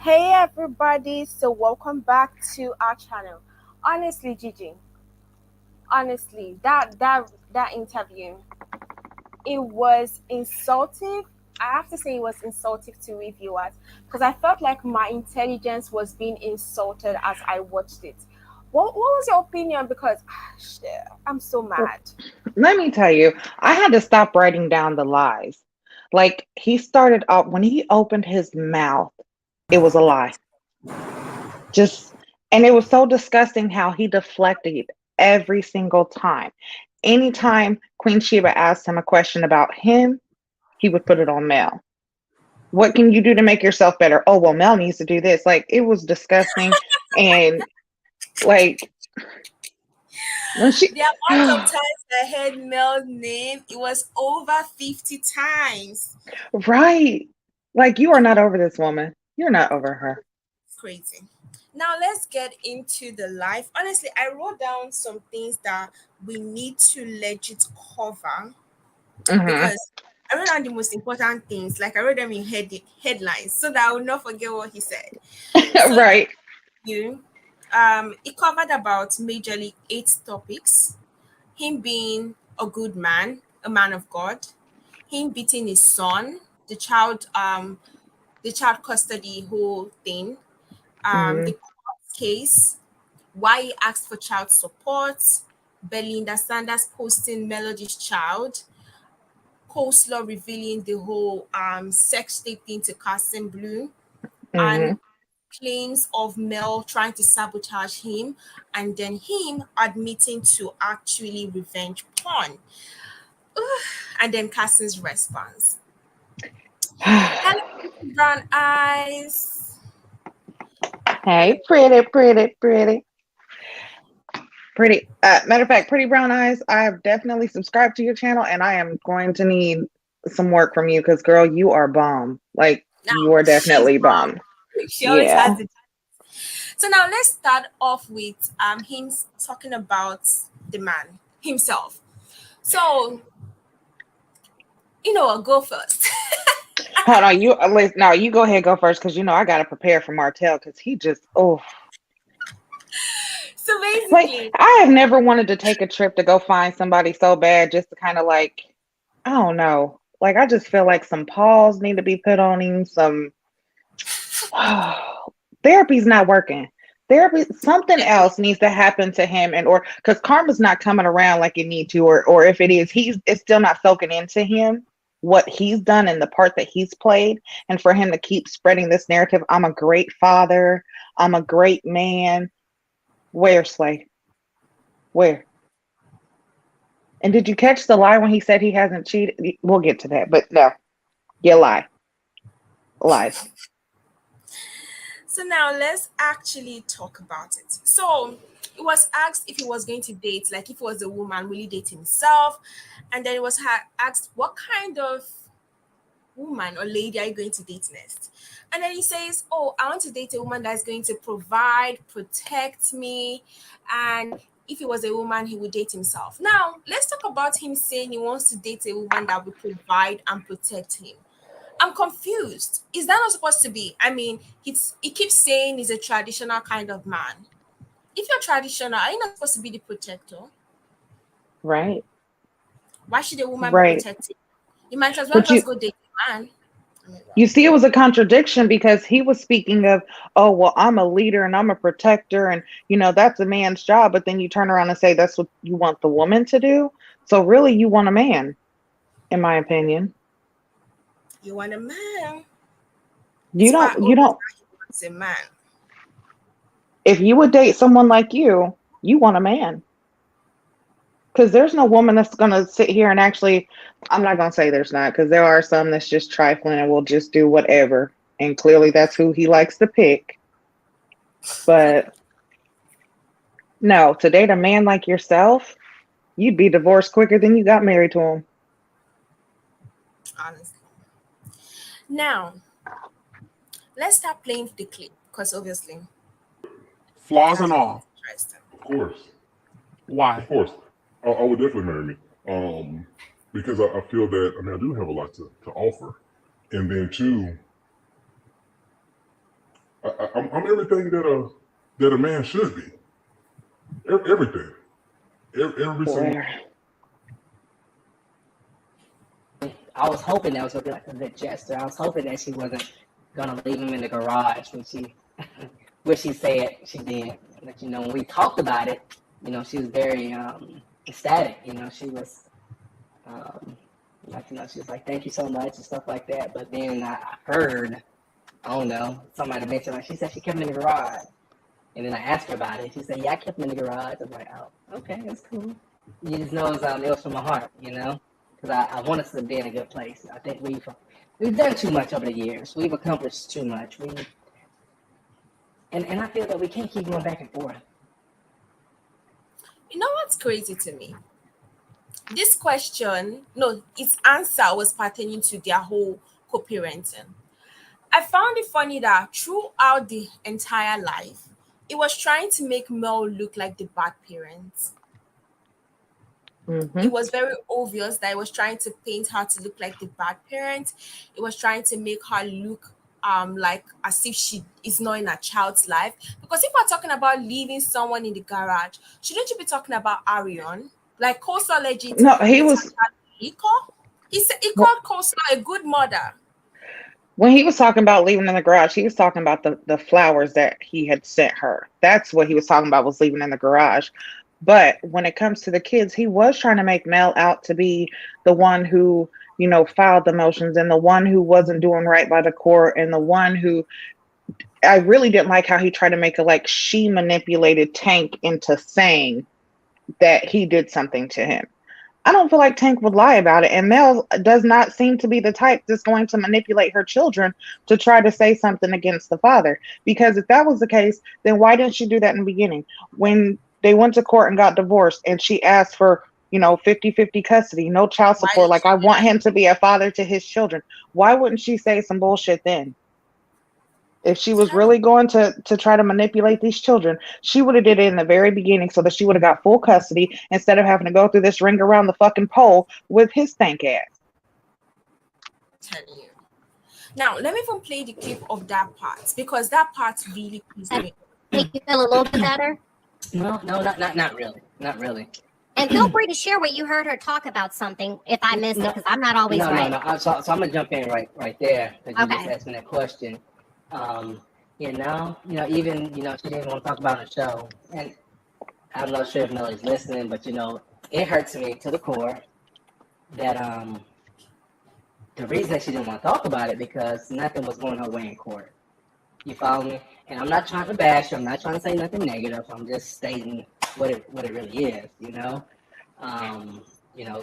Hey everybody, so welcome back to our channel. Honestly, Gigi, honestly, that interview, it was insulting. I have to say it was insulting to reviewers because I felt like my intelligence was being insulted as I watched it. What was your opinion? Because shit, I'm so mad. Let me tell you, I had to stop writing down the lies. Like he started off when he opened his mouth, it was a lie. Just and it was so disgusting how he deflected every single time. Anytime Queen Sheba asked him a question about him, he would put it on Mel. What can you do to make yourself better? Oh, well, Mel needs to do this. Like it was disgusting. And like when she The amount of times I heard Mel's name, it was over 50 times. right. Like you are not over this woman. You're not over her. Crazy. Now let's get into the life. Honestly, I wrote down some things that we need to legit cover Hmm. because I wrote down the most important things. Like I wrote them in headlines so that I will not forget what he said. So Right. you, it covered about majorly 8 topics. Him being a good man, a man of God. Him beating his son, the child custody whole thing, the Hmm. court case, why he asked for child support, Belinda Sanders posting Melody's child, Coleslaw revealing the whole sex tape thing to Carson Blue, and Hmm. claims of Mel trying to sabotage him, and then him admitting to actually revenge porn. And then Carson's response. Hello, pretty brown eyes. Hello. Hey, pretty, pretty, pretty, pretty. Matter of fact, Pretty Brown Eyes, I have definitely subscribed to your channel and I am going to need some work from you because, girl, you are bomb. Like, Now you are she's definitely wrong. bomb. She always Yeah. has it. So now let's start off with him talking about the man himself. So I'll go first. Hold on. No, you go ahead, go first because, I got to prepare for Martell because he just, oh. So Like, basically, I have never wanted to take a trip to go find somebody so bad just to kind of like, I don't know. Like, I just feel like some paws need to be put on him, some therapy's not working. Therapy, something else needs to happen to him, and or because karma's not coming around like it need to, or if it is, it's still not soaking into him what he's done and the part that he's played, and for him to keep spreading this narrative. I'm a great father. I'm a great man. Where, Slay? Where? And did you catch the lie when he said he hasn't cheated? We'll get to that, but no, you lie, lies. so now let's actually talk about it. So it was asked if he was going to date, like if he was a woman, will he date himself? And then it was asked, what kind of woman or lady are you going to date next? And then he says, oh, I want to date a woman that's going to provide, protect me. And if he was a woman, he would date himself. Now, let's talk about him saying he wants to date a woman that will provide and protect him. I'm confused. Is that not supposed to be? I mean, he keeps saying he's a traditional kind of man. If you're traditional, are you not supposed to be the protector? Right, Why should a woman be right. protected? You might as well But just go date a man. I mean, well, you see, it was a contradiction because he was speaking of, oh, well, I'm a leader and I'm a protector, and that's a man's job. But then you turn around and say that's what you want the woman to do. So really, you want a man, in my opinion. you want a man. You This man don't, you always don't. that he wants a man. If you would date someone like you want a man Because there's no woman that's gonna sit here and actually. I'm not gonna say there's not, because there are some that's just trifling and will just do whatever, and clearly that's who he likes to pick. But no, to date a man like yourself, you'd be divorced quicker than you got married to him. honestly. Now, let's start playing the clip because obviously Flaws and that's all. interesting. Of course, Why? of course. I would definitely marry me. Because I feel that I do have a lot to offer, and then two, I'm everything that a man should be. Everything, every single. Boy, I was hoping that was gonna be like a good gesture. I was hoping that she wasn't gonna leave him in the garage when she, when she said she did. But when we talked about it, she was very ecstatic. She was um, she was like, "Thank you so much" and stuff like that. But then I heard, I don't know, somebody mentioned like she said she kept him in the garage, and then I asked her about it. She said, "Yeah, I kept him in the garage." I was like, "Oh, okay, that's cool." You just know it was from my heart. Because I want us to be in a good place. I think we've done too much over the years. We've accomplished too much. And I feel that we can't keep going back and forth. You know what's crazy to me? This question, no, its answer was pertaining to their whole co-parenting. I found it funny that throughout the entire life, it was trying to make Mel look like the bad parent. It mm-hmm. was very obvious that it was trying to paint her to look like the bad parent. It was trying to make her look like as if she is not in a child's life. Because if we're talking about leaving someone in the garage, shouldn't you be talking about Arion? Like Coastal legit No, he met her was. dad in Iko. He said he Well, called Coastal a good mother. when he was talking about leaving in the garage, he was talking about the flowers that he had sent her. That's what he was talking about, was leaving in the garage. But when it comes to the kids, he was trying to make Mel out to be the one who, filed the motions, and the one who wasn't doing right by the court, and the one who, I really didn't like how he tried to make it like she manipulated Tank into saying that he did something to him. I don't feel like Tank would lie about it. And Mel does not seem to be the type that's going to manipulate her children to try to say something against the father. Because if that was the case, then why didn't she do that in the beginning? When they went to court and got divorced and she asked for, 50-50 custody, no child Why support. did Like, she I do want that? him to be a father to his children. Why wouldn't she say some bullshit then? If she was Tell me. really going to try to manipulate these children, she would have did it in the very beginning so that she would have got full custody instead of having to go through this ring around the fucking pole with his stank ass. Tell you. Now let me even play the clip of that part because that part really pissed That me. make you feel a little bit better? No, not really, not really. And feel free to share what you heard her talk about something if I missed it, No, because I'm not always no, right. no. So I'm gonna jump in right there because you just Okay. asked me that question. Um, even she didn't want to talk about the show, and I'm not sure if Nelly's listening, but it hurts me to the core that the reason that she didn't want to talk about it because nothing was going her way in court. You follow me? And I'm not trying to bash her. I'm not trying to say nothing negative. I'm just stating what it really is.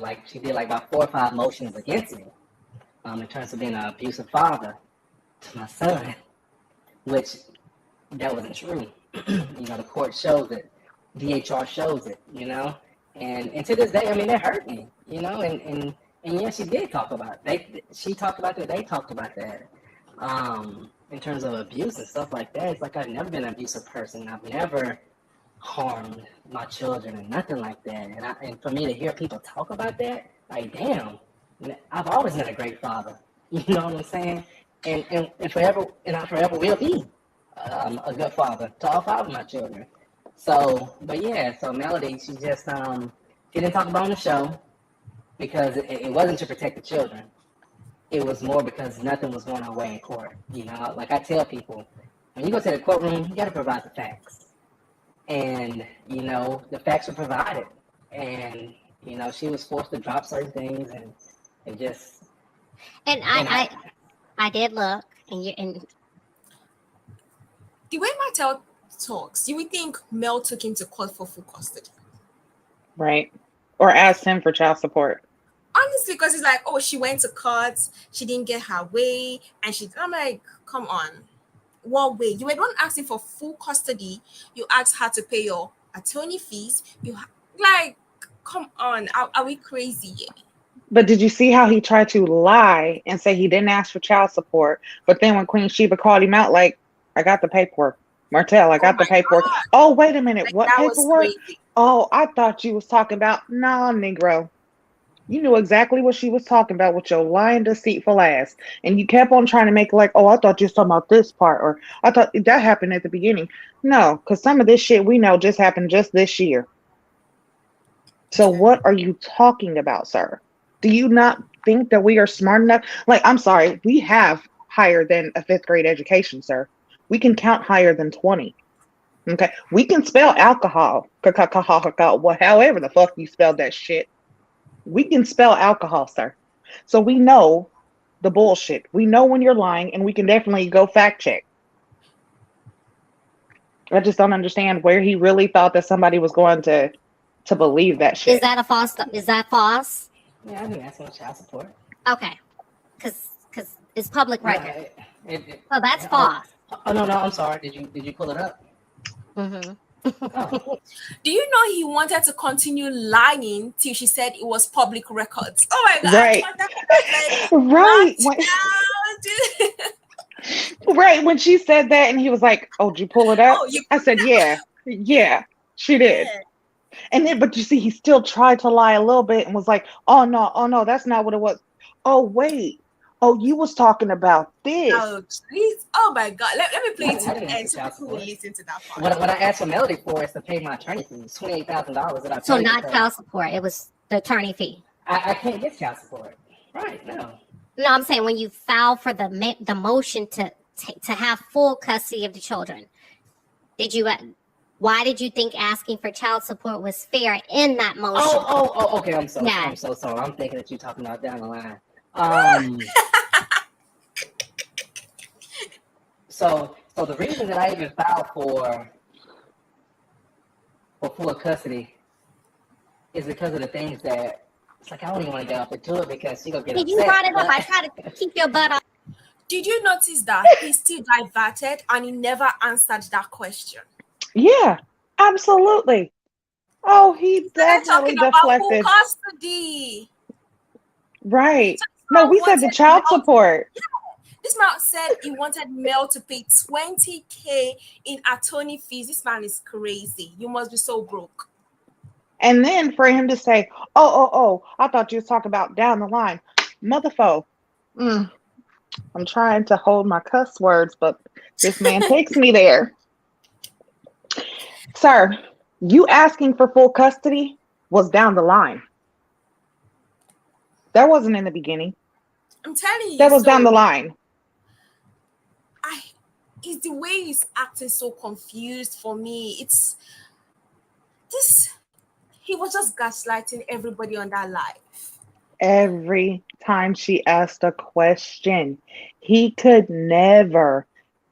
Like she did like about 4 or 5 motions against me, in terms of being an abusive father to my son, which that wasn't true. The court shows it, DHR shows it. And to this day, I mean, it hurt me, and yeah, she did talk about it. She talked about that. They talked about that. In terms of abuse and stuff like that, it's like I've never been an abusive person. I've never harmed my children and nothing like that. And for me to hear people talk about that, like, damn, I've always been a great father. You know what I'm saying? And forever, and I forever will be a good father to all 5 of my children. So, but yeah, so Melody, she just she didn't talk about on the show because it wasn't to protect the children. It was more because nothing was going her way in court. Like I tell people, when you go to the courtroom, you got to provide the facts, and the facts were provided, and she was forced to drop certain things, and just And and I I did look, and The way Martell talks, you would think Mel took him to court for full custody. Right. Or asked him for child support. Honestly, because it's like, oh, she went to court, she didn't get her way, and I'm like, come on, what way? You were not asking for full custody. You asked her to pay your attorney fees. Like, come on, are we crazy? But did you see how he tried to lie and say he didn't ask for child support? But then when Queen Sheba called him out, like, I got the paperwork. Martell, I Oh got the my paperwork. god, Oh, wait a minute. like What that was paperwork? crazy. Oh, I thought you was talking about, nah, Negro. You knew exactly what she was talking about with your lying, deceitful ass. And you kept on trying to make like, oh, I thought you was talking about this part, or I thought that happened at the beginning. No, because some of this shit we know just happened just this year. So Okay. what are you talking about, sir? Do you not think that we are smart enough? Like, I'm sorry, we have higher than a fifth grade education, sir. We can count higher than 20. Okay. We can spell alcohol. However the fuck you spelled that shit. We can spell alcohol, sir. So we know the bullshit. We know when you're lying, and we can definitely go fact check. I just don't understand where he really thought that somebody was going to believe that Is shit. that a false? Is that false? Yeah, I've been asking for child support. Okay, because it's public Yeah, record. it, So that's yeah, false. oh no, I'm sorry. Did you pull it up? Mm-hmm. Oh, Do you know he wanted to continue lying till she said it was public records? Oh my god, Right. what that was like, Right. When, Martell, dude. right. When she said that, and he was like, oh, did you pull it up? Oh, you I said, yeah. Yeah, she did. yeah. And then, but you see, he still tried to lie a little bit and was like, oh no, that's not what it was. Oh, wait. Oh, you was talking about this. Oh, please. Oh my god. Let me play yeah, it I to didn't the ask end for so child people will support. listen to that part. What I asked for Melody for is to pay my attorney fees, $28,000 that I So paid. not because child support. It was the attorney fee. I can't get child support. Right, no. No, I'm saying when you filed for the motion to have full custody of the children, did you? Why did you think asking for child support was fair in that motion? Okay. I'm Yeah. so sorry. I'm thinking that you're talking about down the line. Um, so the reason that I even filed for full custody is because of the things that it's like I don't even want to get off into it because she gonna get Did upset. you brought it up? but- I try to keep your butt off. Did you notice that he still diverted and he never answered that question? Yeah, absolutely. Oh, he They're talking definitely about full deflected. custody. Right. So No, we said the wanted child Mel. support. This man said he wanted Mel to pay 20K in attorney fees. This man is crazy. You must be so broke. And then for him to say, oh, I thought you was talking about down the line. Motherfucker. Mm, I'm trying to hold my cuss words, but this man takes me there. Sir, you asking for full custody was down the line. That wasn't in the beginning. I'm telling you. That was down the So line. it's the way he's acting so confused for me. It's this. He was just gaslighting everybody on that live. Every time she asked a question, he could never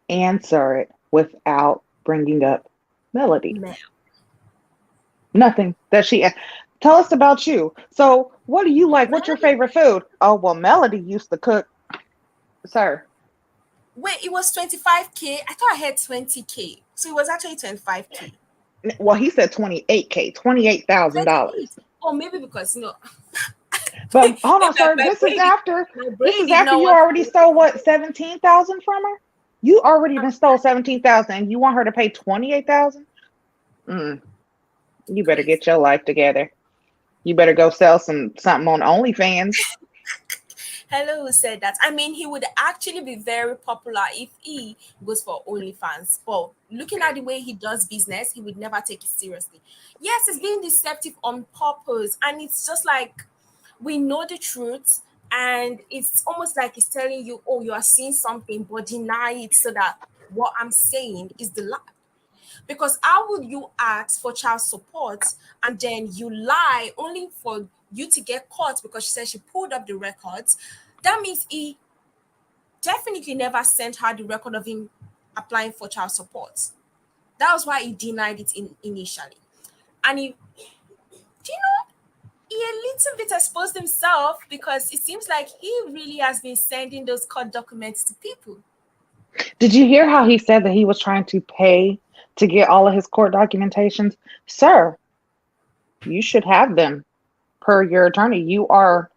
answer it without bringing up Melody. Mel. Nothing that she tell us about you. So, what do you like? What's your favorite food? Oh, well, Melody used to cook, sir. Wait, it was 25K. I thought I had 20K. So it was actually 25K. Well, he said 28K, $28,000. 28. Or maybe because But hold on, my sir. This is brain, after. my This brain is did after not you want already to. stole what 17,000 from her. You already been stole 17,000. You want her to pay 28,000? You better Crazy. get your life together. You better go sell something on OnlyFans. Hello, who said that? I mean, he would actually be very popular if he goes for OnlyFans. But looking at the way he does business, he would never take it seriously. Yes, it's being deceptive on purpose. And it's just like we know the truth. And it's almost like he's telling you, oh, you are seeing something, but deny it so that what I'm saying is the lie. Because how would you ask for child support and then you lie only for you to get caught because she said she pulled up the records? That means he definitely never sent her the record of him applying for child support. That was why he denied it initially. And he, do you know? he a little bit exposed himself because it seems like he really has been sending those court documents to people. Did you hear how he said that he was trying to pay to get all of his court documentations? Sir, you should have them per your attorney. You are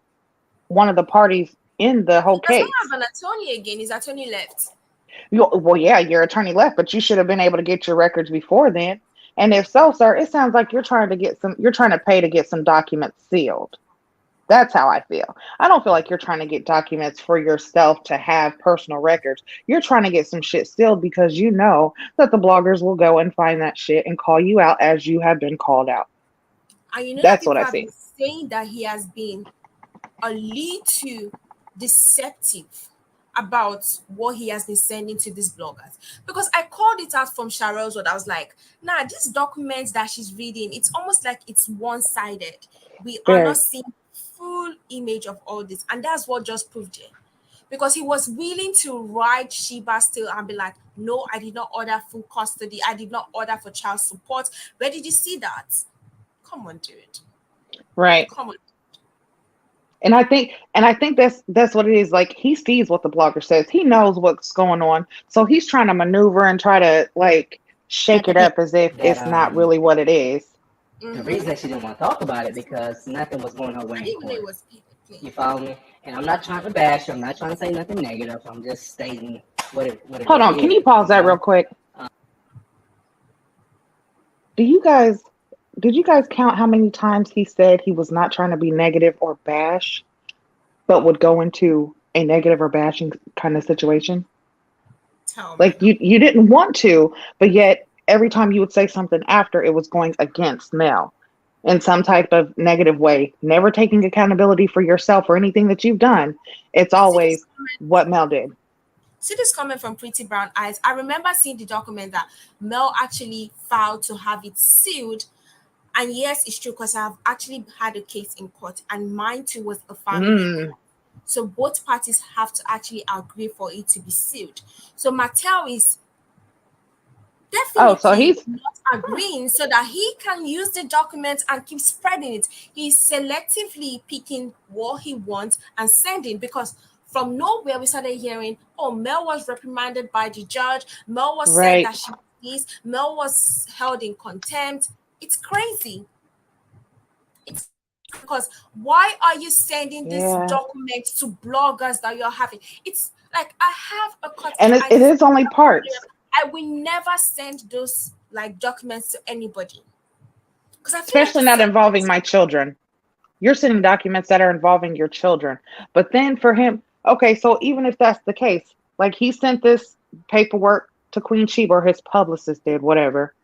one of the parties in the He whole does not case. have an attorney again. His attorney left. Well, yeah, your attorney left, but you should have been able to get your records before then. And if so, sir, it sounds like you're trying to pay to get some documents sealed. That's how I feel. I don't feel like you're trying to get documents for yourself to have personal records. You're trying to get some shit sealed because you know that the bloggers will go and find that shit and call you out as you have been called out. And you know that That's what people I have been see. saying that he has been a little deceptive about what he has been sending to these bloggers. Because I called it out from Cheryl's word. I was like, nah, these documents that she's reading, it's almost like it's one-sided. We are Very. not seeing full image of all this. And that's what just proved it. Because he was willing to write Shiba still and be like, no, I did not order full custody. I did not order for child support. Where did you see that? Come on, dude. Right. Come on. And I think that's what it is. Like he sees what the blogger says. He knows what's going on. So he's trying to maneuver and try to like I shake it think up as if that it's not really what it is. the reason that she didn't want to talk about it because nothing was going her way I in didn't even know court. it was playing. You follow me? And I'm not trying to bash her. I'm not trying to say nothing negative. I'm just stating what it Hold on, really can you is. pause that real quick? Do you guys did you guys count how many times he said he was not trying to be negative or bash, but would go into a negative or bashing kind of situation? Tell me. Like you didn't want to, but yet every time you would say something after, it was going against Mel in some type of negative way, never taking accountability for yourself or anything that you've done. It's See this always comment. what Mel did. See this comment from Pretty Brown Eyes. I remember seeing the document that Mel actually filed to have it sealed. And yes, it's true because I've actually had a case in court, and mine too was a family Mm. court. So both parties have to actually agree for it to be sealed. So Martell is Oh, so definitely he's not agreeing so that he can use the document and keep spreading it. He's selectively picking what he wants and sending because from nowhere we started hearing, oh, Mel was reprimanded by the judge. Mel was said right. that she was this. Mel was held in contempt. It's crazy. It's because why are you sending this Yeah. document to bloggers that you're having? It's like I have a cut. And it is only parts. I will never send those like documents to anybody because I feel like Especially it's not so involving my children. You're sending documents that are involving your children. But then for him, okay, so even if that's the case, like he sent this paperwork to Queen Sheba, or his publicist did, whatever.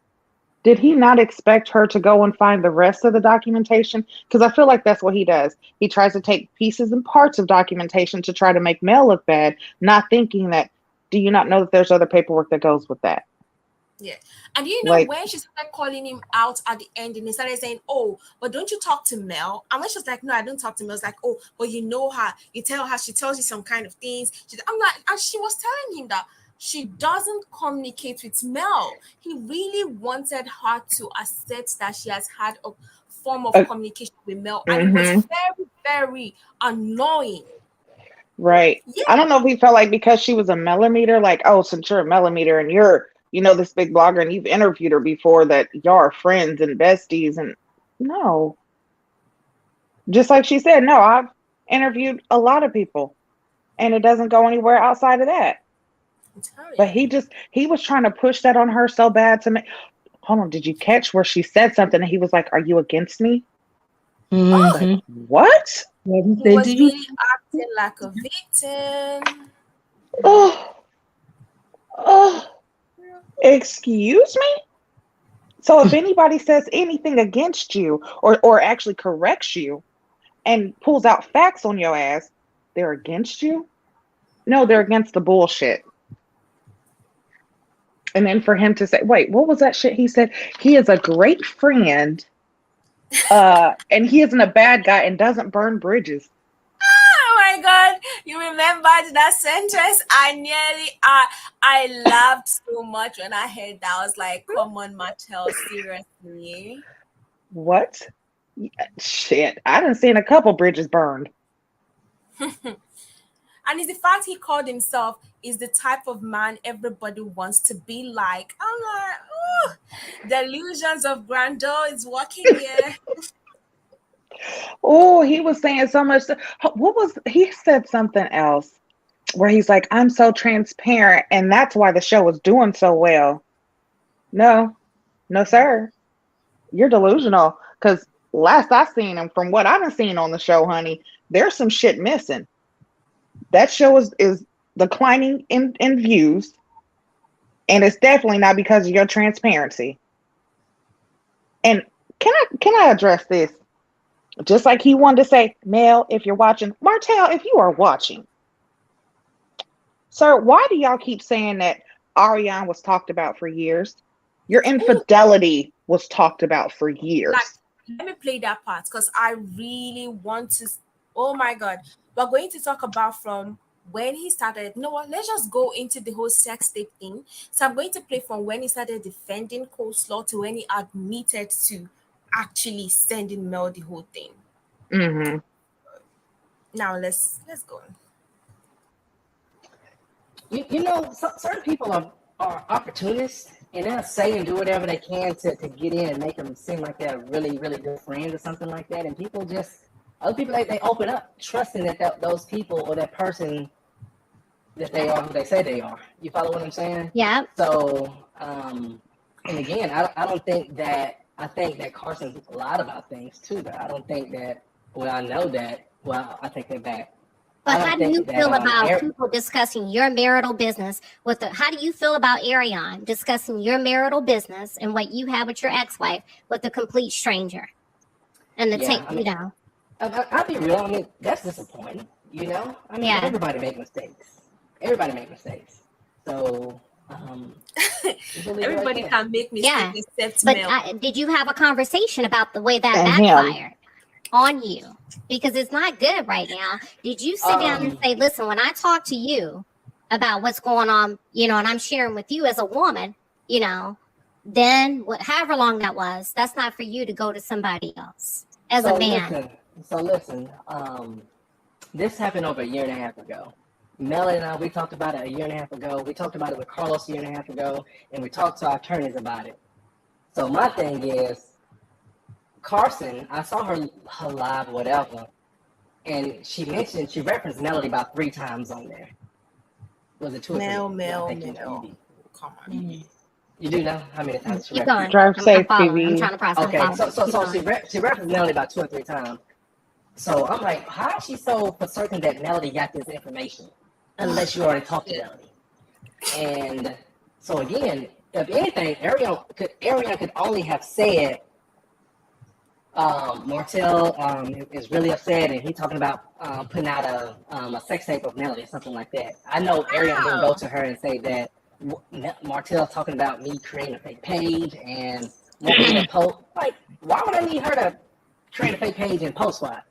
Did he not expect her to go and find the rest of the documentation? Because I feel like that's what he does. He tries to take pieces and parts of documentation to try to make Mel look bad, not thinking that, do you not know that there's other paperwork that goes with that? yeah. And you know Like, when she started calling him out at the end and he started saying, oh, but don't you talk to Mel? And when she was like, no, I don't talk to Mel. It's like, oh, but you know her. You tell her, she tells you some kind of things. I'm like, and she was telling him that she doesn't communicate with Mel. He really wanted her to accept that she has had a form of communication with Mel. And it was mm-hmm, very, very annoying. right. Yeah. I don't know if he felt like because she was a millimeter, like, oh, since you're a millimeter and you're, this big blogger and you've interviewed her before, that y'all are friends and besties. And no, just like she said, no, I've interviewed a lot of people and it doesn't go anywhere outside of that. I'm telling But you. he was trying to push that on her so bad to make. Hold on, did you catch where she said something and he was like, "Are you against me?" Oh, Like, what? he was really acting like a victim. Oh, oh, excuse me? So if anybody says anything against you or actually corrects you and pulls out facts on your ass, they're against you? No, they're against the bullshit. And then for him to say, wait, what was that shit he said? He is a great friend, and he isn't a bad guy and doesn't burn bridges. Oh my god, you remembered that sentence? I laughed so much when I heard that. I was like, come on, Martell, seriously. What? Shit, I done seen a couple bridges burned. And it's the fact he called himself is the type of man everybody wants to be like. I'm like, oh, delusions of grandeur is working here. Oh, he was saying so much. What was he said something else where he's like, I'm so transparent, and that's why the show was doing so well. No, no, sir. You're delusional. Because last I seen him, from what I've seen on the show, honey, there's some shit missing. That show is declining in views, and it's definitely not because of your transparency. And can I address this? Just like he wanted to say, Mel, if you're watching, Martell, if you are watching, sir, why do y'all keep saying that Ariane was talked about for years? Your Ooh, infidelity was talked about for like, years. let me play that part because I really want to. Oh my God. We're going to talk about from when he started. You know what? Let's just go into the whole sex tape thing. So I'm going to play from when he started defending coleslaw to when he admitted to actually sending Mel the whole thing. Hmm. Now let's go. You know, certain people are opportunists and they'll say and do whatever they can to get in and make them seem like they're a really, really good friend or something like that. And people just, other people, they open up trusting that those people or that person that they are who they say they are. You follow what I'm saying? Yeah. So, and again, I don't think that, I think that Carson's lied about things too, but I don't think that, well, I know that, well, I take that back. I But don't how do you think that feel about Eric, people discussing your marital business with the? How do you feel about Ariane discussing your marital business and what you have with your ex-wife with a complete stranger? And the yeah, take, I you mean, know, I'll be real. I mean, that's disappointing. You know, I mean, yeah. everybody make mistakes. Everybody make mistakes. So, um, just believe it like Everybody that. can make Yeah. mistakes except But Mel. did you have a conversation about the way that And him. backfired on you? Because it's not good right now. Did you sit down and say, listen, when I talk to you about what's going on, you know, and I'm sharing with you as a woman, you know, then however long that was, that's not for you to go to somebody else as a So man. listen. This happened over a year and a half ago. Melanie and I, we talked about it a year and a half ago. We talked about it with Carlos a year and a half ago, and we talked to our attorneys about it. So my thing is, Carson, I saw her live, whatever, and she referenced Melody about 3 times on there. Was it 2 or 3? Mel, I Mel, think Mel. Come on. you do know how many times she Keep referenced. going. Drive I'm safe, following. I'm TV. trying to process. Okay, I'm so following. Keep she going. she referenced Melody about 2 or 3 times. So I'm like, how is she so for certain that Melody got this information? Unless you already talked to Melody. And so again, if anything, Ariane could only have said, Martell is really upset, and he's talking about putting out a sex tape of Melody or something like that. I know Ariane didn't go Wow. to her and say that Martell talking about me creating a fake page and want me to post. Like, why would I need her to create a fake page and post what?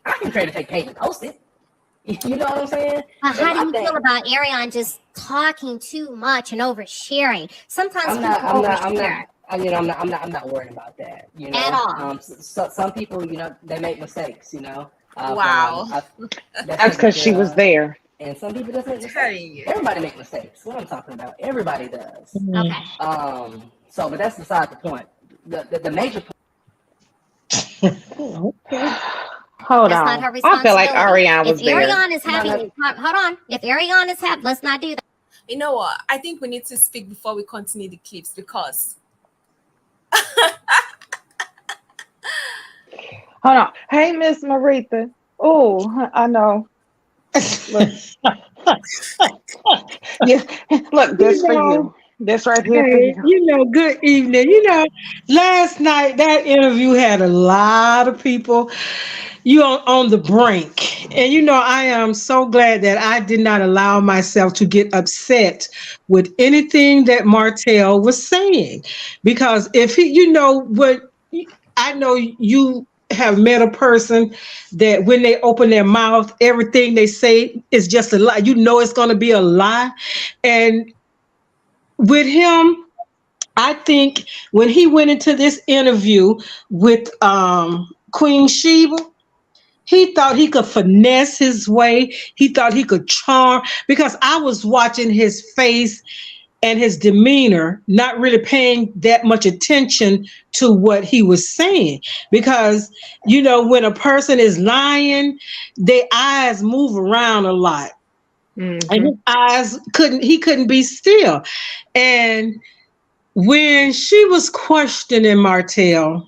I can create a fake page and post it. You know what I'm saying? But So how do I you think feel about Ariane just talking too much and oversharing? Sometimes I'm people not. I'm not. overshare I mean, I'm not worried about that. You at know, all. so, some people, you know, they make mistakes. You know, Wow. that's That's taken because she care was of. there. And some people just make I'm mistakes. telling you. Everybody make mistakes. What I'm talking about, everybody does. Okay. So, but that's beside the point. The major Okay. Hold That's not on. her I feel like responsibility. Ariane If was there. Ariane is no, having, hold on. If Ariane is having, let's not do that. You know what? I think we need to speak before we continue the clips because Hold on. Hey, Miss Maritha. Oh, I know. Look, yes. Look, You this for know, you. This right here for hey, you. good evening. Last night that interview had a lot of people on the brink. And I am so glad that I did not allow myself to get upset with anything that Martell was saying. Because if he, what I know you have met a person that when they open their mouth, everything they say is just a lie. You know it's going to be a lie. And with him, I think when he went into this interview with Queen Shiba. He thought he could finesse his way. He thought he could charm, because I was watching his face and his demeanor, not really paying that much attention to what he was saying. Because, when a person is lying, their eyes move around a lot. And Mm-hmm. his eyes he couldn't be still. And when she was questioning Martell,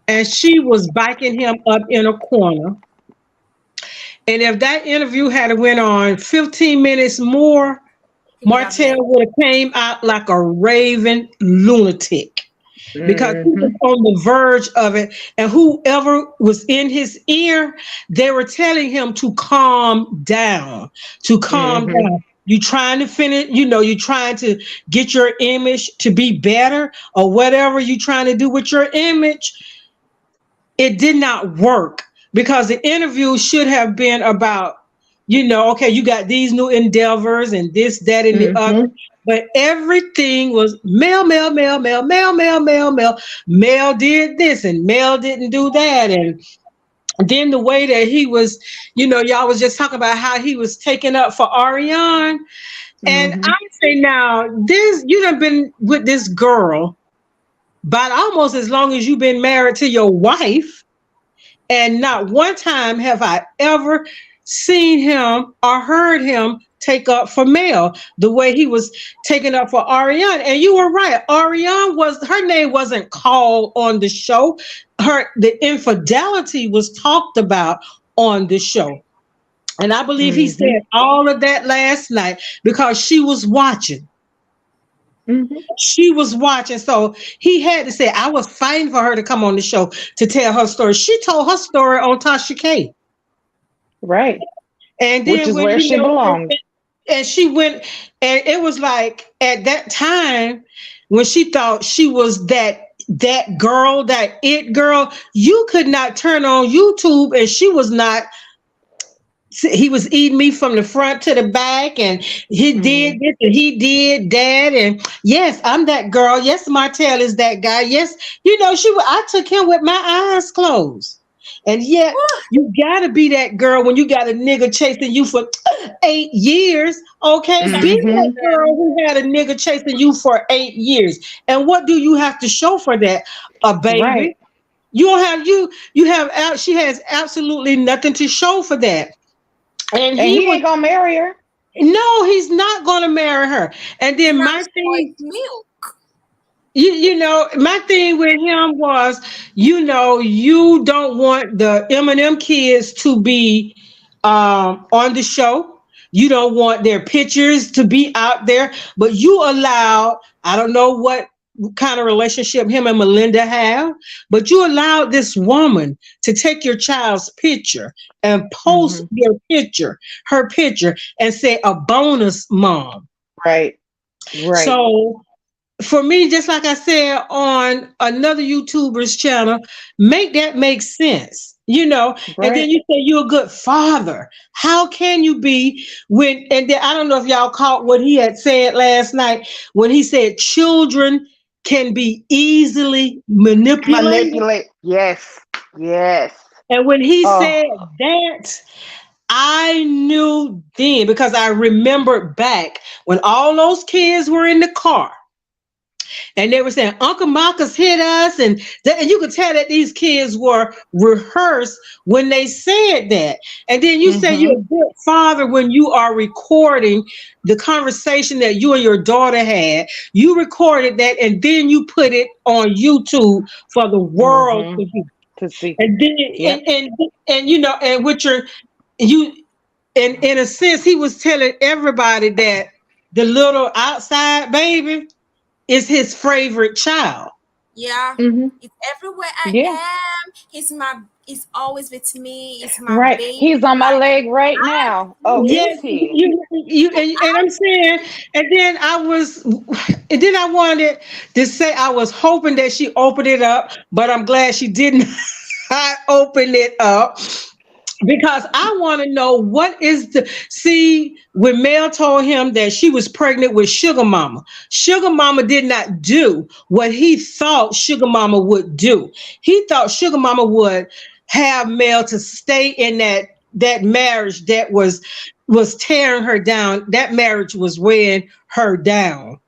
and she was backing him up in a corner, and if that interview had went on 15 minutes more, He would have Martell left. would have came out like a raving lunatic, because he was Mm-hmm. on the verge of it. And whoever was in his ear, they were telling him to calm down, to calm Mm-hmm. down. You trying to finish, you trying to get your image to be better, or whatever you trying to do with your image. It did not work, because the interview should have been about, okay, you got these new endeavors and this, that, and the other. Mm-hmm. But everything was Mel, Mel, Mel, Mel, Mel, Mel, Mel, Mel. Mel did this and Mel didn't do that. And then the way that he was, y'all was just talking about how he was taking up for Ariane. And Mm-hmm. I say now, you done been with this girl about almost as long as you've been married to your wife. And not one time have I ever seen him or heard him take up for Mel the way he was taking up for Ariane. And you were right. Ariane her name wasn't called on the show. The infidelity was talked about on the show. And I believe he Mm-hmm. said all of that last night because she was watching. Mm-hmm. She was watching. So he had to say, I was fighting for her to come on the show to tell her story. She told her story on Tasha K. Right. And Which then is where she belongs. and she went, and it was like at that time when she thought she was that girl, that it girl, you could not turn on YouTube and she was not. He was eating me from the front to the back, and he did this and he did that. And yes, I'm that girl. Yes, Martell is that guy. Yes, I took him with my eyes closed. And yet, you gotta be that girl when you got a nigga chasing you for 8 years. Okay, be Mm-hmm. that girl who had a nigga chasing you for 8 years. And what do you have to show for that? A baby. Right. You don't have she has absolutely nothing to show for that. And And he he was, ain't gonna marry her. no, he's not going to marry her. And He's then not my spoiled thing, milk. my thing with him was, you don't want the Eminem kids to be on the show. You don't want their pictures to be out there, but you allow, I don't know what kind of relationship him and Melinda have, but you allowed this woman to take your child's picture and post Mm-hmm. her picture, and say a bonus mom. Right. Right. So for me, just like I said on another YouTuber's channel, make that make sense, and then Right. you say you're a good father. How can you be and then I don't know if y'all caught what he had said last night when he said children can be easily manipulated. Manipulate. Yes. Yes. And when he Oh. said that, I knew then, because I remembered back when all those kids were in the car and they were saying Uncle Marcus hit us, and you could tell that these kids were rehearsed when they said that. And then you say you're Mm-hmm. a good father when you are recording the conversation that you and your daughter had. You recorded that and then you put it on YouTube for the world Mm-hmm. to see. To see. And then Yep. and with you and in a sense he was telling everybody that the little outside baby is his favorite child. Yeah, Mm-hmm. it's everywhere I Yeah. am. He's always with me. It's my Right. baby. He's on my Like leg right I now. Oh, Yes, is he? and I'm saying, and then I wanted to say I was hoping that she opened it up, but I'm glad she didn't open it up. because I want to know what is the see when Mel told him that she was pregnant with Sugar Mama. Sugar Mama did not do what he thought Sugar Mama would do. He thought Sugar Mama would have Mel to stay in that marriage that was tearing her down. That marriage was weighing her down.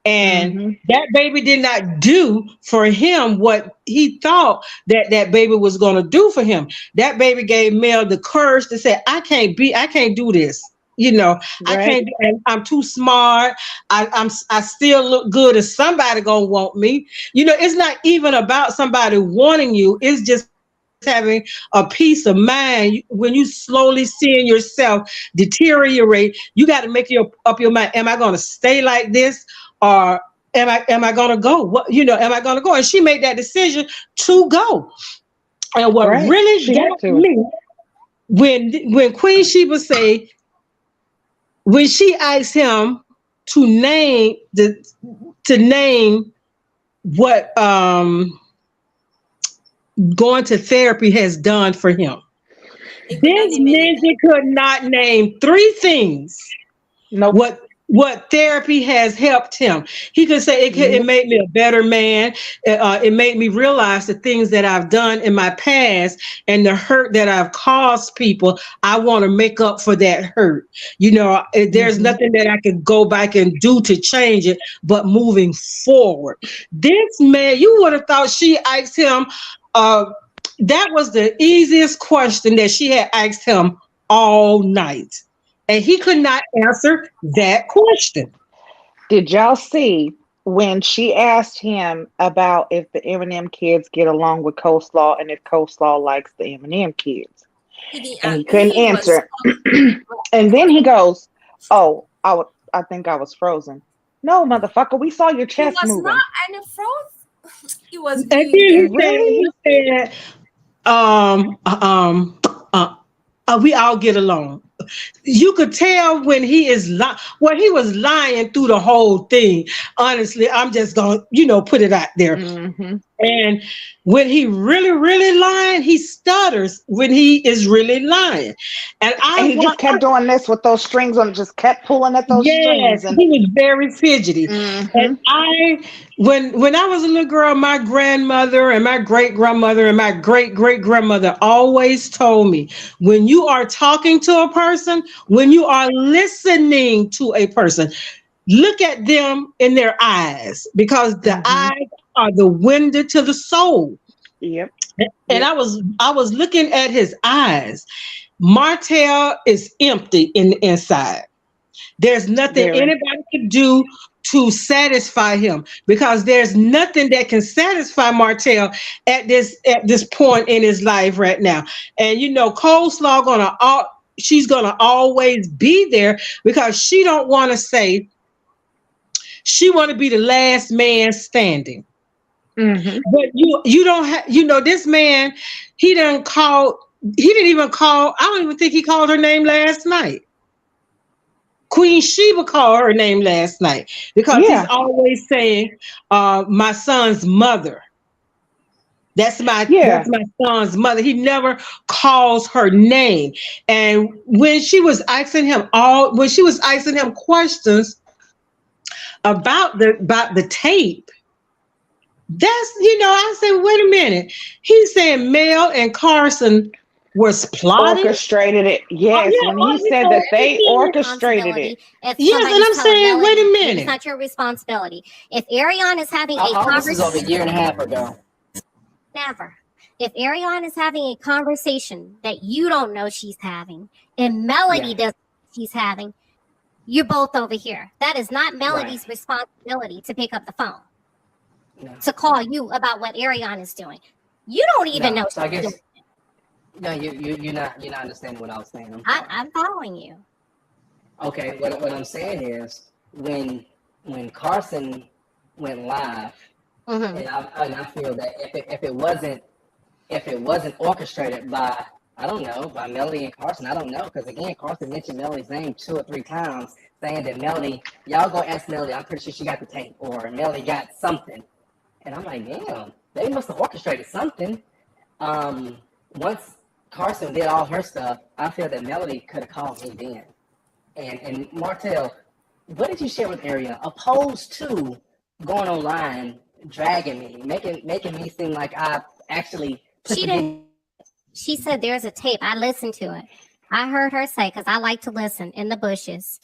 And Mm-hmm. that baby did not do for him what he thought that baby was going to do for him. That baby gave Mel the courage to say, I can't do this. I Right. can't, and I'm too smart. I still look good and somebody gonna want me. It's not even about somebody wanting you. It's just having a peace of mind. When you slowly seeing yourself deteriorate, you got to make up your mind. Am I gonna stay like this? Or am I gonna go? Am I gonna go? And she made that decision to go. And what Right. really She had got to. me when Queen Sheba say when she asked him to name what going to therapy has done for him. It could not This name anything. ninja could not name three things Nope. what therapy has helped him. He could say it Nope. made me a better man. It made me realize the things that I've done in my past and the hurt that I've caused people. I want to make up for that hurt. There's Mm-hmm. nothing that I could go back and do to change it, but moving forward. This man, you would have thought she asked him, that was the easiest question that she had asked him all night. And he could not answer that question. Did y'all see when she asked him about if the Eminem kids get along with Coleslaw and if Coleslaw likes the Eminem kids? He didn't. And he couldn't He was. answer. And then he goes, "Oh, I think I was frozen." No, motherfucker, we saw your He chest was not moving. any froze. He was And then being very. Really? he said, um, um, uh, we all get along. You could tell when he is he was lying through the whole thing. Honestly, I'm just gonna, put it out there. Mm-hmm. And when he really, really lying, he stutters when he is really lying. And And he just kept doing this with those strings on, just kept pulling at those yes, strings. And he was very fidgety. mm-hmm. And when I was a little girl, my grandmother and my great grandmother and my great great grandmother always told me, when you are talking to a person, when you are listening to a person, look at them in their eyes, because the Mm-hmm. eyes are the window to the soul. Yep. And Yep. I was looking at his eyes. Martell is empty in the inside. There's nothing Very. anybody can do to satisfy him, because there's nothing that can satisfy Martell at this point in his life right now. And Coleslaw she's gonna always be there, because she don't want to say she want to be the last man standing. Mm-hmm. But you don't have, this man, he didn't even call, I don't even think he called her name last night. Queen Sheba called her name last night, because he's Yeah. always saying, my son's mother. That's my Yeah. son's mother. He never calls her name. And when she was asking him questions about the tape, I said, wait a minute. He's saying Mel and Carson was plotting. Orchestrated it. Yes. Yeah, When he said that they orchestrated it. If yes, and I'm somebody's telling saying, wait a Melody, minute. it's not your responsibility. If Ariane is having a All this is over a conversation, year and a half ago. never. If Ariane is having a conversation that you don't know she's having, and Melody doesn't know she's having, you're both over here. That is not Melody's responsibility to pick up the phone to call you about what Ariane is doing. You don't even know. So I guess no, you're not understanding what I was saying. I'm following you. Okay, what I'm saying is when Carson went live, Mm-hmm. and I feel that if it wasn't orchestrated by, I don't know, by Melody and Carson, I don't know, because again, Carson mentioned Melody's name 2 or 3 times, saying that Melody, y'all go ask Melody, I'm pretty sure she got the tape, or Melody got something, and I'm like, damn, they must have orchestrated something. Once Carson did all her stuff, I feel that Melody could have called me then. And Martell, what did you share with Ariana? Opposed to going online, dragging me, making me seem like I actually put She the didn't. She said there's a tape. I listened to it. I heard her say, because I like to listen in the bushes.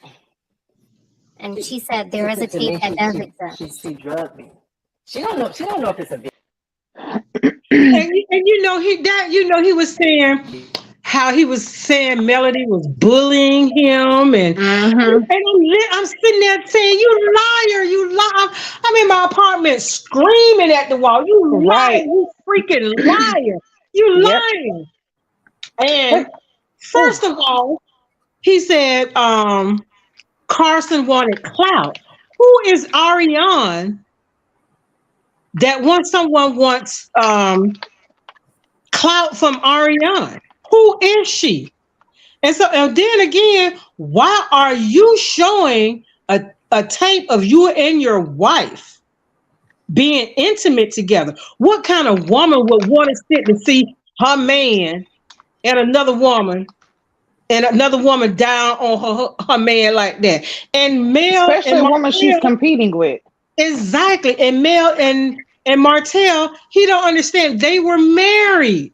And she said there is a to me, tape that does exist. she drugged me. She don't know if it's a video. And he was saying how he was saying Melody was bullying him, and Mm-hmm. I'm sitting there saying, "You liar, you lie!" I'm in my apartment screaming at the wall, "You liar, Right. you freaking liar, you Yep. lying!" And But oh, first of all, he said Carson wanted clout. Who is Ariane that once someone wants clout from Ariane? Who is she? And so, and then again, why are you showing a tape of you and your wife being intimate together? What kind of woman would want to sit to see her man and another woman down on her man like that? And Mel especially and a woman she's Martell, competing with. exactly. And Mel and Martell, he don't understand. They were married.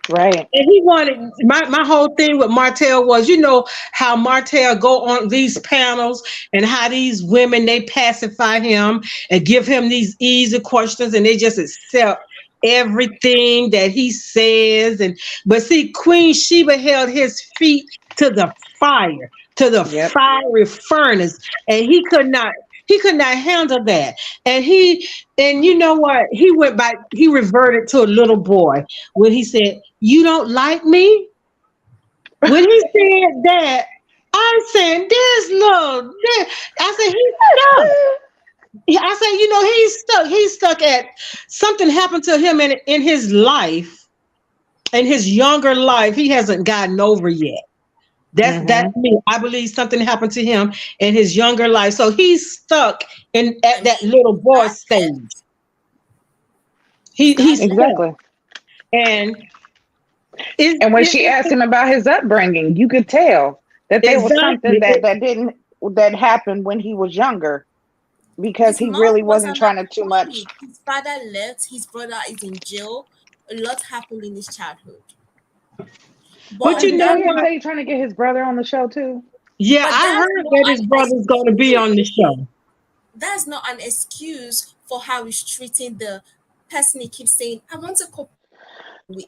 Right. And he wanted my whole thing with Martell was, how Martell go on these panels and how these women they pacify him and give him these easy questions and they just accept everything that he says. And but see, Queen Sheba held his feet to the fire, to the Yep. fiery furnace, and he could not handle that. And you know what? He went back, he reverted to a little boy when he said, "You don't like me?" When he said that, I said, I said, he's stuck. I said, he's stuck. He's stuck at something happened to him in his life, in his younger life. He hasn't gotten over yet. That's Mm-hmm. me. I believe something happened to him in his younger life. So he's stuck I at that mean, little boy that stage. he's got He's it. stuck. Exactly. And it, And when it, she asked it him about his upbringing, you could tell that there was something exactly. that happened when he was younger because His he mom really was wasn't an trying to too much. alcoholic. His father left. His brother is in jail. A lot happened in his childhood. But But you And know that didn't he what? say he's trying to get his brother on the show too? Yeah, but I that's heard not that his an brother's going to be excuse. on the show. That's not an excuse for how he's treating the person he keeps saying, I want to couple with.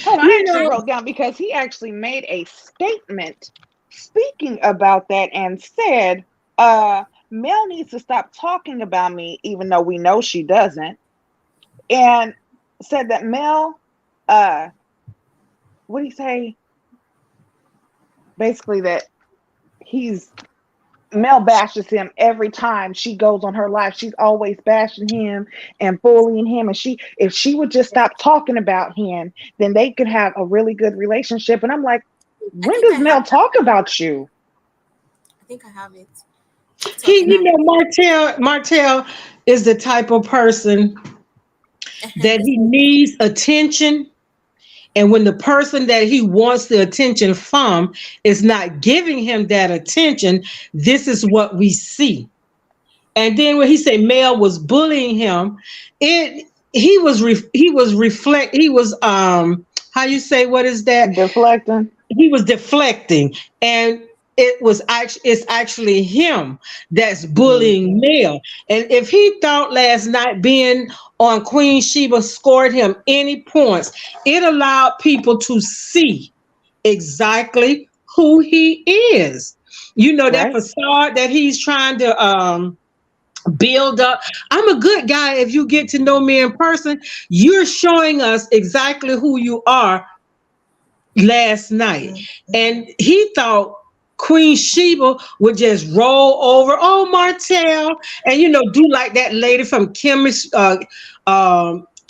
Oh, I You actually know, wrote down because he actually made a statement speaking about that and said, Mel needs to stop talking about me, even though we know she doesn't. And said that Mel, uh, what do you say? Basically, that he's Mel bashes him every time she goes on her live. She's always bashing him and bullying him. And if she would just stop talking about him, then they could have a really good relationship. And I'm like, I when think I does have Mel that. talk about you? I think I have it. Keep talking. I will. Martell is the type of person that he needs attention. And when the person that he wants the attention from is not giving him that attention, this is what we see. And then when he said Mel was bullying him, he was how you say, what is that? Deflecting. He was deflecting, and it's actually him that's bullying Hmm. Mel. And if he thought last night being on Queen Sheba scored him any points, it allowed people to see exactly who he is. That Right? facade that he's trying to build up. I'm a good guy. If you get to know me in person, you're showing us exactly who you are last night. And he thought Queen Sheba would just roll over, oh, Martell, and do like that lady from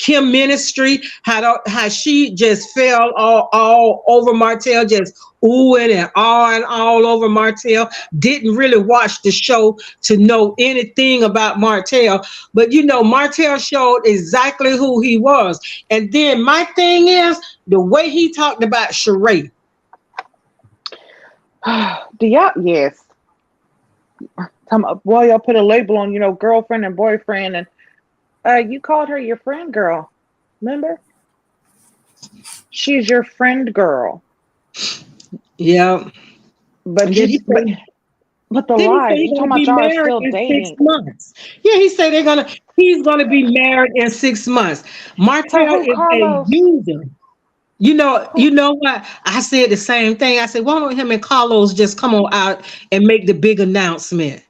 Kim Ministry, how she just fell all over Martell, just oohing and ahhing all over Martell. Didn't really watch the show to know anything about Martell, but Martell showed exactly who he was. And then my thing is the way he talked about Sheree. Do y'all? Yes. Boy, y'all put a label on, girlfriend and boyfriend, and you called her your friend girl. Remember? She's your friend girl. Yeah. But Did he but, say, but the did he say lies, he's you gonna talking about be y'all are married still in six dating. months? Yeah, he said he's gonna be married in 6 months. To Martell who, is a Carlos? user. Who? You know what? I said the same thing. I said, why don't him and Carlos just come on out and make the big announcement?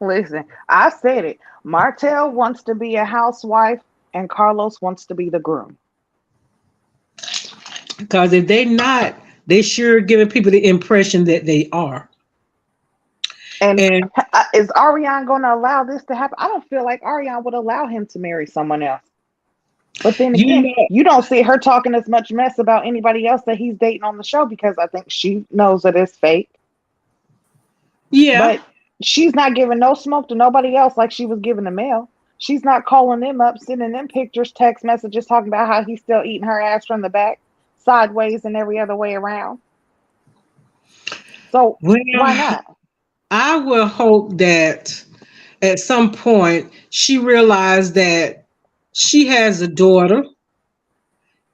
Listen, I said it. Martell wants to be a housewife, and Carlos wants to be the groom. Because if they not, they sure giving people the impression that they are. And And is Ariane going to allow this to happen? I don't feel like Ariane would allow him to marry someone else. But then you again, know, you don't see her talking as much mess about anybody else that he's dating on the show because I think she knows that it's fake. yeah, But she's not giving no smoke to nobody else like she was giving to Mel. She's not calling them up, sending them pictures, text messages, talking about how he's still eating her ass from the back, sideways, and every other way around. So why well, not? I will hope that at some point she realized that she has a daughter.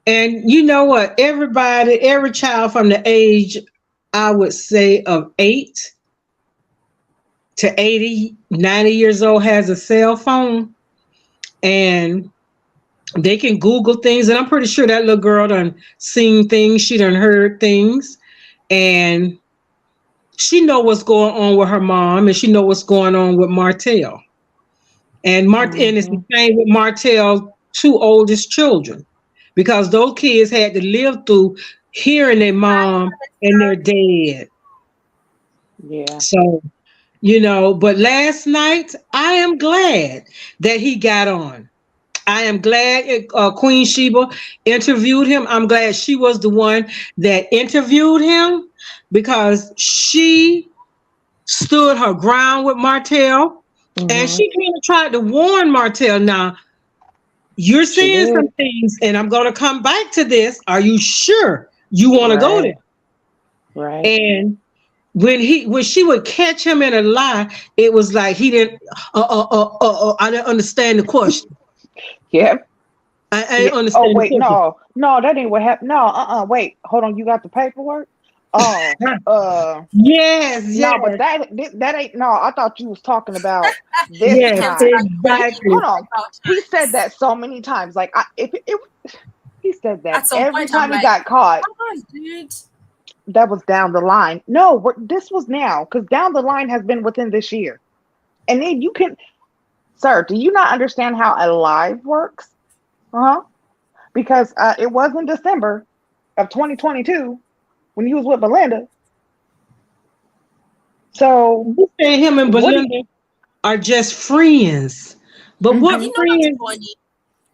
And you know what? Every child from the age, I would say, of 8 to 80, 90 years old has a cell phone, and they can Google things. And I'm pretty sure that little girl done seen things, she done heard things, and she know what's going on with her mom, and she know what's going on with Martell. And it's Hmm. the same with Martell's two oldest children, because those kids had to live through hearing their mom and their dad. Yeah. So, but last night I am glad that he got on. I am glad Queen Shiba interviewed him. I'm glad she was the one that interviewed him, because she stood her ground with Martell, and Hmm. she kind of tried to warn Martell. Now, you're She saying some did. things, and I'm going to come back to this. Are you sure you want to go there? Right. Right. And when she would catch him in a lie, it was like he didn't. I didn't understand the question. Yep. I Yeah. didn't Oh understand the wait, question. no, no, that ain't what happened. No, wait, hold on. You got the paperwork? Oh, Yes, no, but yes, that ain't. No, I thought you was talking about this He yes, came to time. that He exactly. hold on. multiple He said times. that so many times. Like if it, he said that At some every point, I'm time he like, got caught. come on, dude. That was down the line. No, this was now because down the line has been within this year. And then you can, sir, do you not understand how a live works? Uh huh. Because it was in December of 2022 when you was with Belinda. So You say him and what? Belinda are just friends, but And Mm-hmm. what you know what's friends? funny?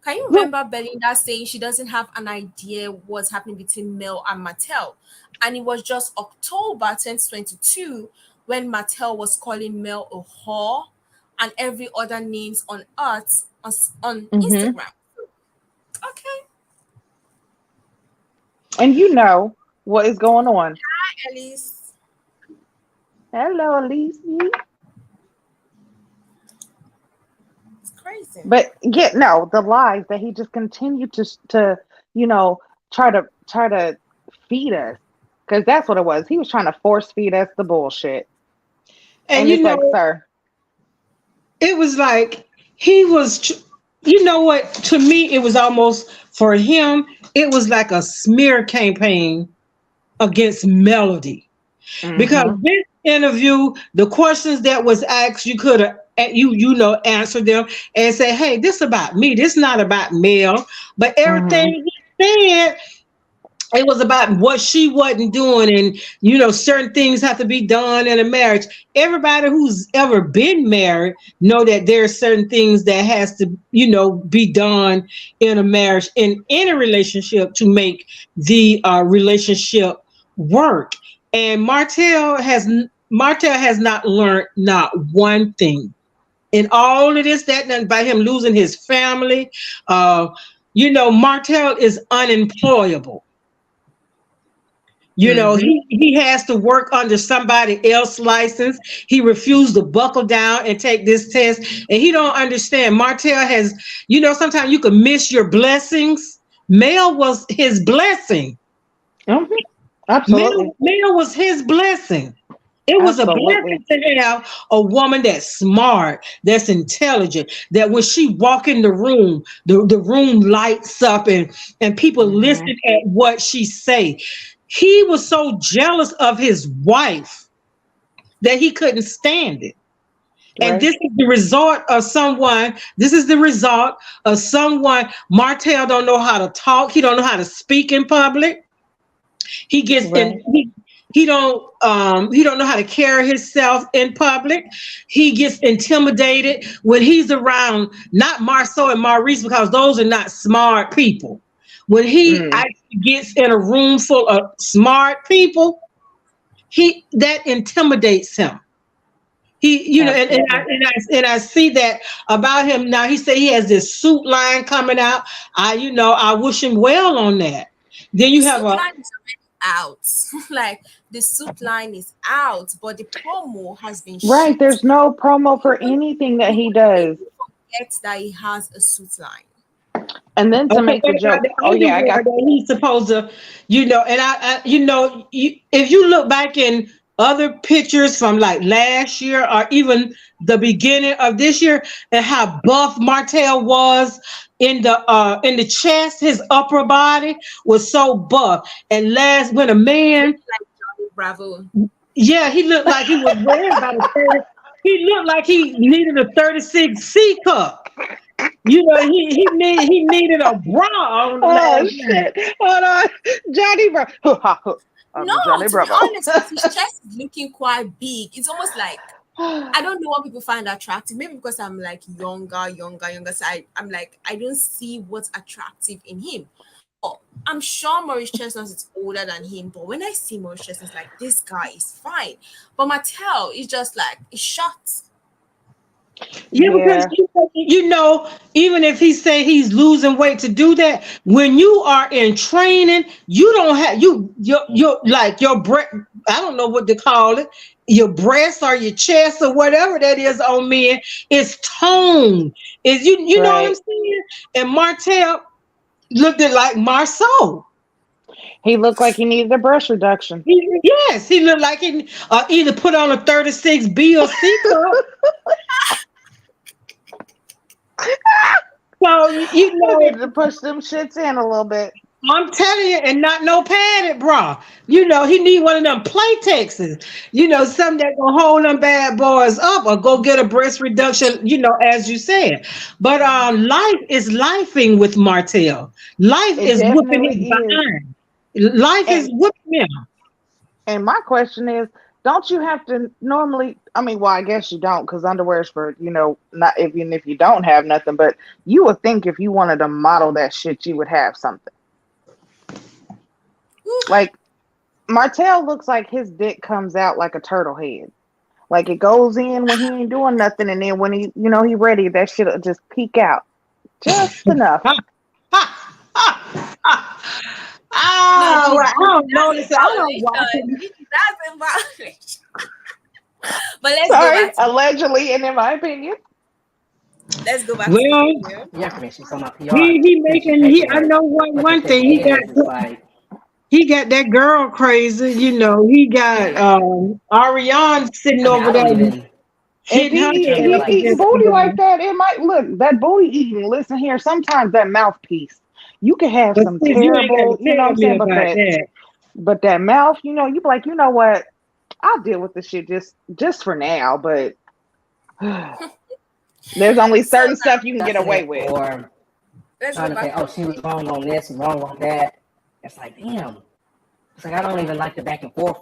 Can you Well, remember Belinda saying she doesn't have an idea what's happening between Mel and Mattel? And it was just October 2022 when Mattel was calling Mel a whore and every other names on earth on mm-hmm. Instagram. Okay, And you know what is going on. hi Elise. Hello, Elise. It's crazy. But yeah, no, the lies that he just continued to you know try to feed us because that's what it was. He was trying to force feed us the bullshit, And and it's like, sir, it was like he was. You know what? To me, it was almost for him. It was like a smear campaign against Melody, because mm-hmm, this interview, the questions that was asked, you could have answered them and say, "Hey, this about me. This not about Mel." But mm-hmm, everything he said, It was about what she wasn't doing, and certain things have to be done in a marriage. Everybody who's ever been married know that there are certain things that has to be done in a marriage, in any relationship, to make the relationship work. And Martell has not learned not one thing in all of this, that, and by him losing his family. Martell is unemployable. He has to work under somebody else's license. He refused to buckle down and take this test. And he don't understand. Martell has, sometimes you can miss your blessings. Mel was his blessing. Mhm. Absolutely. Mel was his blessing. It was a Absolutely. blessing to have a woman that's smart, that's intelligent, that when she walk in the room, the room lights up, and people listen Mhm. at what she say. He was so jealous of his wife that he couldn't stand it. And Right. this is the result of someone. Martell don't know how to talk. He don't know how to speak in public. He gets in Right. he don't know how to carry himself in public. He gets intimidated when he's around not Marceau and Maurice, because those are not smart people. When he Mm. actually gets in a room full of smart people, that intimidates him. Absolutely. I see that about him now. He said he has this suit line coming out. I wish him well on that. Then The you have suit a line is already out. Like the suit line is out, but the promo has been Right. shit. There's no promo for People, anything that he people does. forget that he has a suit line. And then to okay, make the what about joke, the oh yeah, I underwear got that he's supposed to, and if you look back in other pictures from like last year or even the beginning of this year, and how buff Martell was in the chest, his upper body was so buff. And last when a man, Like Johnny Bravo. yeah, he looked like he was wearing about a 30. He looked like he needed a 36 C cup. He needed a bra on the oh last night. shit. Hold on. Johnny Bravo. No, Johnny to be Bravo. honest, because his chest is looking quite big. It's almost like I don't know what people find attractive. Maybe because I'm like younger. So I'm like, I don't see what's attractive in him. Oh, I'm sure Maurice Chestnut is older than him, but when I see Maurice Chestnut, it's like this guy is fine. But Mattel is just like it's shot. Yeah, because Yeah. even if he say he's losing weight to do that, when you are in training, you don't have your like your breast. I don't know what to call it. Your breast or your chest or whatever that is on men is toned. Is you know what I'm Right. saying? And Martell looked at like Marceau. He looked like he needed a breast reduction. Yes, he looked like he either put on a 36 B or C cup. So I needed to push them shits in a little bit. I'm telling you, and not no padded bra. He need one of them Playtexes. Something that gonna hold them bad boys up, or go get a breast reduction. As you said. But life is lifing with Martell. Life It is whooping definitely his is. behind. Life is And whooping him. and my question is, don't you have to normally? I mean, well, I guess you don't, because underwear is for not even if you don't have nothing. But you would think if you wanted to model that shit, you would have something. Like Martell looks like his dick comes out like a turtle head. Like it goes in when he ain't doing nothing, and then when he ready, that shit'll just peek out just enough. Ha, ha, ha, ha. No, Oh, Gigi, I don't that's notice. I don't watch a it. Gigi, that's a violation. But let's go Sorry, back to allegedly, and in my opinion, the Well, video. Yeah, I mean, she's on my PR, he PG making I paperwork. know But the one thing thing is, it's like, he got that girl crazy. He got Ariane sitting I mean, over I there don't even, if hitting her he in if terms head of he up like, eating against the booty like wall. that, it might look that booty eating. Listen here, sometimes that mouthpiece, you can have But some sis, you ain't got to terrible, you know what tell I'm me saying, but about that. that mouth, you be like, you know what, I'll deal with this shit just for now, but there's only So certain now stuff you can get discussing away it with. or let's go trying to say, back to oh, the she was video. wrong on this, wrong on that. It's like, damn. It's like I don't even like the back and forth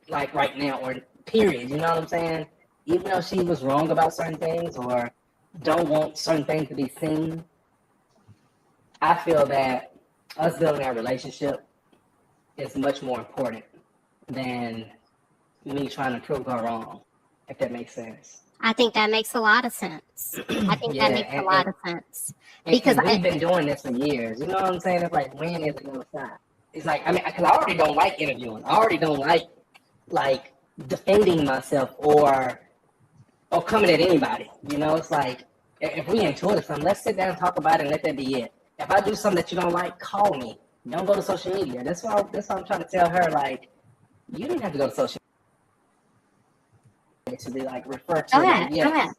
like right now or period. You know what I'm saying? Even though she was wrong about certain things or don't want certain things to be seen, I feel that us building our relationship is much more important than me trying to prove her wrong, if that makes sense. I think that makes a lot of sense. I think Yeah, that makes a lot of sense. Because we've been doing this for years. You know what I'm saying? It's like, when is it going to stop? It's like, I mean, because I already don't like interviewing. I already don't like defending myself or coming at anybody. You know, it's like, if we into it or something, let's sit down and talk about it and let that be it. If I do something that you don't like, call me. Don't go to social media. That's what I'm trying to tell her. Like, you didn't have to go to social media to be like referred to. Go ahead. Yes.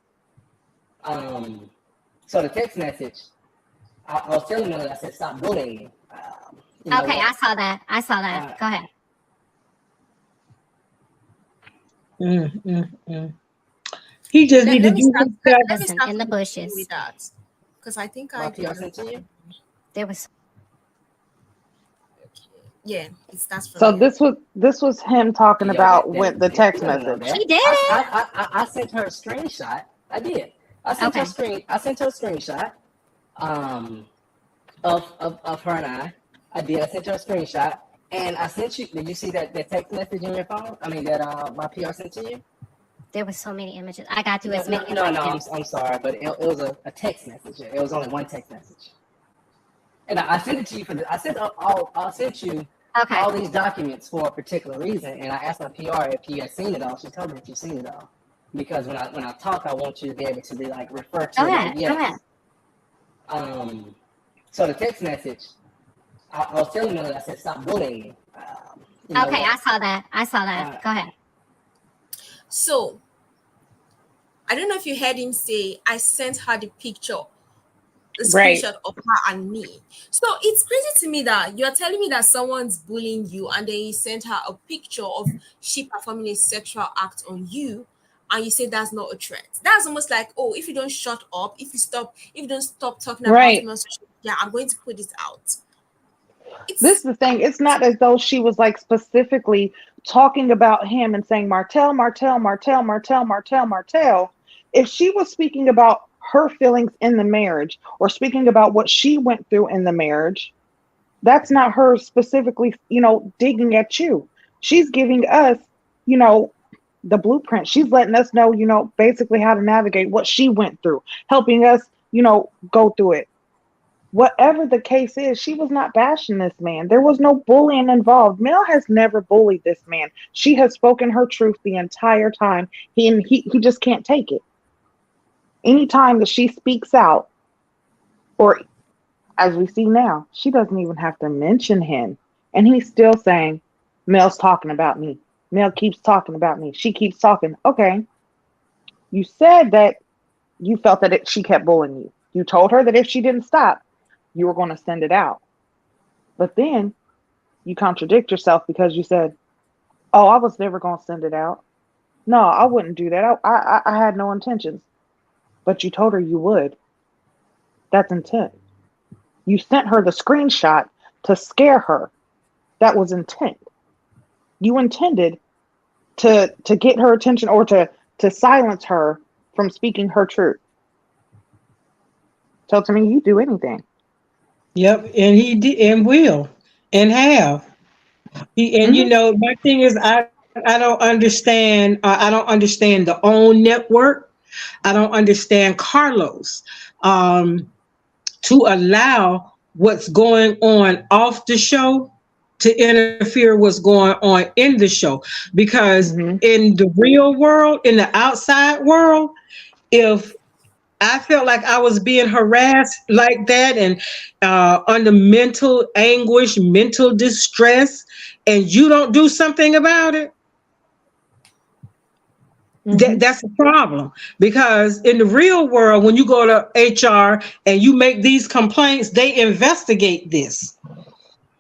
So the text message, I was telling her, I said, stop bullying me. Okay, I saw that. Go ahead. He just Let, need to let me do start. his Let, job. let me start In the bushes. with that, because I think My I PR sent to you? There was Yeah, it starts from So there. this was him talking about with the text You don't know message. that. She did. I sent her a screenshot. I did. I sent her a screenshot of her and I. I did. I sent her a screenshot. And I sent you, did you see that text message in your phone? I mean, that my PR sent to you? there was so many images. I got to No, as many. no, as I no, can. I'm sorry, but it was a text message. It was only one text message. And I sent it to you I sent you Okay. all these documents for a particular reason, and I asked my PR if you had seen it all. She told me that you've seen it all. Because when I talk, I want you to be able to be like referred to. Go Like, ahead. yes. So the text message, I was telling her, I said, stop bullying me. Okay, I saw that. Go ahead. So I don't know if you heard him say I sent her the picture, the Right. screenshot of her and me. So it's crazy to me that you're telling me that someone's bullying you and then you sent her a picture of she performing a sexual act on you and you say that's not a threat. That's almost like, oh, if you don't shut up, if you don't stop talking about Right. me on social media, I'm going to put this out. This is It's the thing. It's not as though she was like specifically talking about him and saying Martell, Martell, Martell, Martell, Martell, Martell. If she was speaking about her feelings in the marriage or speaking about what she went through in the marriage, that's not her specifically, digging at you. She's giving us, you know, the blueprint. She's letting us know, basically how to navigate what she went through, helping us, go through it. Whatever the case is, she was not bashing this man. There was no bullying involved. Mel has never bullied this man. She has spoken her truth the entire time. He just can't take it. Anytime that she speaks out, or as we see now, she doesn't even have to mention him. And he's still saying, Mel's talking about me. Mel keeps talking about me. She keeps talking. Okay. You said that you felt that she kept bullying you. You told her that if she didn't stop, you were going to send it out. But then you contradict yourself because you said, oh, I was never going to send it out. No, I wouldn't do that. I had no intentions. But you told her you would. That's intent. You sent her the screenshot to scare her. That was intent. You intended to get her attention or to silence her from speaking her truth. So to me, you do anything. Yep, and he did and will and have. Mm-hmm. My thing is I don't understand. I don't understand the OWN network. I don't understand Carlos. To allow what's going on off the show to interfere what's going on in the show, because Mm-hmm. in the real world, in the outside world, if I felt like I was being harassed like that and under mental anguish, mental distress, and you don't do something about it, Mm-hmm. that's a problem. Because in the real world, when you go to HR and you make these complaints, they investigate this.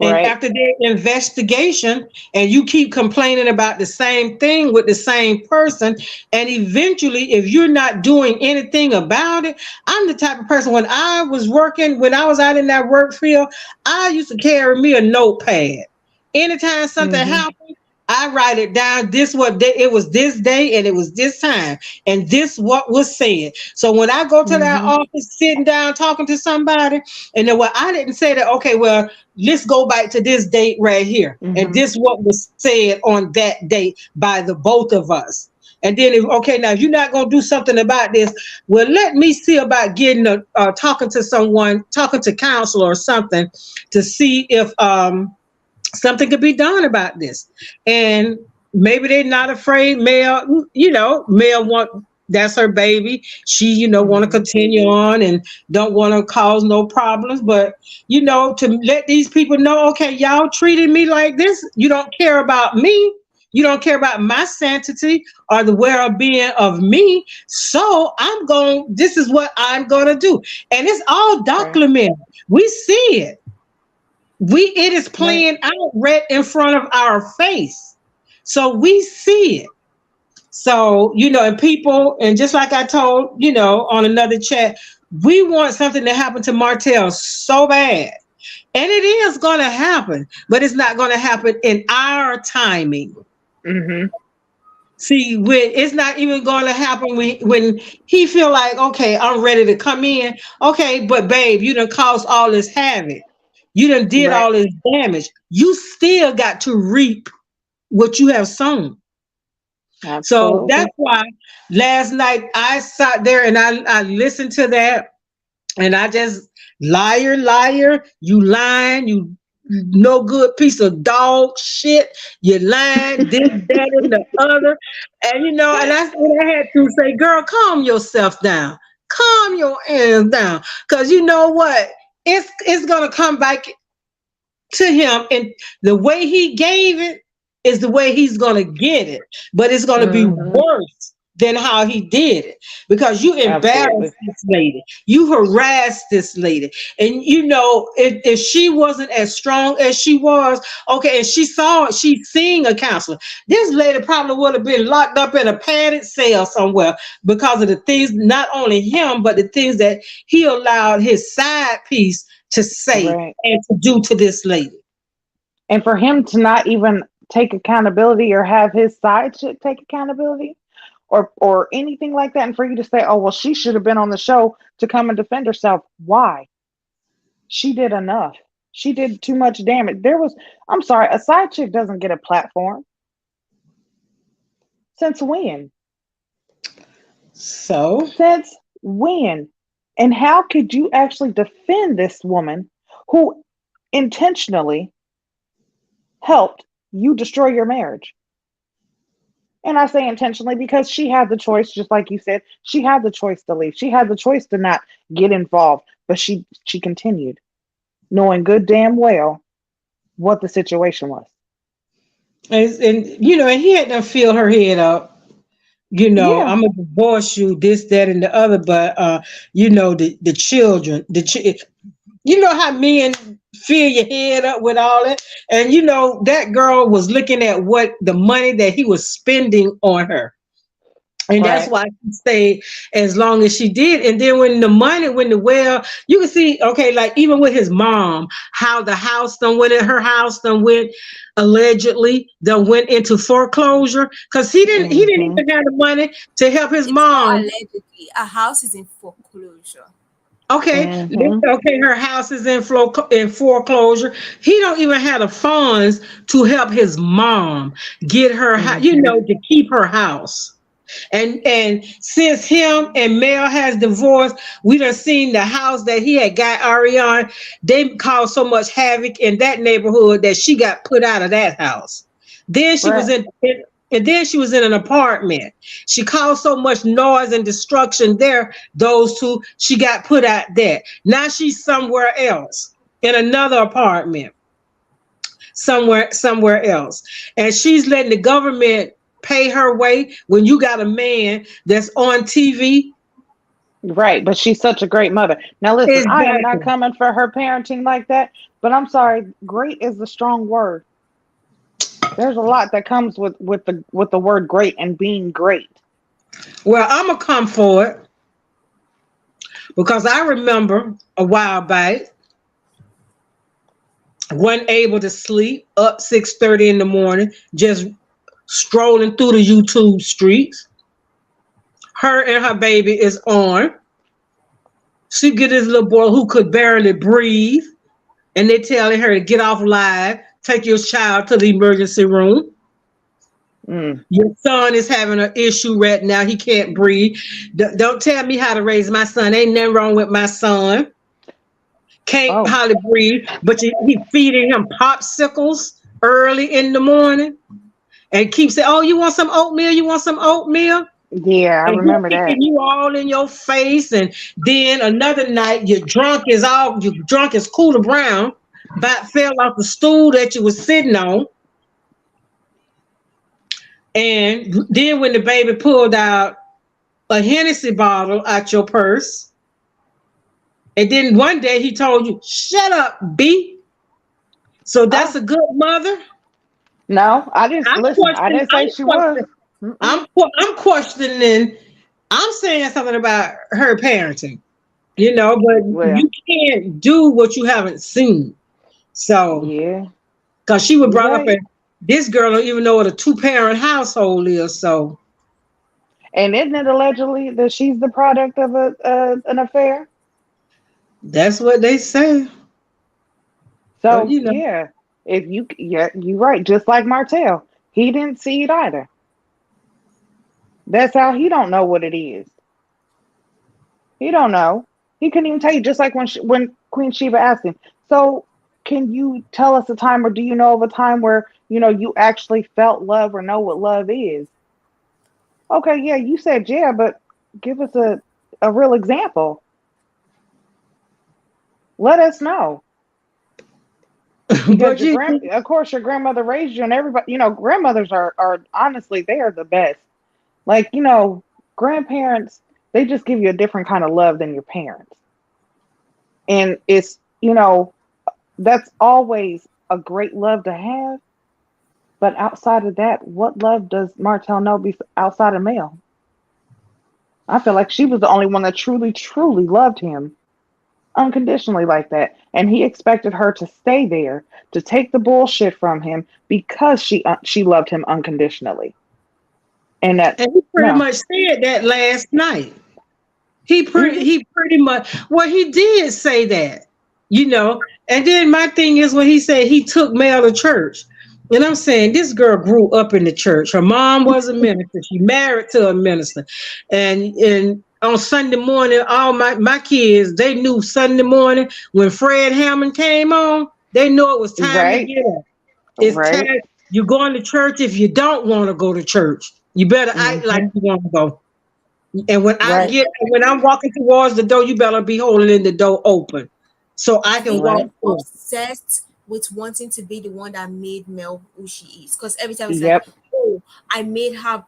And Right. after their investigation, and you keep complaining about the same thing with the same person, and eventually, if you're not doing anything about it, I'm the type of person when I was working, when I was out in that work field, I used to carry me a notepad. Anytime something Mm-hmm. happened, I write it down. This what day, it was this day and it was this time and this what was said. So when I go to that Mm-hmm. office, sitting down talking to somebody, and then well, I didn't say that. Okay, well, let's go back to this date right here, and Mm-hmm. this what was said on that date by the both of us. And then if okay, now if you're not gonna do something about this, well, let me see about getting a talking to someone, talking to counsel or something to see if something could be done about this. And maybe they're not afraid. Mel, Mel want that's her baby. She, want to Mm-hmm. continue on and don't want to cause no problems. But to let these people know, okay, y'all treated me like this. You don't care about me. You don't care about my sanctity or the well-being of me. So this is what I'm gonna do. And it's all Right. documented. We see it. It is Right. playing out right in front of our face. So we see it. So, and people, and just like I told, on another chat, we want something to happen to Martell so bad. And it is going to happen, but it's not going to happen in our timing. Mm-hmm. See, when it's not even going to happen when he feel like, okay, I'm ready to come in. Okay, but babe, you done caused all this havoc. You done did Right. all this damage. You still got to reap what you have sown. So Absolutely. that's why last night I sat there and I listened to that, and I just liar, liar, you lying, you no good piece of dog shit. You lying, this, that, and the other. And and that's what I had to say, girl, calm yourself down. Calm your ass down. Cause you know what? It's gonna come back to him, and the way he gave it is the way he's going to get it, but it's going to be Mm-hmm. worse than how he did it, because you Absolutely. embarrassed this lady, you harassed this lady. And if she wasn't as strong as she was, okay, and she's seeing a counselor, this lady probably would have been locked up in a padded cell somewhere because of the things, not only him, but the things that he allowed his side piece to say Right. and to do to this lady. And for him to not even take accountability or have his side chick take accountability or anything like that, and for you to say, oh well, she should have been on the show to come and defend herself. Why? She did enough. She did too much damage. I'm sorry, a side chick doesn't get a platform. Since when? So, Since when? And how could you actually defend this woman who intentionally helped you destroy your marriage? And I say intentionally because she had the choice, just like you said, she had the choice to leave. She had the choice to not get involved, but she continued, knowing good damn well what the situation was. and he had to fill her head up. Yeah, I'm gonna divorce you, this, that, and the other. But the children, you know how men fill your head up with all that, and that girl was looking at what the money that he was spending on her. And that's right. why she stayed as long as she did. And then you can see, okay, like even with his mom, how the house done went in, her house done went allegedly done went into foreclosure, because he didn't Mm-hmm. even have the money to help his It's not mom. allegedly. A house is in foreclosure. Okay, Mm-hmm. her house is in foreclosure. He don't even have the funds to help his mom get her, Mm-hmm. to keep her house. And since him and Mel has divorced, we done seen the house that he had got Ariane. They caused so much havoc in that neighborhood that she got put out of that house. Then she was Right. and then she was in an apartment. She caused so much noise and destruction there. Those two, she got put out there. Now she's somewhere else in another apartment, somewhere else, and she's letting the government pay her way when you got a man that's on TV Right, but she's such a great mother. Now listen, I am not Exactly. coming for her parenting like that, but I'm sorry, great is the strong word. There's a lot that comes with the word great and being great. Well, I'm gonna come for it because I remember a while back, wasn't able to sleep, up 6:30 in the morning, just strolling through the YouTube streets. Her and her baby is on. She get this little boy who could barely breathe, and they telling her to get off live, take your child to the emergency room. Mm. Your son is having an issue right now. He can't breathe. Don't tell me how to raise my son. Ain't nothing wrong with my son. Can't Oh, hardly breathe, but he feeding him popsicles early in the morning and keep saying, "Oh, you want some oatmeal? You want some oatmeal?" yeah, I And he remember that. kicking you all in your face. And then another night, you drunk as Cooler Brown, but fell off the stool that you was sitting on. And then when the baby pulled out a Hennessy bottle out your purse, and then one day he told you, "Shut up, B." So that's Oh, a good mother. no, I didn't I'm listen. I questioning. didn't say she was. Mm-mm. I'm questioning. I'm saying something about her parenting. But Well, you can't do what you haven't seen. So, yeah, because she was you're brought up right. in this girl don't even know what a two-parent household is. So And isn't it allegedly that she's the product of an affair? that's what they say. But So yeah, if you yeah, you're right. Just like Martell, he didn't see it either. That's how he don't know what it is. He don't know. He couldn't even tell you. Just like when Queen Sheba asked him, "So, can you tell us a time, or do you know of a time where you actually felt love or know what love is?" Okay, yeah, you said yeah, but give us a real example. Let us know because but you of course, your grandmother raised you, and everybody, grandmothers are honestly they are the best. Like grandparents, they just give you a different kind of love than your parents, and it's that's always a great love to have. But outside of that, what love does Martell know outside of male? I feel like she was the only one that truly, truly loved him unconditionally like that. And he expected her to stay there, to take the bullshit from him because she loved him unconditionally. And that, and he pretty no. much said that last night. He pretty Hmm. he pretty much well he did say that. And then my thing is when he said he took Mel to church. And I'm saying this girl grew up in the church. Her mom was a minister. She married to a minister. And on Sunday morning, all my kids, they knew Sunday morning when Fred Hammond came on, they knew it was time to Right, get up. It's right. time you're going to church if you don't want to go to church. You better act like Hmm. you want to go. And Right, when I'm walking towards the door, you better be holding the door open so I I can think walk right. he's through. obsessed with wanting to be the one that made Mel who she is. Because every time it's like, Yep. oh, I made her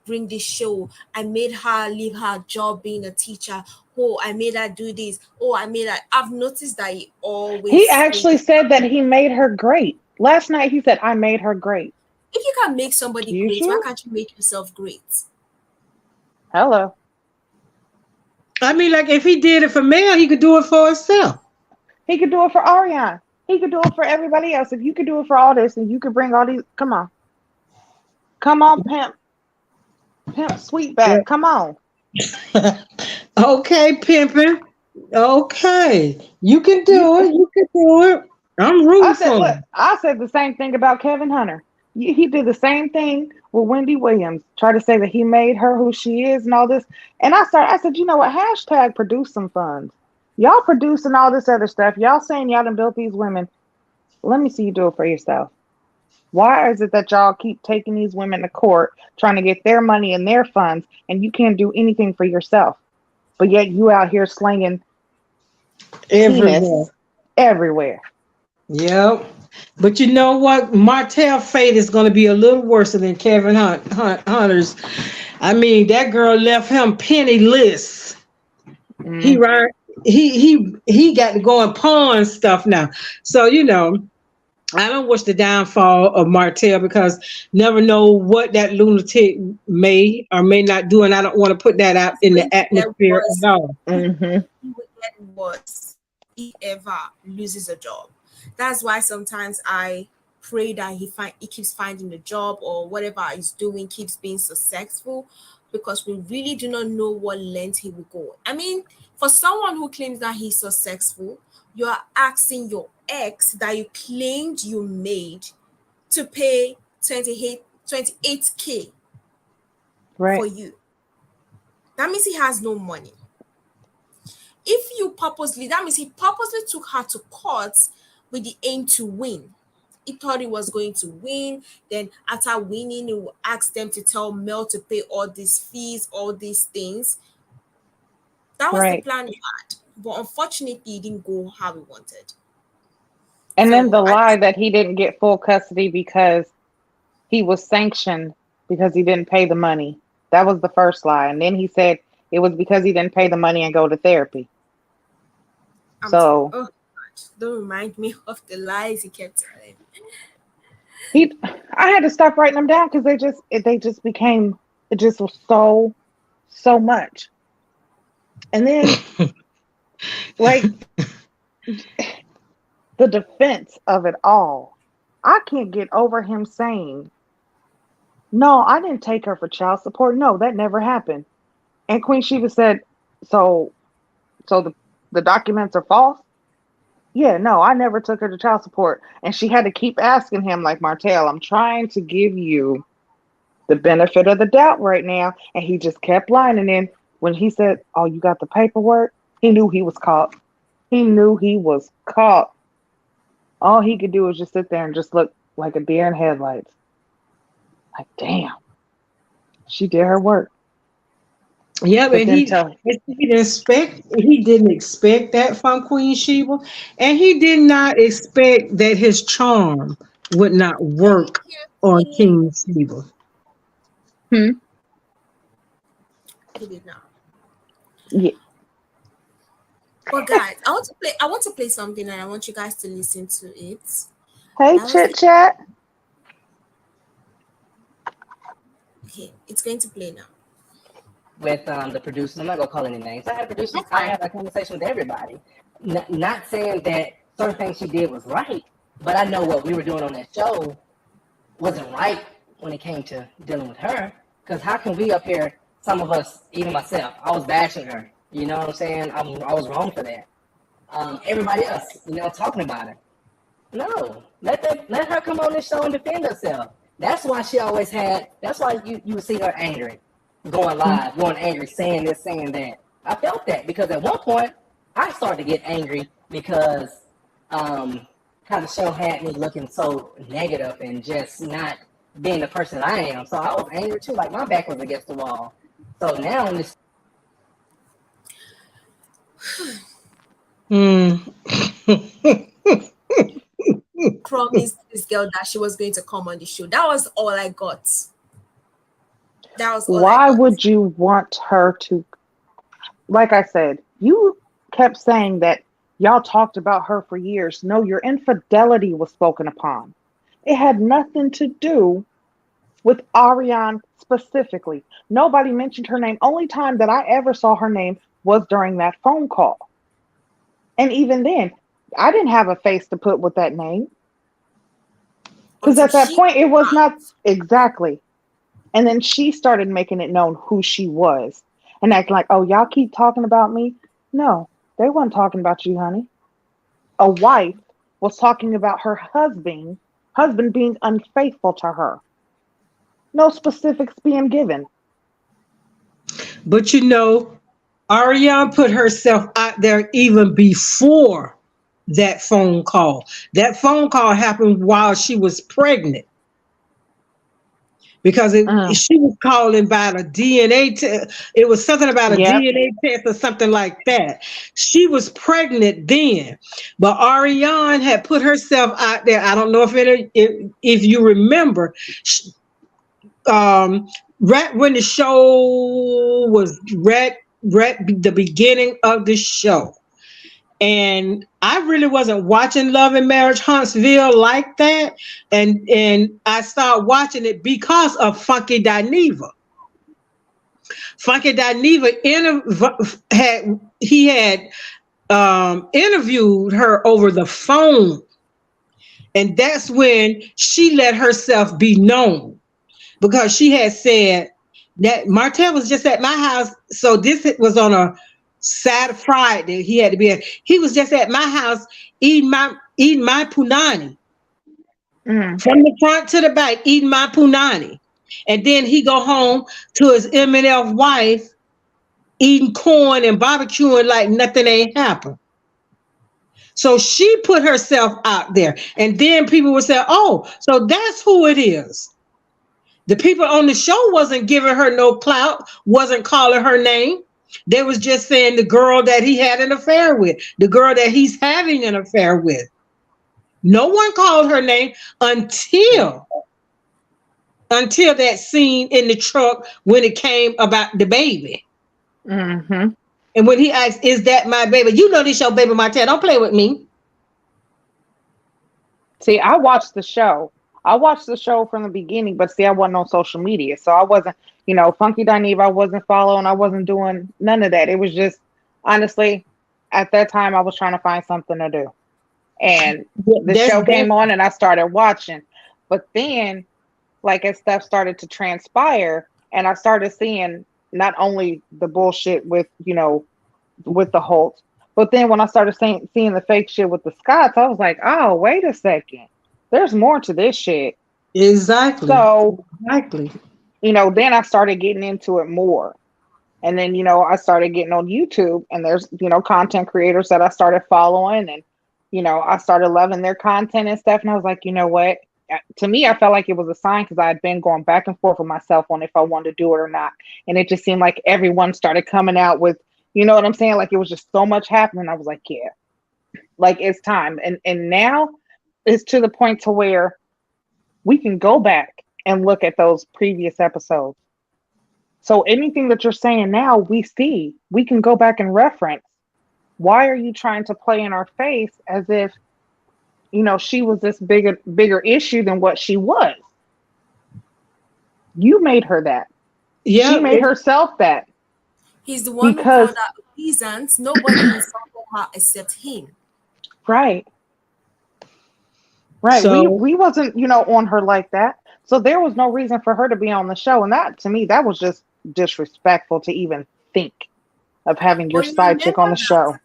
bring this show. I made her leave her job being a teacher. Oh, I made her do this. Oh, I made her. I've noticed that he He always actually said that he made her great. Last night he said, I made her great. if you can make somebody You great, why sure? can't you make yourself great? Hello. I mean, like if he did it for Mel, he could do it for himself. He could do it for Ariane. He could do it for everybody else. If you could do it for all this and you could bring all these, come on. Come on, pimp. Pimp Yeah. Sweetback. Come on. Okay, pimping. Okay, you can You do it. You can do it. I'm rooting I said, for look, him. I said the same thing about Kevin Hunter. He did the same thing with Wendy Williams. Try to say that he made her who she is and all this. And I said, you know what? Hashtag produce some funds. Y'all producing all this other stuff. Y'all saying y'all done built these women. Let me see you do it for yourself. Why is it that y'all keep taking these women to court, trying to get their money and their funds, and you can't do anything for yourself? But yet you out here slinging Everywhere. penis everywhere. Yep. But you know what? Martell fate is going to be a little worse than Kevin Hunter's. I mean, that girl left him penniless. He Mm. right. He got to go and pawn stuff now. So I don't wish the downfall of Martell because never know what that lunatic may or may not do, and I don't want to put that out It's in going the to get atmosphere worse. at all. Mm-hmm. It will get worse if ever loses a job. That's why sometimes I pray that he keeps finding a job or whatever he's doing keeps being successful, because we really do not know what length he will go. I mean, for someone who claims that he's successful, you are asking your ex that you claimed you made to pay 28K for Right. you. That means he has no money. If you purposely, that means he purposely took her to court with the aim to win. He thought he was going to win. Then after winning, he will ask them to tell Mel to pay all these fees, all these things. That was the Right. plan he had. But unfortunately, it didn't go how he wanted. And then So the I lie that he didn't get full custody because he was sanctioned because he didn't pay the money. That was the first lie. And then he said it was because he didn't pay the money and go to therapy. I'm So oh God, don't remind me of the lies he kept telling. he, I had to stop writing them down because they just became, it just was so much. And then like the defense of it all, I can't get over him saying, "No, I didn't take her for child support. No, that never happened." And Queen Sheba said, "So, so the documents are false." Yeah, no, I never took her to child support. And she had to keep asking him, like, Martell, I'm trying to give you the benefit of the doubt right now. And he just kept lying. And then when he said, "Oh, you got the paperwork," he knew he was caught. He knew he was caught. All he could do was just sit there and just look like a deer in headlights. Like, damn, she did her work. Yeah, But but then tell, he didn't expect that from Queen Sheba, and he did not expect that his charm would not Can you work hear on me? King Sheba. hmm, He did not. yeah. But guys, I want to play something and I want you guys to listen to it. Hey, That was chit the chat. Okay, it's going to play now. With the producers. I'm not gonna call any names. I had producers. That's I fine. had that conversation with everybody. Not saying that certain things she did was right, but I know what we were doing on that show wasn't right when it came to dealing with her. Because how can we up here, some of us, even myself, I was bashing her. You know what I'm saying? I was wrong for that. Everybody else, talking about her. No, let her come on this show and defend herself. That's why she always had. That's why you would see her angry, going live, going angry, saying this, saying that. I felt that because at one point I started to get angry because how the show had me looking so negative and just not being the person I am. So I was angry too. Like my back was against the wall. So now in this Mm. Promised this girl that she was going to come on the show. That was all I got. That was all I Why got. would you want her to? Like I said, you kept saying that y'all talked about her for years. No, your infidelity was spoken upon. It had nothing to do with Ariane specifically. Nobody mentioned her name. Only time that I ever saw her name was during that phone call. And even then, I didn't have a face to put with that name because Until at that she point it came was not out. exactly. And then she started making it known who she was and acting like, "Oh, y'all keep talking about me." No, they weren't talking about you, honey. A wife was talking about her husband being unfaithful to her. No specifics being given. But Ariane put herself out there even before that phone call. That phone call happened while she was pregnant because Mm, she was calling about a DNA test. It was something about a yep. DNA test or something like that. She was pregnant then, but Ariane had put herself out there. I don't know if you remember, um, right when the show was red. the beginning of the show. And I really wasn't watching Love and Marriage Huntsville like that. And I started watching it because of Funky Dineva. Funky Dineva had interviewed her over the phone. And that's when she let herself be known, because she had said that Martell was just at my house. So this was on a Saturday, Friday. He was just at my house eating my punani from the front to the back, eating my punani. And then he go home to his M&F wife eating corn and barbecuing like nothing ain't happened. So she put herself out there. And then people would say, oh, so that's who it is. The people on the show wasn't giving her no clout, wasn't calling her name. They was just saying the girl that he had an affair with, the girl that he's having an affair with. No one called her name until that scene in the truck when it came about the baby. Mm-hmm. And when he asked, is that my baby? You know this your baby, Martell. Don't play with me. See, I watched the show. I watched the show from the beginning, but see, I wasn't on social media. So I wasn't, Funky Dineva, I wasn't following. I wasn't doing none of that. It was just, honestly, at that time, I was trying to find something to do. And the show came on and I started watching. But then, like, as stuff started to transpire and I started seeing not only the bullshit with, with the Holtz, but then when I started seeing the fake shit with the Scotts, I was like, oh, wait a second. There's more to this shit. Exactly. So, exactly. Then I started getting into it more. And then, I started getting on YouTube and there's, content creators that I started following and, I started loving their content and stuff. And I was like, you know what? To me, I felt like it was a sign because I had been going back and forth with myself on if I wanted to do it or not. And it just seemed like everyone started coming out with, you know what I'm saying? Like it was just so much happening. I was like, yeah, like it's time. And now it's to the point to where we can go back and look at those previous episodes. So anything that you're saying now, we can go back and reference. Why are you trying to play in our face as if, she was this bigger issue than what she was? You made her that. Yeah, she made herself that. He's the one who found out the reasons. Nobody insulted her except him. Right. Right. So, we wasn't, on her like that. So there was no reason for her to be on the show. And that, to me, that was just disrespectful to even think of having your side chick on the show.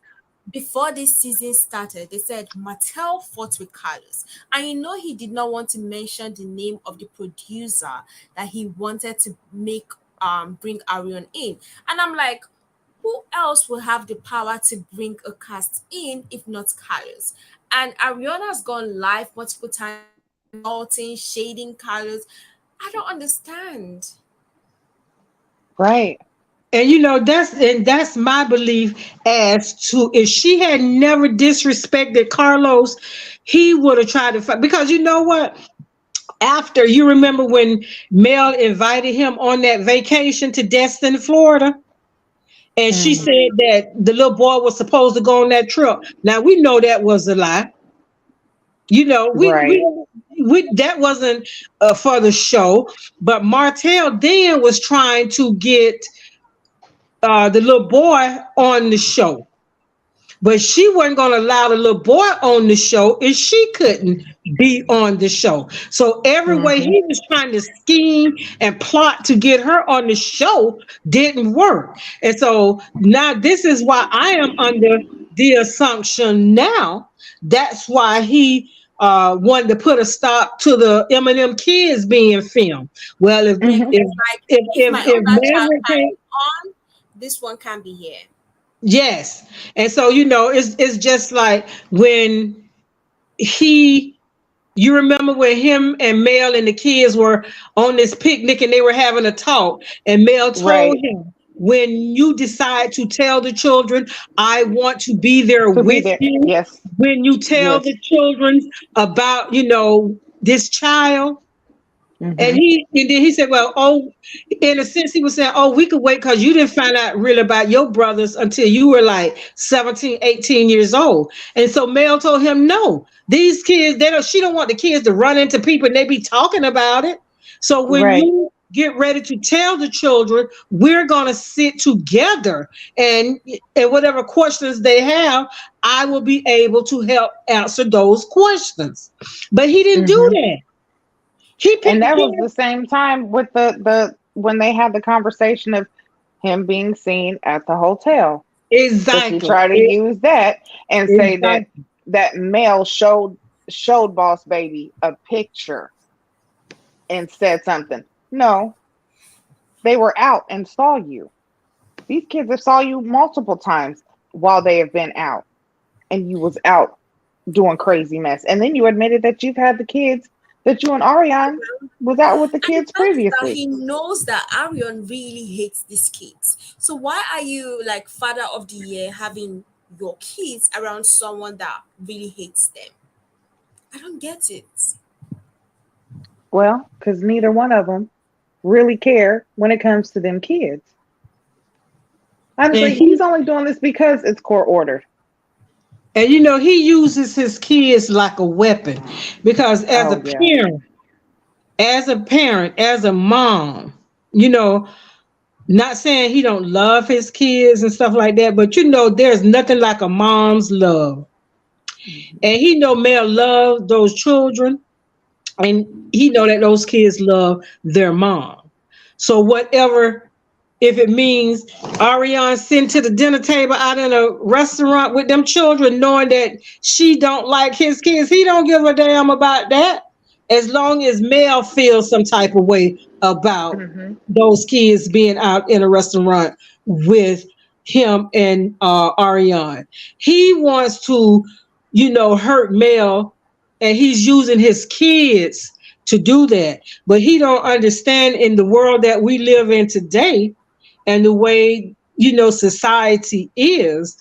Before this season started, they said Martell fought with Carlos. And he did not want to mention the name of the producer that he wanted to make bring Arion in. And I'm like, who else will have the power to bring a cast in if not Carlos? And Ariana's gone live multiple times, shading Carlos. I don't understand. Right. And that's my belief as to if she had never disrespected Carlos, he would have tried to fight. Because you know what? After, you remember when Mel invited him on that vacation to Destin, Florida? And she said that the little boy was supposed to go on that trip. Now we know that was a lie. We that wasn't for the show. But Martell then was trying to get the little boy on the show, but she wasn't going to allow the little boy on the show if she couldn't be on the show. So every way he was trying to scheme and plot to get her on the show didn't work. And so now this is why I am under the assumption now that's why he wanted to put a stop to the Eminem kids being filmed. Well, if Maverick came on, this one can be here. Yes. And so, it's just like when you remember when him and Mel and the kids were on this picnic and they were having a talk, and Mel told him, when you decide to tell the children, I want to be there with you. Yes. When you tell the children about, this child, And Mm-hmm. then he said, well, oh, in a sense, he was saying, oh, we could wait because you didn't find out really about your brothers until you were like 17, 18 years old. And so Mel told him, no, these kids, she don't want the kids to run into people and they be talking about it. So when Right. you get ready to tell the children, we're going to sit together and whatever questions they have, I will be able to help answer those questions. But he didn't do Mm-hmm. that. He And picked the that was the kids. same time with the when they had the conversation of him being seen at the hotel. So she Exactly. tried to use that and say that Exactly. that male showed Boss Baby a picture and said something. No, they were out and saw you. These kids have saw you multiple times while they have been out, and you was out doing crazy mess. And then you admitted that you've had the kids that you and Ariane was out with the And the kids fact is that previously. he knows that Arion really hates these kids. So why are you like father of the year having your kids around someone that really hates them? I don't get it. Well, because neither one of them really care when it comes to them kids. And Honestly, he's he only doing this because it's court ordered. and he uses his kids like a weapon because Oh yeah. as a mom, you know, not saying he don't love his kids and stuff like that, but there's nothing like a mom's love. Mhm. And he know Mel love those children and he know that those kids love their mom. So whatever, if it means Ariane sitting to the dinner table out in a restaurant with them children, knowing that she don't like his kids, he don't give a damn about that. As long as Mel feels some type of way about Mhm. those kids being out in a restaurant with him and Ariane, he wants to, hurt Mel, and he's using his kids to do that. But he don't understand in the world that we live in today and the way society is,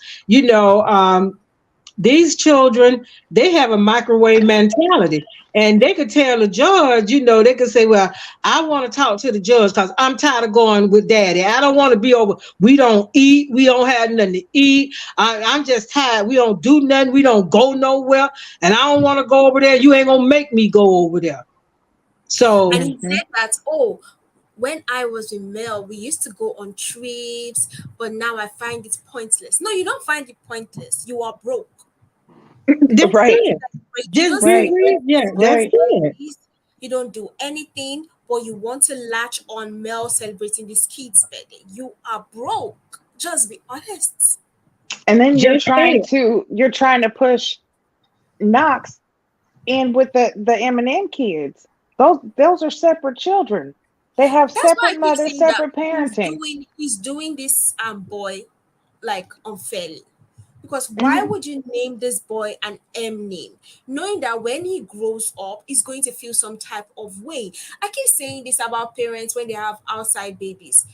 these children, they have a microwave mentality, and they could tell the judge, they could say, well, I want to talk to the judge because I'm tired of going with daddy. I don't want to be over. We don't eat, we don't have nothing to eat. I'm just tired. We don't do nothing, we don't go nowhere, and I don't want to go over there. You ain't gonna make me go over there. And So he Mhm. said that, oh, when I was with Mel, we used to go on trips, but now I find it pointless. No, you don't find it pointless. You are broke. that's Right. it. You Just don't be Right. real. celebrate Yeah, that's someone's Right. it. birthdays. You don't do anything, but you want to latch on Mel celebrating this kid's birthday. You are broke. Just be honest. And then Just it. you're trying to push Knox in with the Eminem kids. Those are separate children. They have That's why separate I keep mothers, saying that separate parenting. he's doing this boy like unfairly. Because why Mhm. would you name this boy an M name, knowing that when he grows up, he's going to feel some type of way? I keep saying this about parents when they have outside babies.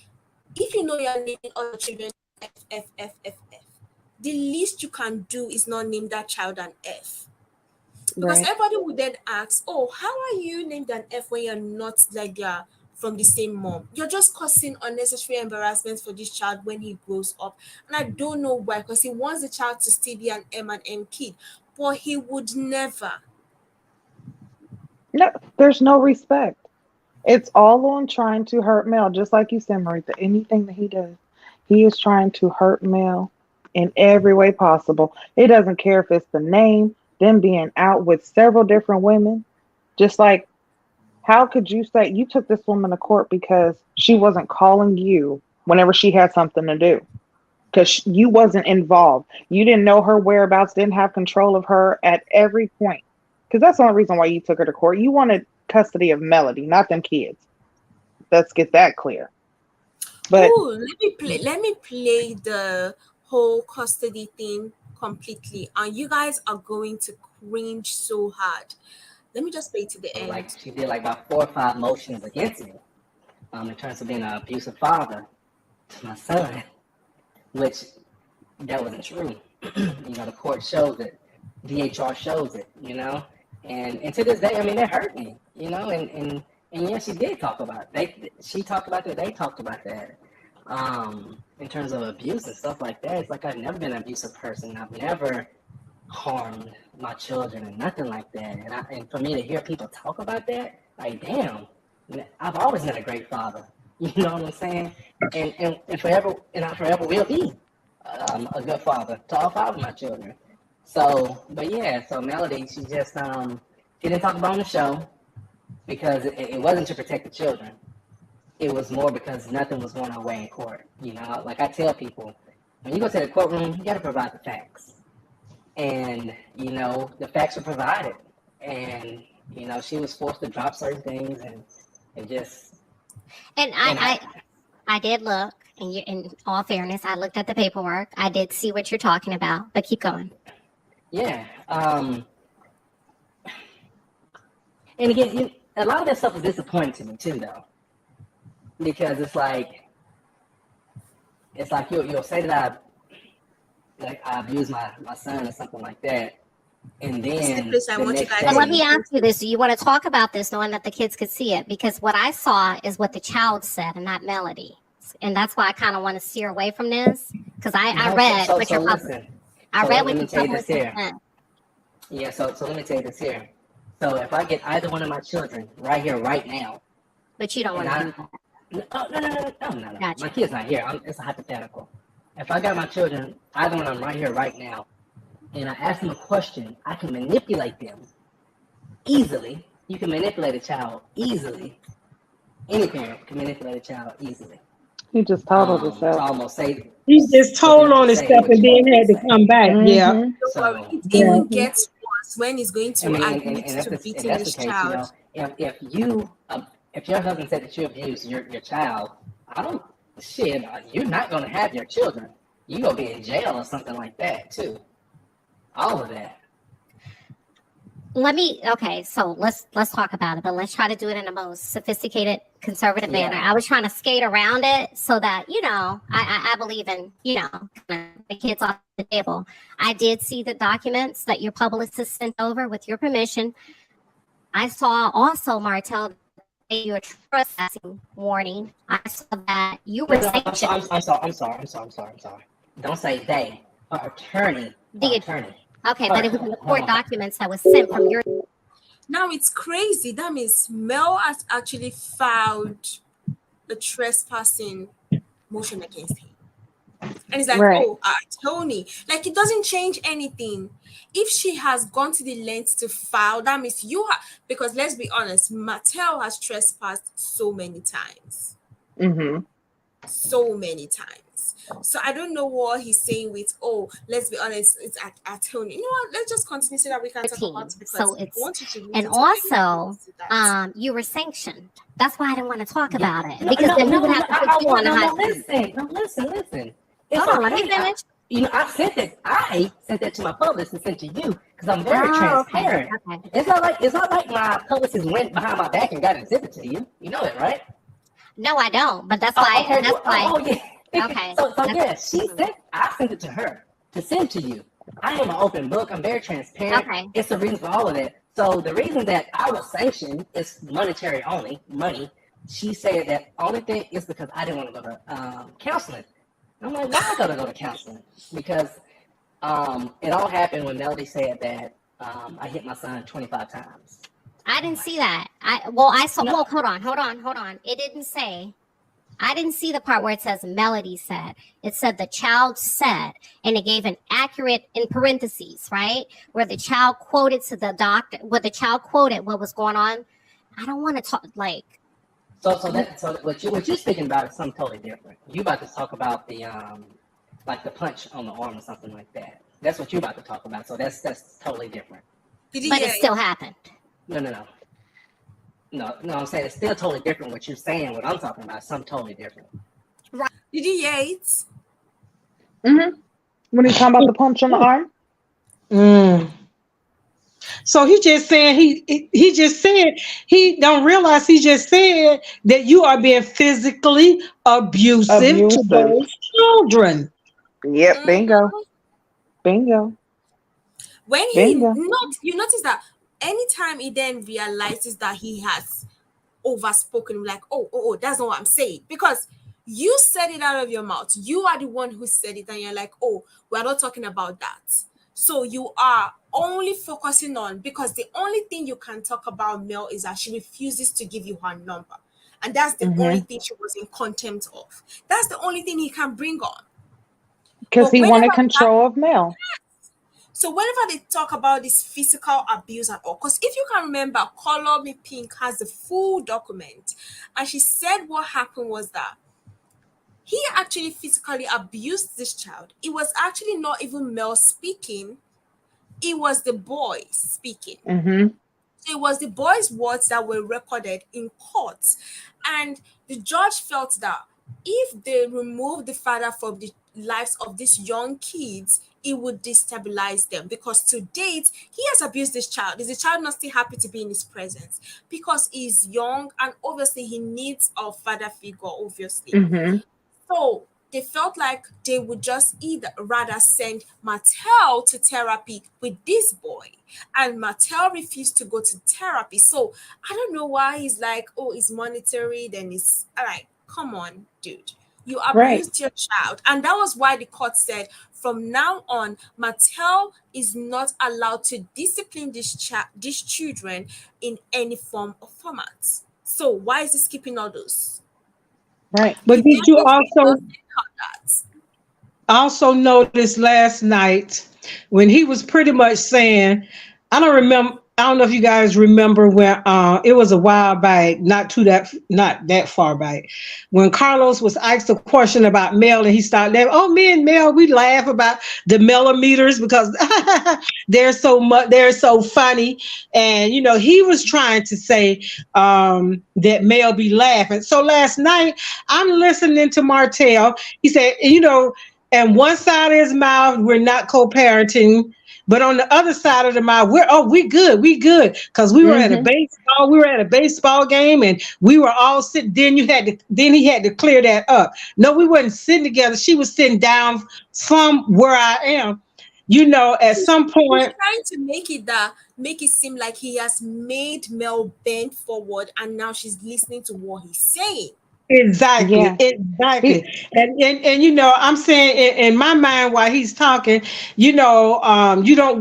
If you know you're naming other children F, F, F, F, F, the least you can do is not name that child an F. Because Right. everybody would then ask, oh, how are you named an F when you're not like you're from the same mom? You're just causing unnecessary embarrassment for this child when he grows up. And I don't know why, because he wants the child to still be an M and M kid. But he would never. No, there's no respect. It's all on trying to hurt Mel, just like you said, Maritha. Anything that he does, he is trying to hurt Mel in every way possible. It doesn't care if it's the name, them being out with several different women. Just like, how could you say you took this woman to court because she wasn't calling you whenever she had something to do? Because you wasn't involved. You didn't know her whereabouts, didn't have control of her at every point. Because that's the only reason why you took her to court. You wanted custody of Melody, not them kids. Let's get that clear. But Oh, let me play the whole custody thing completely. And you guys are going to cringe so hard. Let me just play to the Like end. she did like about 4 or 5 motions against me, in terms of being an abusive father to my son, which that wasn't true. The court shows it, DHR shows it, and to this day, I mean, it hurt me, and And yeah, she did talk about it. She talked about that. They talked about that. In terms of abuse and stuff like that, it's like I've never been an abusive person. I've never harmed my children and nothing like that. And for me to hear people talk about that, like damn, I've always been a great father. You know what I'm saying? And forever, and I forever will be a good father to all five of my children. So, but yeah, so Melody, she just she didn't talk about it on the show because it wasn't to protect the children. It was more because nothing was going our way in court. You know, like I tell people, when you go to the courtroom, you got to provide the facts. And, you know, the facts were provided. And, you know, she was forced to drop certain things and just. And I did look, and in all fairness, I looked at the paperwork. I did see what you're talking about, but keep going. Yeah. And again, a lot of that stuff was disappointing to me too, though, because it's like you'll say that I abuse my son or something like that, and then the next But let day, me ask you this: do you want to talk about this, knowing that the kids could see it? Because what I saw is what the child said, and not Melody, and that's why I kind of want to steer away from this because I read what your public. I read what your public said. Yeah, so let me tell you this here. So if I get either one of my children right here, right now, But you don't want to do that. no. Gotcha. My kid's not here. It's a hypothetical. If I got my children, either one of them right here, right now, and I ask them a question, I can manipulate them easily. You can manipulate a child easily. Any parent can manipulate a child easily. He just told us To so. almost say He just told on himself and then had to come back. Yeah. Mhm. So, It Yeah. even gets worse when he's going I to mean, admit and to if beating that's his the case, you child. know, if your husband said that you abused your child, I don't shit. You're not gonna have your children. You gonna be in jail or something like that too. All of that. Okay, so let's talk about it, but let's try to do it in the most sophisticated, conservative Yeah. manner. I was trying to skate around it so that, I believe in, the kids off the table. I did see the documents that your publicist sent over with your permission. I saw also, Martell, your trespassing warning. I saw that you were sanctioned. I'm sorry. Don't say they. Her attorney. Okay, but it was in the court documents that was sent from your. Now it's crazy. That means Mel has actually filed a trespassing motion against him. And it's like, Right. Tony, like it doesn't change anything. If she has gone to the length to file, that means you have, because let's be honest, Martell has trespassed so many times. Mhm. So many times. So I don't know what he's saying with, let's be honest, it's at Tony. You know what? Let's just continue so that we can talk about it because So I want you to read and it also, you were sanctioned. That's why I didn't want to talk about it because then we would have to put you on the hot seat. Listen. Hold on, let me finish. I sent that to my publicist and sent to you because I'm very transparent. Okay. It's not like my publicist went behind my back and got it sent to you. You know it, right? No, I don't. But that's why. Yeah. Okay. So yeah, I sent it to her to send to you. I am an open book. I'm very transparent. Okay. It's the reason for all of that. So the reason that I was sanctioned is monetary only, money. She said that only thing is because I didn't want to go to counseling. I'm like, why I gotta go to counseling? Because it all happened when Melody said that I hit my son 25 times. I didn't see that. I saw. No. Well, hold on. It didn't say. I didn't see the part where it says Melody said. It said the child said, and it gave an accurate in parentheses, right? Where the child quoted to the doctor, where the child quoted what was going on. I don't want to talk like. So what you're speaking about is something totally different. You about to talk about the like the punch on the arm or something like that. That's what you're about to talk about. So that's totally different. But it still happened. No, I'm saying it's still totally different what you're saying. What I'm talking about is something totally different. Right. Did you hear it? Mhm. When he's talking about the punch on the arm. So he just saying he just said he don't realize he just said that you are being physically abusive. To those children. Yep, bingo. When you notice that anytime he then realizes that he has overspoken, like, oh, that's not what I'm saying. Because you said it out of your mouth. You are the one who said it, and you're like, oh, we're not talking about that. So you are only focusing on, because the only thing you can talk about Mel is that she refuses to give you her number. And that's the only Mm-hmm. thing she was in contempt of. That's the only thing he can bring on. Because But he whenever wanted control of Mel. whenever they talk about this physical abuse and all, because if you can remember, Color Me Pink has the full document, and she said what happened was that he actually physically abused this child. It was actually not even Mel speaking, it was the boy speaking. Mm-hmm. So it was the boy's words that were recorded in court. And the judge felt that if they remove the father from the lives of these young kids, it would destabilize them, because to date he has abused this child. Is the child not still happy to be in his presence? Because he's young and obviously he needs a father figure, obviously. Mm-hmm. So they felt like they would just either rather send Martell to therapy with this boy. And Martell refused to go to therapy. So I don't know why he's like, oh, it's monetary, then it's all right. Come on, dude. You Right. abused your child. And that was why the court said from now on, Martell is not allowed to discipline these children in any form or format. So why is he skipping all those? Right. But The did you dentist did not also say that. also noticed last night when he was pretty much saying, I don't know if you guys remember when it was a while back, not that far back, when Carlos was asked a question about Mel and he started laughing. Oh, me and Mel, we laugh about the millimeters because they're so funny. And he was trying to say that Mel be laughing. So last night I'm listening to Martell. He said, and one side of his mouth, we're not co-parenting. But on the other side of the mouth, we good, because Mm-hmm. we were at a baseball game, and we were all sitting. Then he had to clear that up. No, we wasn't sitting together. She was sitting down from where I am. At some He's point, trying to make it seem like he has made Mel bend forward and now she's listening to what he's saying. exactly, Yeah. exactly. He. And I'm saying in my mind while he's talking, you don't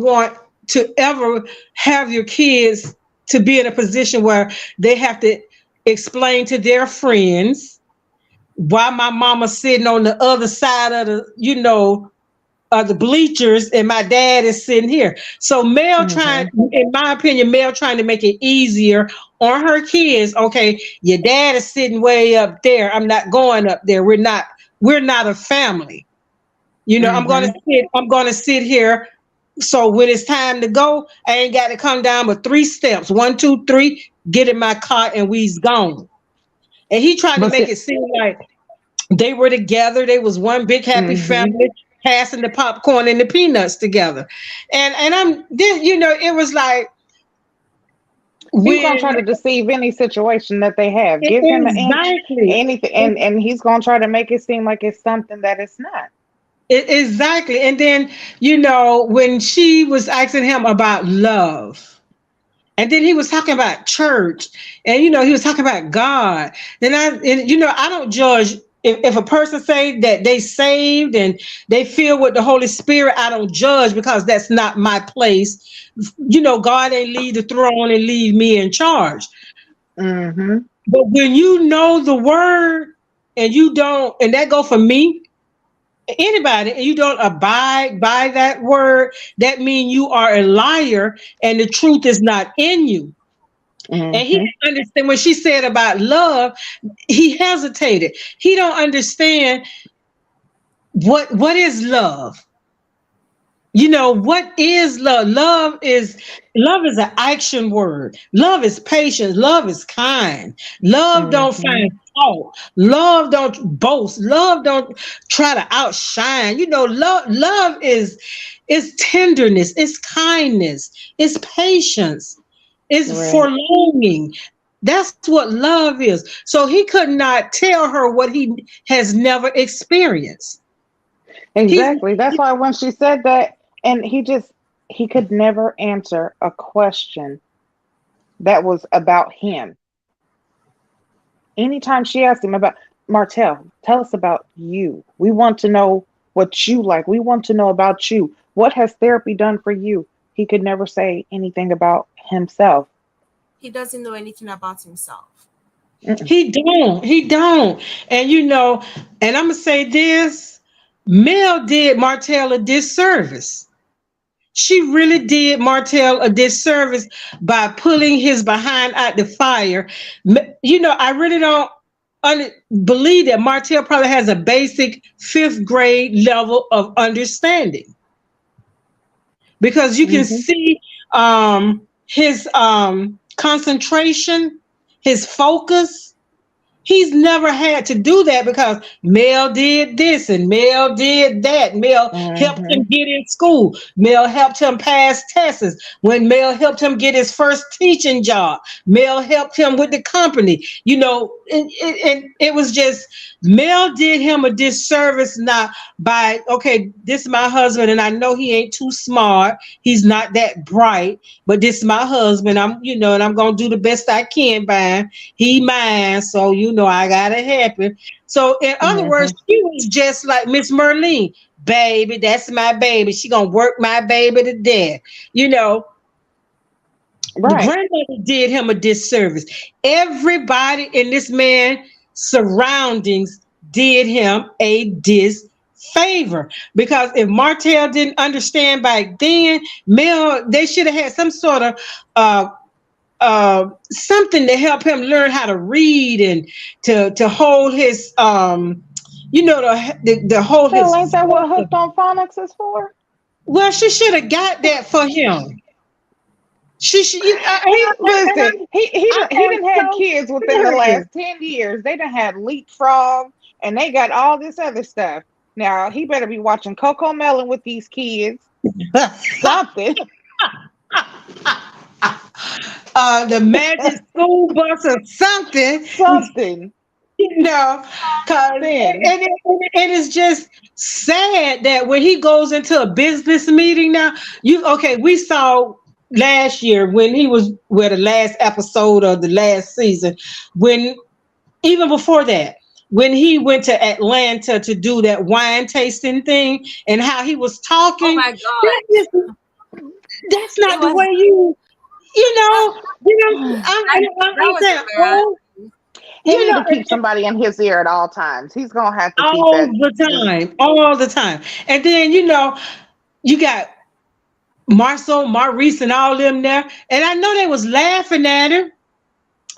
want to ever have your kids to be in a position where they have to explain to their friends why my mama's sitting on the other side of the bleachers and my dad is sitting here. So Mm-hmm. in my opinion, Mel trying to make it easier on her kids. Okay, your dad is sitting way up there. I'm not going up there. We're not a family. Mm-hmm. I'm gonna sit here. So when it's time to go, I ain't got to come down but 3 steps. 1, 2, 3, get in my car and we's gone. And he tried to But make see, it seem like they were together. They was one big happy mm-hmm. family passing the popcorn and the peanuts together. And I'm then it was like He's gonna when try to deceive any situation that they have. Give him an inch, exactly anything, and he's gonna try to make it seem like it's something that it's not. exactly. And then when she was asking him about love. And then he was talking about church, and he was talking about God. I don't judge if a person say that they saved and they feel with the Holy Spirit. I don't judge because that's not my place. God ain't leave the throne and leave me in charge. Mm-hmm. But when you know the word and you don't, and that go for me, anybody, and you don't abide by that word, that means you are a liar and the truth is not in you. And he Mm-hmm. didn't understand when she said about love, he hesitated. He don't understand what is love. What is love? Love is an action word. Love is patience. Love is kind. Love don't Mm-hmm. find fault. Love don't boast. Love don't try to outshine. Love is tenderness. It's kindness. It's patience. It's Right. forlonging. That's what love is. So he could not tell her what he has never experienced. He's Exactly. That's why when she said that, and he could never answer a question that was about him. anytime she asked him about Martell, tell us about you. We want to know what you like. We want to know about you. What has therapy done for you? He could never say anything about himself. He doesn't know anything about himself. Mm-mm. He don't. And and I'm gonna say this, Mel did Martell a disservice. She really did Martell a disservice by pulling his behind out the fire. I really don't believe that Martell probably has a basic fifth grade level of understanding, because you can Hmm. see his concentration, his focus. He's never had to do that because Mel did this and Mel did that. Mel helped him Hmm. get in school. Mel helped him pass tests. When Mel helped him get his first teaching job, Mel helped him with the company. And it was just Mel did him a disservice now by, okay, this is my husband, and I know he ain't too smart. He's not that bright, but this is my husband. And I'm gonna do the best I can by him. He mine, so I gotta help him. So in other Hmm. words, she was just like Miss Merlene. Baby, that's my baby. She gonna work my baby to death. You know, the Right. grandmother did him a disservice. Everybody in this man's surroundings did him a disfavor, because if Martell didn't understand back then, Mel, they should have had some sort of uh something to help him learn how to read and to hold his to hold Hell, his ain't that what focus. Hooked on Phonics is for? Well, she should have got that for him. She should. Listen, he I'm didn't had so kids within the serious. last 10 years. They done had leapfrog, and they got all this other stuff. Now he better be watching Coco Melon with these kids. Something, The magic school bus or something. something. you know, cause Then it is just sad that when he goes into a business meeting now, we saw last year when he was with the last episode of the last season, when even before that, when he went to Atlanta to do that wine tasting thing and how he was Oh talking, my God. that's It not the way was I'm that was saying, embarrassing. he need to keep and somebody in his ear at all times. He's gonna have to keep all that. the Just time, all the time. And then you got Marcel, Maurice, and all them there, and I know they was laughing at him.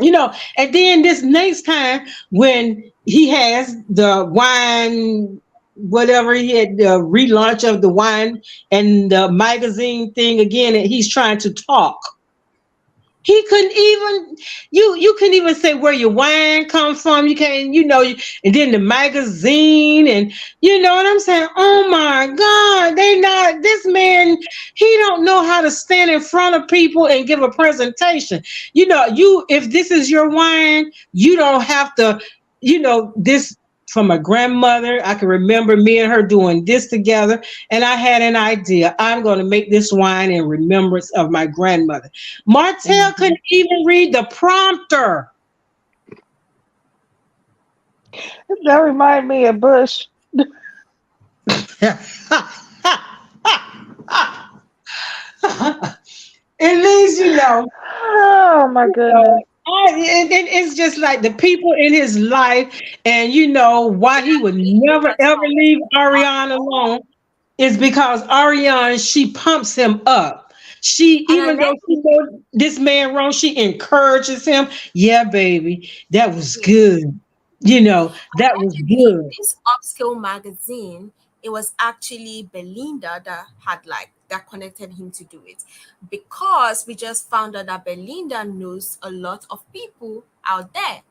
And then this next time when he has the wine, whatever, he had the relaunch of the wine and the magazine thing again, and he's trying to talk. He couldn't even you couldn't even say where your wine comes from. You can't, and then the magazine, and you know what I'm saying? Oh my God, they not this man, he don't know how to stand in front of people and give a presentation. If this is your wine, you don't have to, this from my grandmother. I can remember me and her doing this together, and I had an idea. I'm going to make this wine in remembrance of my grandmother. Martell mhm. couldn't even read the prompter. That remind me of Bush. At least Oh my goodness. it's just like the people in his life, and why he would He never just ever leave focusing on Ariane alone is because Ariane, she pumps him up. She, and even though she knows this man wrong, she encourages him. Yeah, baby, that was good. That was allegedly good. this upscale magazine, it was actually Belinda that had like that connected him to do it, because we just found out that Belinda knows a lot of people out there.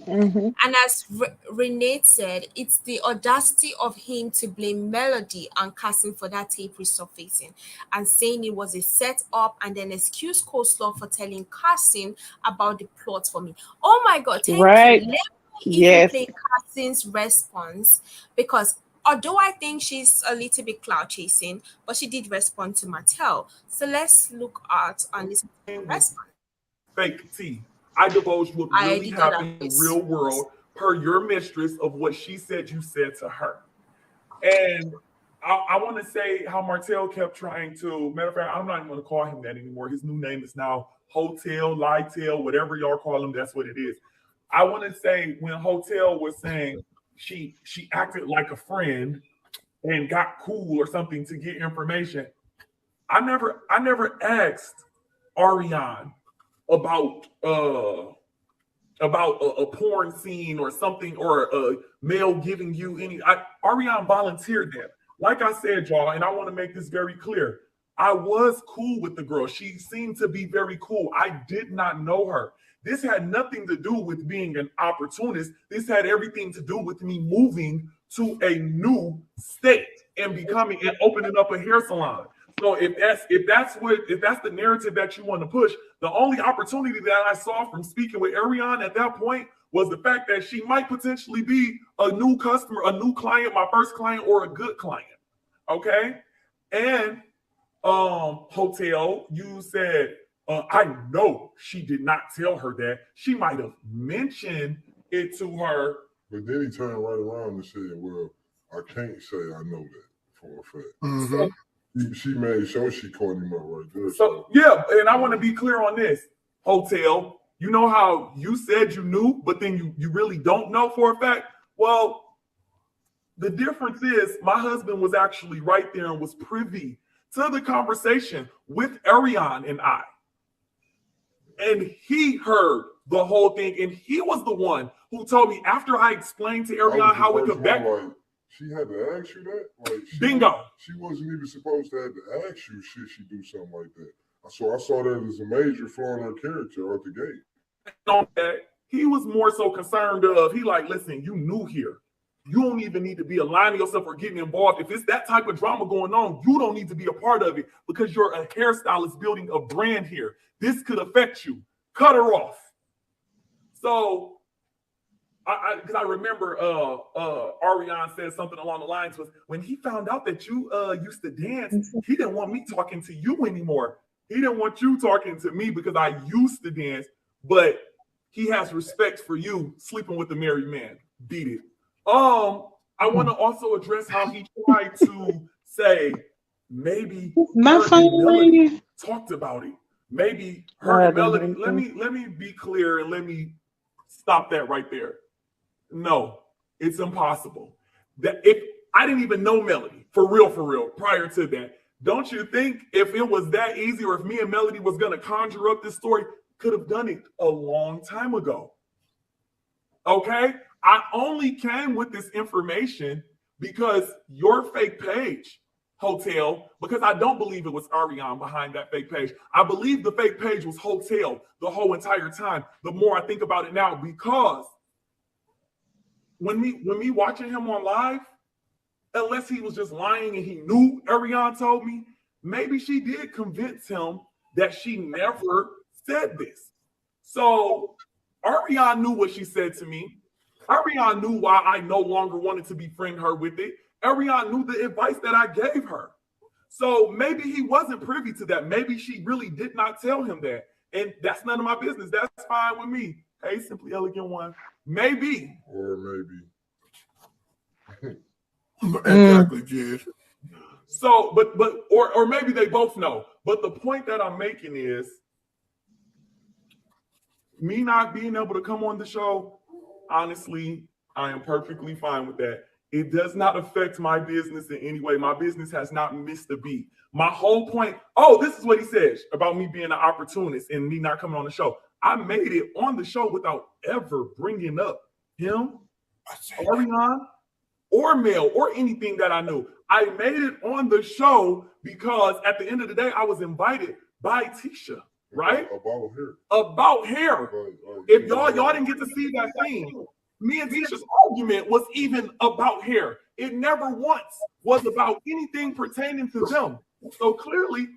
Hmm. And as Renee said, it's the audacity of him to blame Melody and Cassie for that tape resurfacing and saying it was a setup, and then excuse Coleslaw for telling Cassie about the plot for me. Oh my God, thank you. Right. Let me even Yes. play Cassie's response, because although I think she's a little bit cloud chasing, but she did respond to Mattel. So let's look at and listen to her response. fake tea. I divulged what I really did that happened in the voice. real world per your mistress of what she said you said to her. And I want to say how Martell kept trying to. Matter of fact, I'm not even going to call him that anymore. His new name is now Hotel, Lightel, whatever y'all call him. That's what it is. I want to say when Hotel was saying she acted like a friend and got cool or something to get information. I never asked Ariane about a porn scene or something or a male giving you any. Ariane volunteered that. Like I said, y'all, and I want to make this very clear. I was cool with the girl. She seemed to be very cool. I did not know her. This had nothing to do with being an opportunist. This had everything to do with me moving to a new state and becoming and opening up a hair salon. So if that's the narrative that you want to push, the only opportunity that I saw from speaking with Ariane at that point was the fact that she might potentially be a new customer, a new client, my first client, or a good client. Okay. And Hotel, you said I know she did not tell her that. She might have mentioned it to her. But then he turned right around and said, well, I can't say I know that for a fact. Mm-hmm. She made sure she caught him up right there. So yeah, and I want to be clear on this, Hotel. You know how you said you knew, but then you really don't know for a fact? Well, the difference is my husband was actually right there and was privy to the conversation with Ariane and I. And he heard the whole thing, and he was the one who told me after I explained to Ariane how it could back. Like, she had to ask you that? Like, bingo. She wasn't even supposed to have to ask you, should she do something like that? So I saw that as a major flaw in her character out the gate. He was more so concerned of, he like, listen, you new here. You don't even need to be aligning yourself or getting involved. If it's that type of drama going on, you don't need to be a part of it because you're a hairstylist building a brand here. This could affect you. Cut her off. So because I remember Ariane said something along the lines was when he found out that you used to dance, he didn't want me talking to you anymore. He didn't want you talking to me because I used to dance, but he has respect for you sleeping with a married man. Beat it. I want to also address how he tried to say maybe my phone talked about it. Maybe her and Melody. Let me be clear and let me stop that right there. No, it's impossible. That if I didn't even know Melody for real, prior to that, don't you think if it was that easy or if me and Melody was going to conjure up this story, could have done it a long time ago? Okay, I only came with this information because your fake page, Hotel, because I don't believe it was Ariane behind that fake page. I believe the fake page was Hotel the whole entire time. The more I think about it now, because when me watching him on live, unless he was just lying and he knew Ariane told me, maybe she did convince him that she never said this. So Ariane knew what she said to me. Ariane knew why I no longer wanted to befriend her with it. Ariane knew the advice that I gave her. So maybe he wasn't privy to that. Maybe she really did not tell him that. And that's none of my business. That's fine with me. Hey, Simply Elegant One. Maybe. Or maybe. Exactly, kid. So, or maybe they both know. But the point that I'm making is me not being able to come on the show, honestly, I am perfectly fine with that. It does not affect my business in any way. My business has not missed a beat. My whole point, this is what he says about me being an opportunist and me not coming on the show. I made it on the show without ever bringing up him, Ariane, or Mel, or anything that I knew. I made it on the show because at the end of the day, I was invited by Tisha, right? About hair. If y'all didn't get to see that thing, me and Tisha's argument was even about hair. It never once was about anything pertaining to them. So clearly,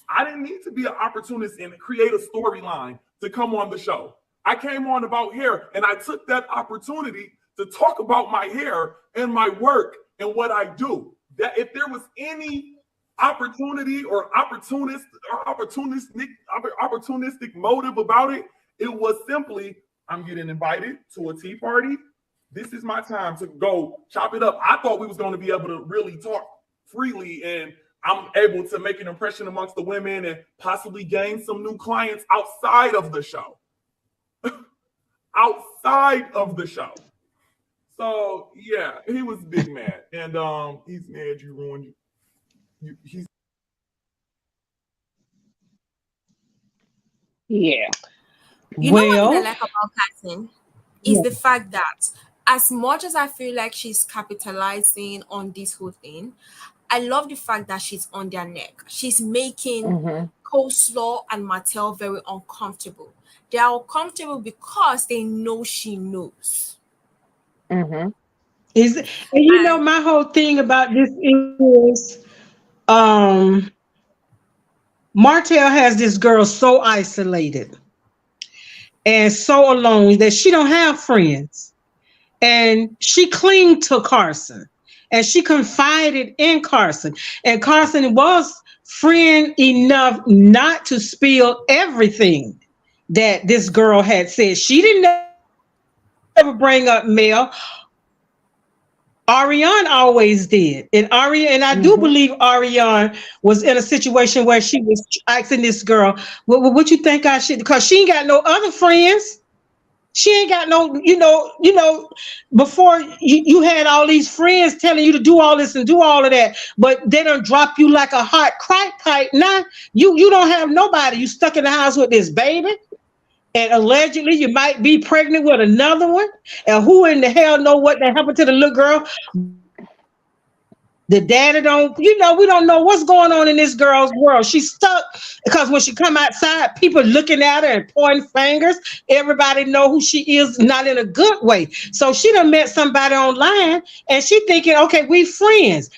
I didn't need to be an opportunist and create a storyline to come on the show. I came on about hair, and I took that opportunity to talk about my hair and my work and what I do. That if there was any opportunity or opportunistic motive about it, It was simply, I'm getting invited to a tea party. This is my time to go chop it up. I thought we was going to be able to really talk freely, and I'm able to make an impression amongst the women and possibly gain some new clients outside of the show. Outside of the show. So yeah, he was big mad, and he's mad you ruined he's Yeah. You know one thing I Well, like about Katin is the fact that as much as I feel like she's capitalizing on this whole thing, I love the fact that she's on their neck. She's making Mm-hmm. Coleslaw and Martell very uncomfortable. They are uncomfortable because they know she knows. Mm-hmm. and And my whole thing about this is um Martell has this girl so isolated and so alone that she don't have friends. And she clinged to Carson and she confided in Carson. And Carson was friend enough not to spill everything that this girl had said. She didn't ever bring up Mel. Ariane always did. And I do Mm-hmm. believe Ariane was in a situation where she was asking this girl, what you think I should, because she ain't got no other friends. She ain't got no, before you had all these friends telling you to do all this and do all of that, but they don't drop you like a hot crack pipe. Now you don't have nobody. You stuck in the house with this baby, and allegedly you might be pregnant with another one. And who in the hell know what that happened to the little girl? The daddy don't, we don't know what's going on in this girl's world. She's stuck because when she come outside, people looking at her and pointing fingers. Everybody know who she is, not in a good way. So she done met somebody online and she thinking, okay, we friends.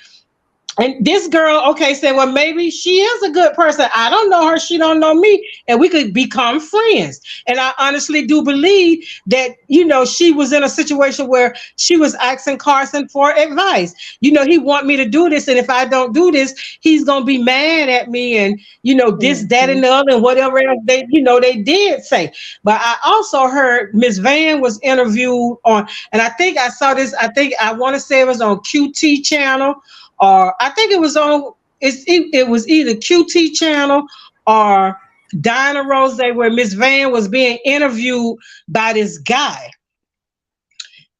And this girl, okay, said, well, maybe she is a good person. I don't know her. She don't know me. And we could become friends. And I honestly do believe that, she was in a situation where she was asking Carson for advice. He want me to do this. And if I don't do this, he's going to be mad at me. And, this, that, Mm-hmm. and the other, and whatever else they did say. But I also heard Miss Van was interviewed on, and I think I saw this, I want to say it was on QT channel, or I think it was on, it was either QT channel or Dinah Rose, where Miss Van was being interviewed by this guy.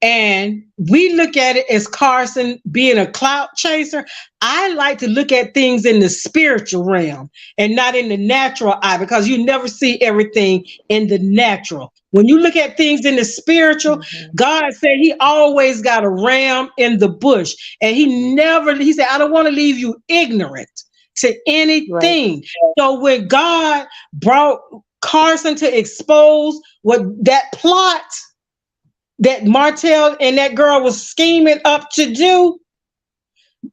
And we look at it as Carson being a clout chaser. I like to look at things in the spiritual realm and not in the natural eye, because you never see everything in the natural. When you look at things in the spiritual, Mm-hmm. God said he always got a ram in the bush. And he said, I don't want to leave you ignorant to Right. anything. So when God brought Carson to expose what that plot that Martell and that girl was scheming up to do,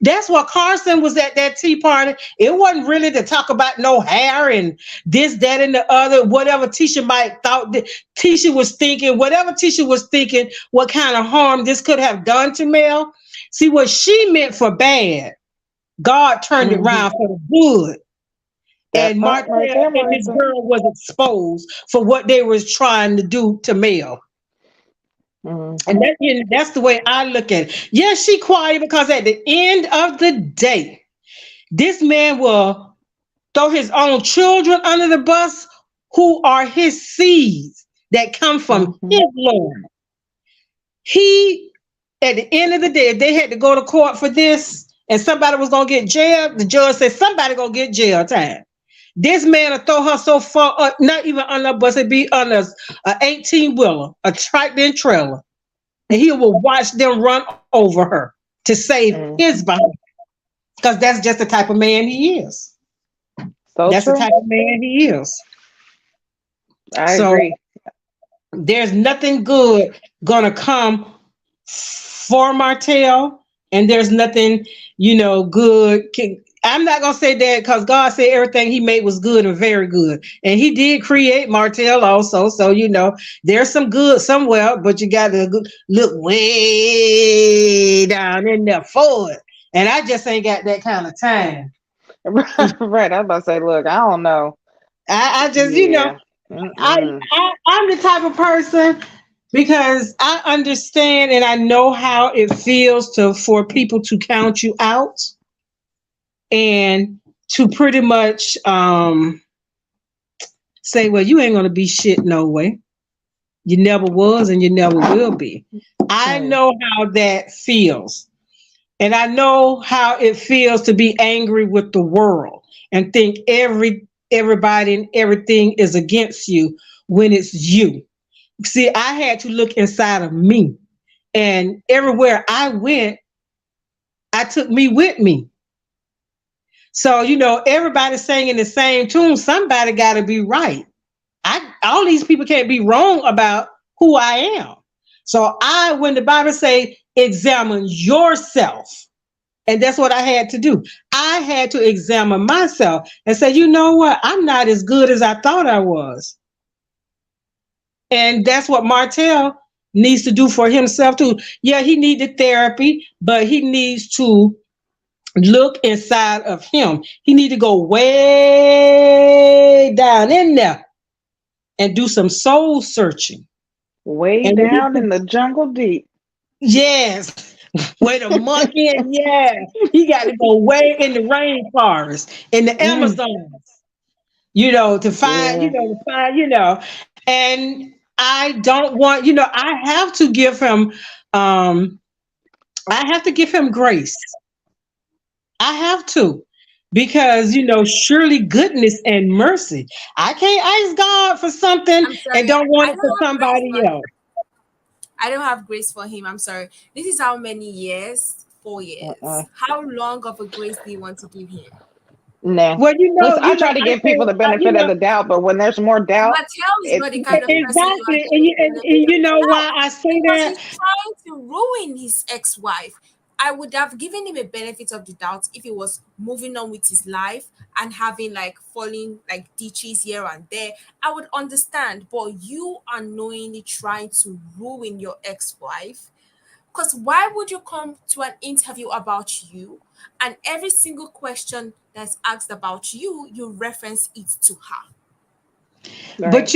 that's what Carson was at that tea party. It wasn't really to talk about no hair and this, that, and the other, whatever Tisha might thought that Tisha was thinking, whatever Tisha was thinking, what kind of harm this could have done to Mel. See, what she meant for bad, God turned it Mm-hmm. around for the good. That And part Martell right there, and this Martha. girl was exposed for what they was trying to do to Mel. And Mm-hmm. that's the way I look at it. Yes, she quiet because at the end of the day, this man will throw his own children under the bus who are his seeds that come from Mm-hmm. his Lord. He, at the end of the day, if they had to go to court for this and somebody was going to get jailed, the judge said somebody going to get jail time. This man will throw her so far up, not even on a bus, it'd be on a 18-wheeler, a tractor and trailer. And he will watch them run over her to save his Mm-hmm. behind. Because that's just the type of man he is. So That's the true. type of man he is. I So agree. there's nothing good gonna come for Martell, and there's nothing, good. I'm not gonna say that because God said everything He made was good and very good, and He did create Martell also. So there's some good somewhere, but you got to look way down in there for it. And I just ain't got that kind of time. Right. I was about to say, look, I don't know. I just, Yeah. Mm-mm. I'm the type of person because I understand and I know how it feels to for people to count you out and to pretty much say, well, you ain't gonna be shit no way. You never was and you never will be. I Mm. know how that feels. And I know how it feels to be angry with the world and think everybody and everything is against you when it's you. See, I had to look inside of me. And everywhere I went, I took me with me. So, everybody's singing the same tune. Somebody got to be right. All these people can't be wrong about who I am. So when the Bible say, examine yourself, and that's what I had to do. I had to examine myself and say, you know what? I'm not as good as I thought I was. And that's what Martell needs to do for himself too. Yeah, he needed therapy, but he needs to look inside of him. He need to go way down in there and do some soul searching. Way And down in the jungle deep. yes, where the monkey and yeah, he got to go way in the rainforest, in the Mm. Amazon, to find, Yeah. and I don't want, I have to give him, um, I have to give him grace. I have to. Because surely goodness and mercy. I can't ask God for something I'm and sorry. don't want I it for don't have grace somebody for him. else. I don't have grace for him. I'm sorry. This is how many years? 4 years. Uh-uh. How long of a grace do you want to give him? Nah. Well, Listen, I try to give people the benefit of the doubt, but when there's more doubt, Mattel is it not the kind of person you are exactly, and giving the benefit of you the know why doubt I say because that? he's trying to ruin his ex-wife. I would have given him a benefit of the doubt if he was moving on with his life and having like falling like ditches here and there. I would understand, but you are knowingly trying to ruin your ex-wife. Because why would you come to an interview about you and every single question that's asked about you, you reference it to her? But right.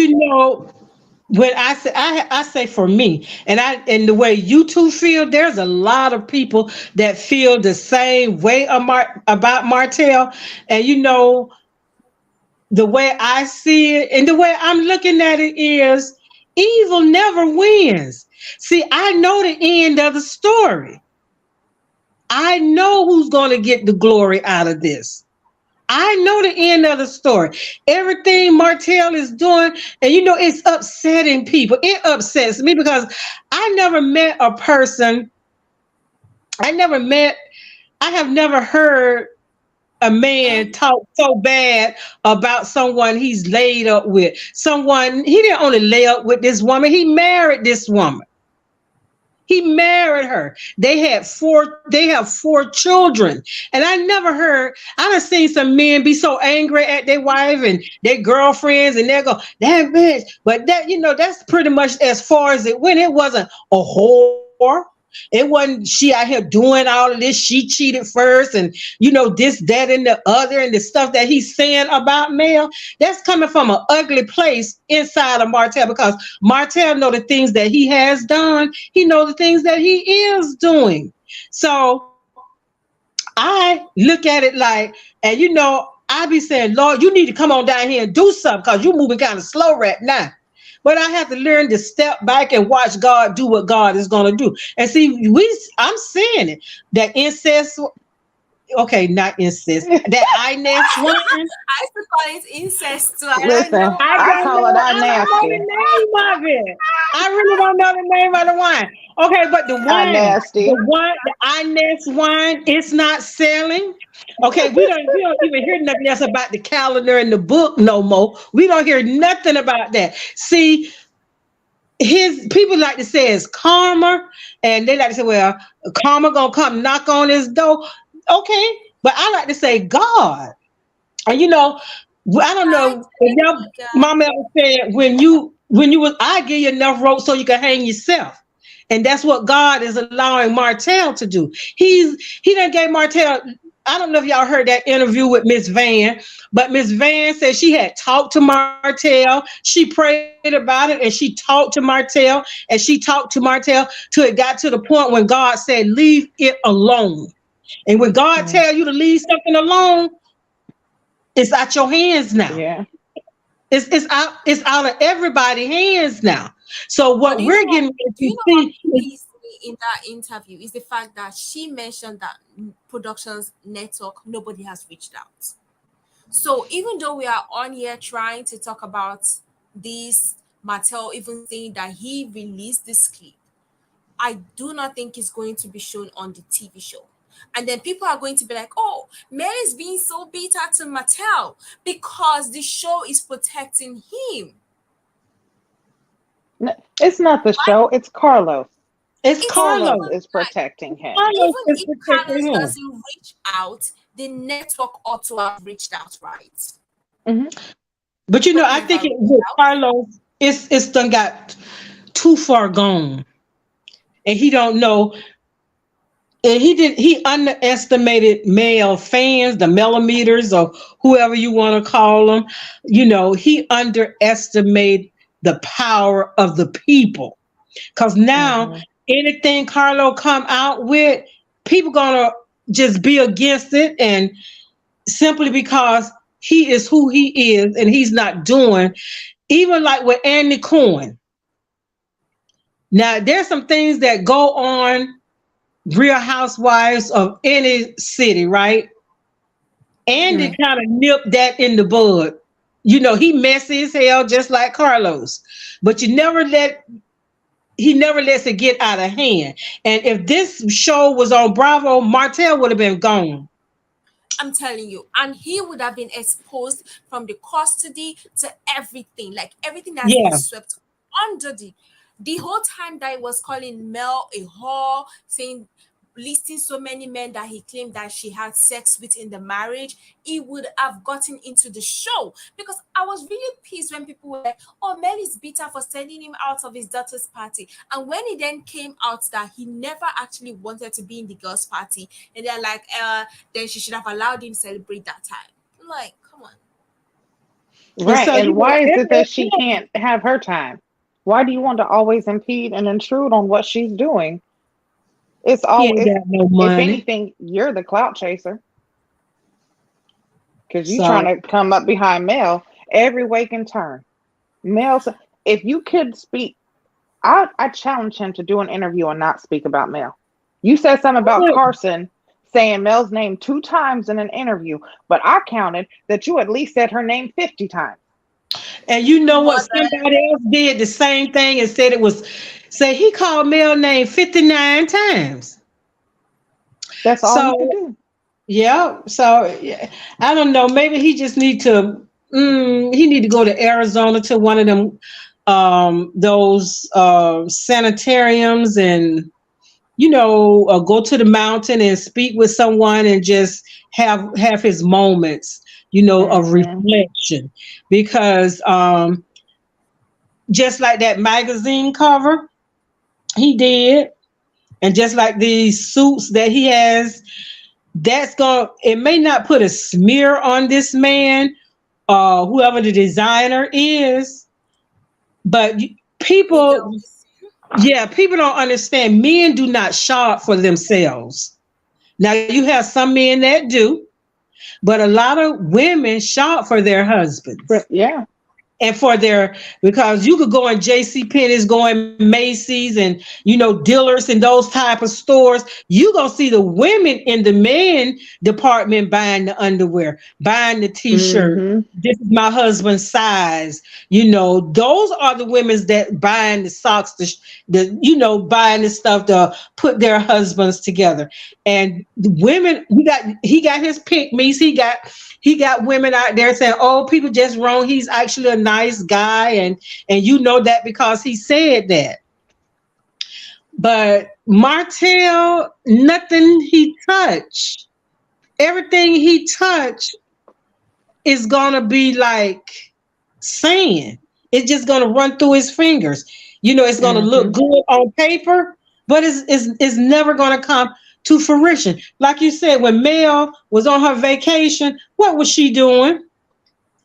when I say for me, and the way you two feel, there's a lot of people that feel the same way about Martell, and the way I see it and the way I'm looking at it is evil never wins. See, I know the end of the story. I know who's going to get the glory out of this. I know the end of the story. Everything Martell is doing, and it's upsetting people. It upsets me because I never met a person, I never met, I have never heard a man talk so bad about someone he's laid up with. Someone, he didn't only lay up with this woman, he married this woman. He married her. They have four children. And I never heard, I done seen some men be so angry at their wife and their girlfriends and they go, that bitch. But that's pretty much as far as it went. It wasn't a whore. It wasn't she out here doing all of this. She cheated first and this, that, and the other, and the stuff that he's saying about Mel. That's coming from an ugly place inside of Martell because Martell know the things that he has done. He know the things that he is doing. So I look at it like, and I be saying, Lord, you need to come on down here and do something because you're moving kind of slow right now. But I have to learn to step back and watch God do what God is going to do. And see, I'm saying it. That incest, okay, not incest. That I nest one. I used to call it incest too. I don't know Listen, I I why. don't call it know. out I don't know nasty. the name of it. I really don't know the name of the wine. Okay, but Out the nasty. wine, the Inez wine, it's not selling. Okay, we don't even hear nothing else about the calendar and the book no more. We don't hear nothing about that. See, his people like to say it's karma, and they like to say, well, karma gonna come knock on his door. Okay, but I like to say God. And I don't Right? know if Let it y'all be God. mama ever said when you was I give you enough rope so you can hang yourself. And that's what God is allowing Martell to do. He done gave Martell I don't know if y'all heard that interview with Miss Van, but Miss Van said she had talked to Martell. She prayed about it and she talked to Martell and she talked to Martell till it got to the point when God said, leave it alone. And when God Mm, tell you to leave something alone, it's out your hands now. yeah. It's out of everybody's hands now. So But what we're getting ready do you to know what see is pissed me in that interview is the fact that she mentioned that productions network nobody has reached out. So even though we are on here trying to talk about this, Mattel even saying that he released this clip, I do not think it's going to be shown on the TV show. And then people are going to be like, oh, Mel is being so bitter to Mattel because the show is protecting him. It's not the Why? show, it's Carlos. it's It's not Carlos Carlos. even is that. protecting him. Carlos Even is if protecting Carlos him. doesn't reach out, the network ought to have reached out, right? Hmm. But But I think never it reached with out. Carlos, it's done got too far gone. And he don't know. And he underestimated male fans, the millimeters or whoever you want to call them. He underestimated the power of the people. Cause now Hmm. anything Carlo come out with, people gonna just be against it, and simply because he is who he is and he's not doing, even like with Andy Cohen. Now there's some things that go on Real Housewives of any city, right? Andy Hmm. kind of nipped that in the bud. He messy as hell, just like Carlos. But he never lets it get out of hand. And if this show was on Bravo, Martell would have been gone. I'm telling you, and he would have been exposed from the custody to everything, like everything that's been Yeah. swept under the whole time that he was calling Mel a whore, saying listing so many men that he claimed that she had sex with in the marriage, he would have gotten into the show. Because I was really pissed when people were like, oh, Mel is bitter for sending him out of his daughter's party. And when it then came out that he never actually wanted to be in the girls' party, and they're like, then she should have allowed him celebrate that time. I'm like, come on. And Right. so, And why is it that she yeah, can't have her time? Why do you want to always impede and intrude on what she's doing? It's he all ain't it's got no if money. anything, you're the clout chaser because you trying So, to come up behind Mel every wake and turn. Mel, if you could speak, I challenge him to do an interview and not speak about Mel. You said something about Carson saying Mel's name 2 times in an interview, but I counted that you at least said her name 50 times. and you know what? More Somebody else did the same thing and said say he called Mel name 59 times. That's all he could So, do. yeah. So, yeah, I don't know. Maybe he just he need to go to Arizona to one of them, those sanitariums and go to the mountain and speak with someone and just have his moments, of Hmm. reflection, because just like that magazine cover he did, and just like these suits that he has, it may not put a smear on this man, whoever the designer is, but Angel people, Olsen. yeah, people don't understand. Men do not shop for themselves. Now you have some men that do, but a lot of women shop for their husbands. Yeah. And because you could go in JC Penney's, go in Macy's, and Dillard's and those type of stores, you gonna see the women in the men department buying the underwear, buying the t-shirt. Hmm. This is my husband's size. Those are the women's that buying the socks, buying the stuff to put their husbands together. And the women, he got his pick me's. He got women out there saying, "Oh, people just wrong. He's actually a nice guy," and you know that because he said that. But Martell, nothing he touched, everything he touched is gonna be like sand. It's just gonna run through his fingers. It's gonna look Hmm. good on paper, but it's never gonna come to fruition. Like you said, when Mel was on her vacation, what was she doing?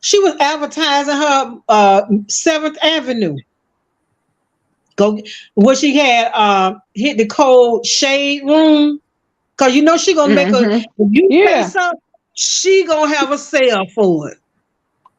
She was advertising her Seventh Avenue. Go where she had hit the cold shade room. Cause you know she gonna make a Mm-hmm. if you say Yeah. something, she gonna have a sale for it.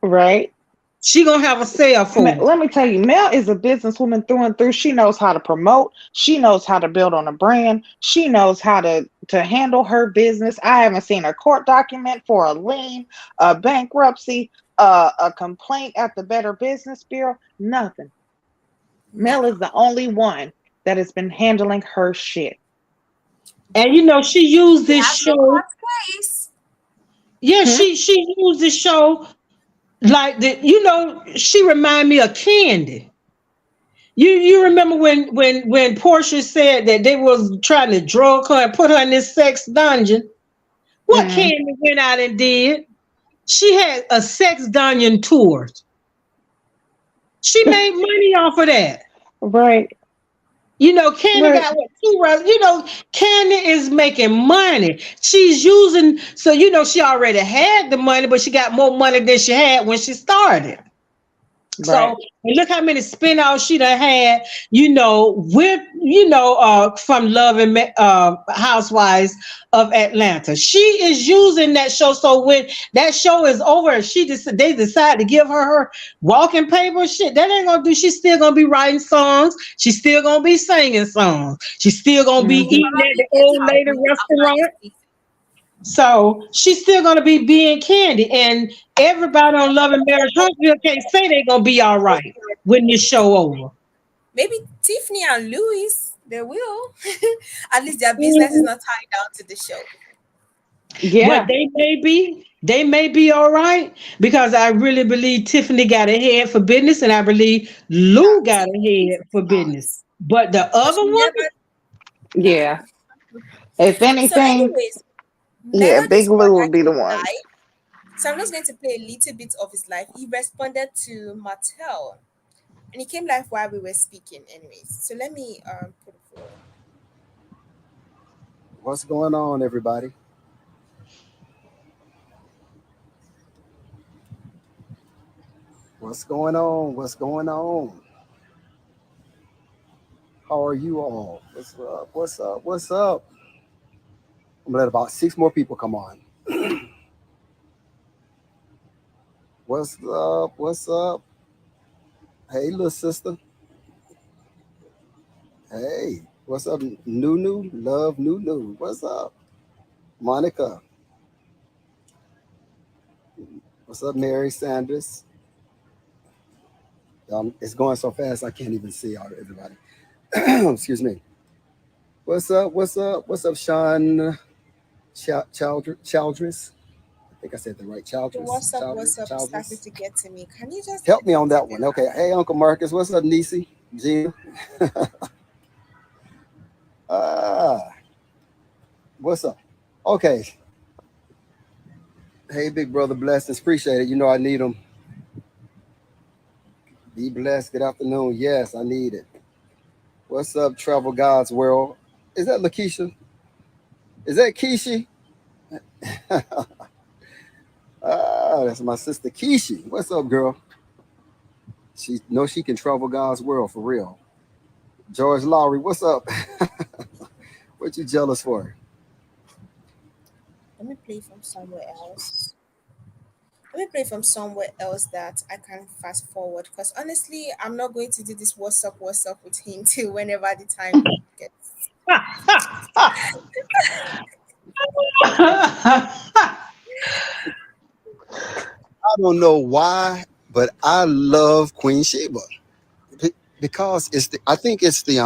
Right. She gonna have a sale for it. Let me tell you, Mel is a businesswoman through and through. She knows how to promote. She knows how to build on a brand. She knows how to handle her business. I haven't seen a court document for a lien, a bankruptcy, a complaint at the Better Business Bureau. Nothing. Mel Never. is the only one that has been handling her shit. And you know, she used She this has no show. court case. Yeah, Hmm? she used this show like the you know, she remind me of Candy. You remember when Portia said that they was trying to drug her and put her in this sex dungeon? What Mm, Candy went out and did? She had a sex dungeon tour. She made money off of that. right. You know, Candy Right. got what two rounds. You know, Candy is making money. She's using so you know she already had the money, but she got more money than she had when she started. So Right. and look how many spin-offs she done had, with from Love and Housewives of Atlanta. She is using that show. So when that show is over, they decide to give her walking paper. Shit, that ain't gonna do. She's still gonna be writing songs. She's still gonna be singing songs. She's still gonna be She Hmm. eating at probably the gets old her lady wings after this restaurant. season. So she's still gonna be being Candy, and everybody on Love and Marriage Huntsville can't say they're gonna be all right when this show over. Maybe Tiffany and Louis, they will. At least their business is Mhm. not tied down to the show. But Yeah. they may be all right because I really believe Tiffany got a head for business, and I believe Lou Yeah, got a Tiffany head for business. does. But the But other she one, never, nah. Yeah. If So, anything, anyways, yeah, Big Melody's Lou brother will be the came one. live. So I'm just going to play a little bit of his life. He responded to Martell, and he came live while we were speaking. Anyways, so let me put it forward. What's going on, everybody? What's going on? What's going on? How are you all? What's up? What's up? What's up? I'm gonna let about six more people come on. What's up? What's up? Hey, little sister. Hey, what's up, Nunu? Love Nunu. What's up, Monica? What's up, Mary Sanders? It's going so fast I can't even see all everybody. Excuse me. What's up? What's up? What's up, Sean Childress? I think I said the right The Childress. WhatsApp started Childress. to get to me. Can you just Help me on edit it that one. and Okay. Hey, Uncle Marcus. What's up, Nisi? Gina? Ah, what's up? Okay. Hey, big brother, blessings. Appreciate it. You know I need them. Be blessed. Good afternoon. Yes, I need it. What's up, Travel God's World? Is that Lakeisha? Is that Kishi? Ah, that's my sister Kishi. What's up, girl? She knows she can travel God's world for real. George Lowry, what's up? What you jealous for? let me play from somewhere else. Let me play from somewhere else that I can fast forward because honestly, I'm not going to do this WhatsApp with him till whenever the time gets. I don't know why, but I love Queen Sheba because I think it's the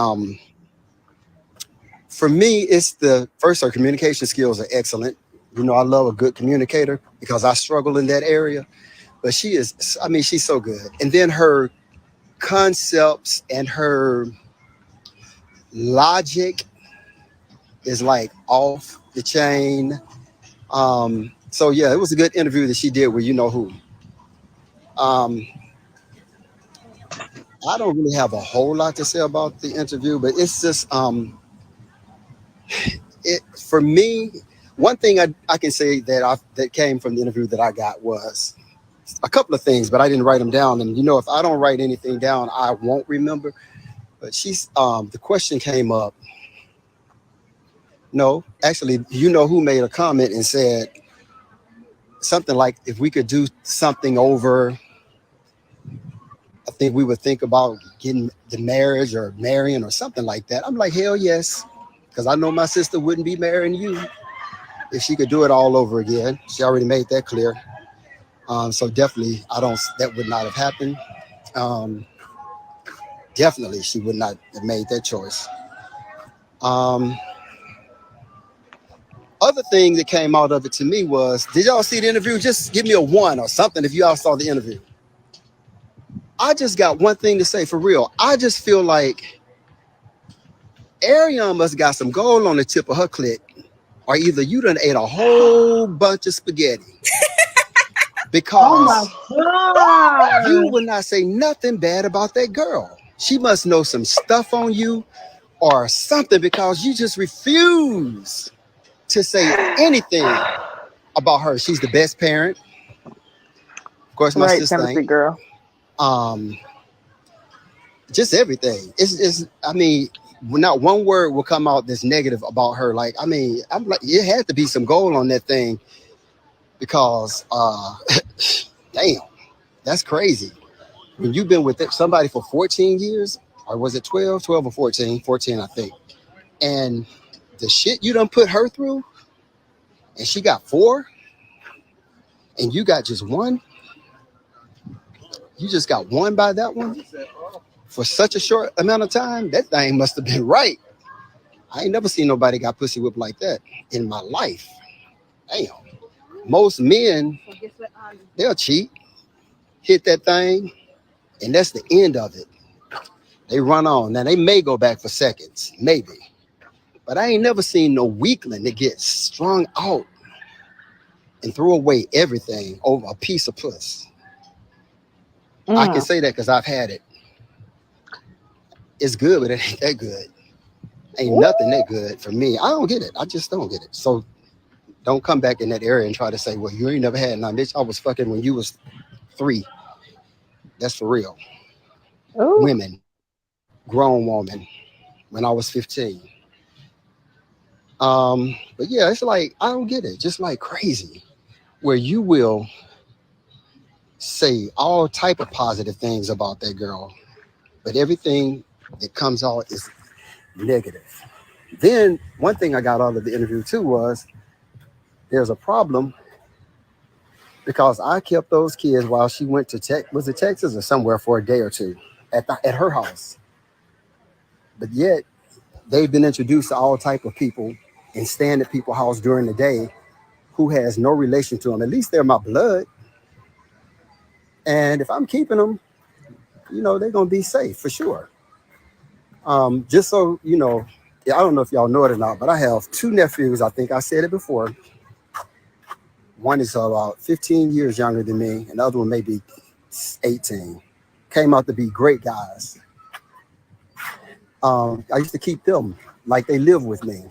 for me it's the first her communication skills are excellent. You know, I love a good communicator because I struggle in that area. But she is, I mean, she's so good. And then her concepts and her logic is like off the chain. So yeah, it was a good interview that she did with you know who. Um, I don't really have a whole lot to say about the interview, but it's just it for me, one thing I can say that came from the interview that I got was a couple of things, but I didn't write them down. And if I don't write anything down, I won't remember. But the question came up. No, actually, who made a comment and said something like, if we could do something over, I think we would think about getting the marriage or marrying or something like that. I'm like, hell yes, because I know my sister wouldn't be marrying you if she could do it all over again. She already made that clear. So definitely, that would not have happened. Um, Definitely, she would not have made that choice. Um, Other thing that came out of it to me was, did y'all see the interview? Just give me a one or something if y'all saw the interview. I just got one thing to say for real. I just feel like Ariane must got some gold on the tip of her clit, or either you done ate a whole bunch of spaghetti. Oh my Because you God. would not say nothing bad about that girl. She must know some stuff on you or something, because you just refuse to say anything about her. She's the best parent. Of course, my Right, sister Tennessee ain't. girl. Um, just everything. I mean, not one word will come out that's negative about her. Like, I mean, I'm like, it had to be some gold on that thing, because, damn, that's crazy. When you've been with somebody for 14 years, or was it 12? 12 or 14? 14, I think. And the shit you done put her through, and she got 4, and you got just 1. You just got 1 by that one for such a short amount of time. That thing must have been right. I ain't never seen nobody got pussy whipped like that in my life. Damn. Most men, they'll cheat, hit that thing, and that's the end of it. They run on. Now, they may go back for seconds, maybe. But I ain't never seen no weakling that gets strung out and threw away everything over a piece of puss. I can Mm. say that because I've had it. It's good, but it ain't that good. Ain't Ooh. nothing that good for me. I don't get it. I just don't get it. So don't come back in that area and try to say, well, you ain't never had none. Bitch, I was fucking when you was 3. That's for real. Ooh. Women, grown woman, when I was 15. But yeah, it's like, I don't get it. Just like crazy. Where you will say all type of positive things about that girl, but everything that comes out is negative. Then one thing I got out of the interview too was, there's a problem because I kept those kids while she went to was it Texas or somewhere for a day or two at her house. But yet they've been introduced to all type of people and stand at people's house during the day who has no relation to them. At least they're my blood. And if I'm keeping them, they're gonna be safe for sure. Just so yeah, I don't know if y'all know it or not, but I have 2 nephews. I think I said it before. One is about 15 years younger than me, and the other one maybe 18. Came out to be great guys. I used to keep them like they live with me.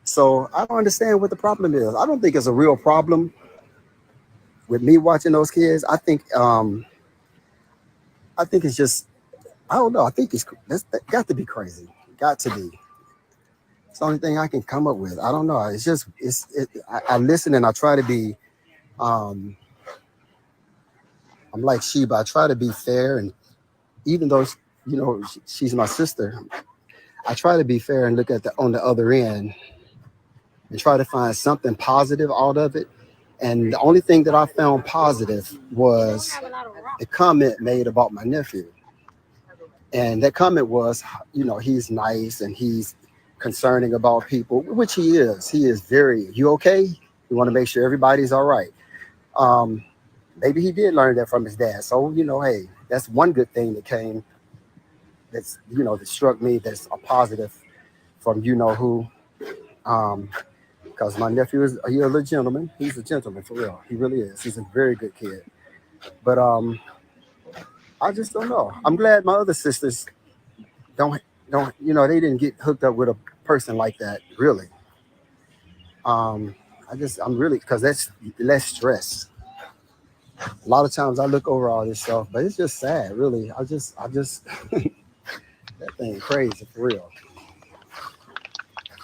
So I don't understand what the problem is. I don't think it's a real problem with me watching those kids. I think it's just, I don't know. I think that got to be crazy. Got to be. It's the only thing I can come up with. I don't know. It's just I listen and I try to be. I'm like Shiba. I try to be fair, and even though she's my sister, I try to be fair and look at on the other end and try to find something positive out of it. And the only thing that I found positive was the comment made about my nephew. And that comment was, he's nice and he's concerning about people, which he is. He is very, you okay? You want to make sure everybody's all right. Maybe he did learn that from his dad. So, hey, that's one good thing that came that struck me that's a positive from who. Because my nephew is a little gentleman. He's a gentleman for real. He really is. He's a very good kid. But I just don't know. I'm glad my other sisters don't they didn't get hooked up with a person like that, really. I'm really, because that's less stress. A lot of times I look over all this stuff, but it's just sad, really. I just that thing crazy for real.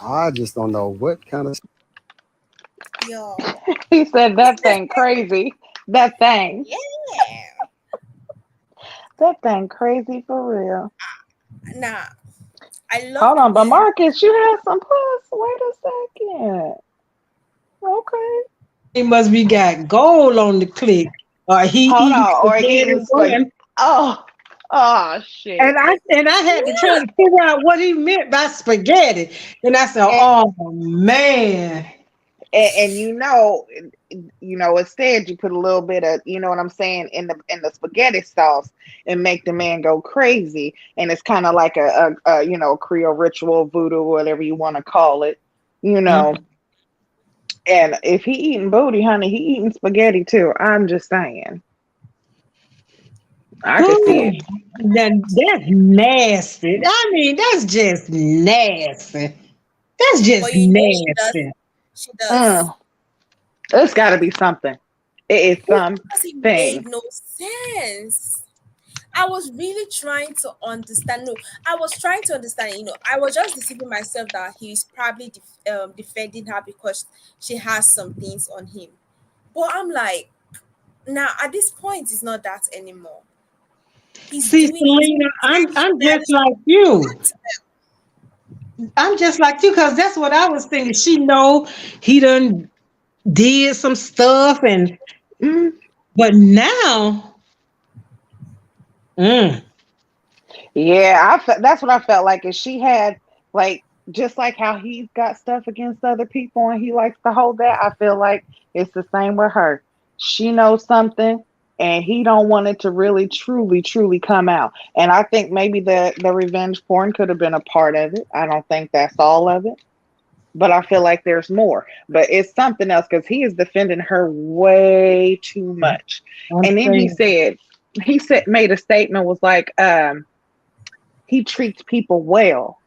I just don't know what kind of Yo. He said that thing crazy. That thing. Yeah. That thing crazy for real. Nah, I love Hold the on, but way. Marcus, you have some plus. Wait a second. Okay. He must be got gold on the click, or he Hold eating on, or spaghetti eating spaghetti. one. Oh, oh shit. And I had to try to figure out what he meant by spaghetti. And I said, And, "Oh man, and instead you put a little bit of, you know what I'm saying, in the spaghetti sauce and make the man go crazy. And it's kind of like a Creole ritual, voodoo, whatever you want to call it, you know. Mm. And if he eating booty, honey, he eating spaghetti too. I'm just saying. I could see Ooh, it. that's nasty. I mean, that's just nasty. That's But just you know she does. nasty." She does. Mm, it's got to be something. It is Because it something. made no sense. I was really trying to understand. No, I was trying to understand. I was just deceiving myself that he's probably defending her because she has some things on him. But I'm like, now at this point, it's not that anymore. He's See, doing it Selena, I'm just intentionally. like you. I'm just like you because that's what I was thinking. She know he done did some stuff, and Mm, but now, mm, yeah, that's what I felt like. Is she had like just like how he's got stuff against other people and he likes to hold that. I feel like it's the same with her. She knows something and he don't want it to really, truly, truly come out. And I think maybe the revenge porn could have been a part of it. I don't think that's all of it. But I feel like there's more. But it's something else because he is defending her way too much. I'm And then saying, he said made a statement was like, he treats people well.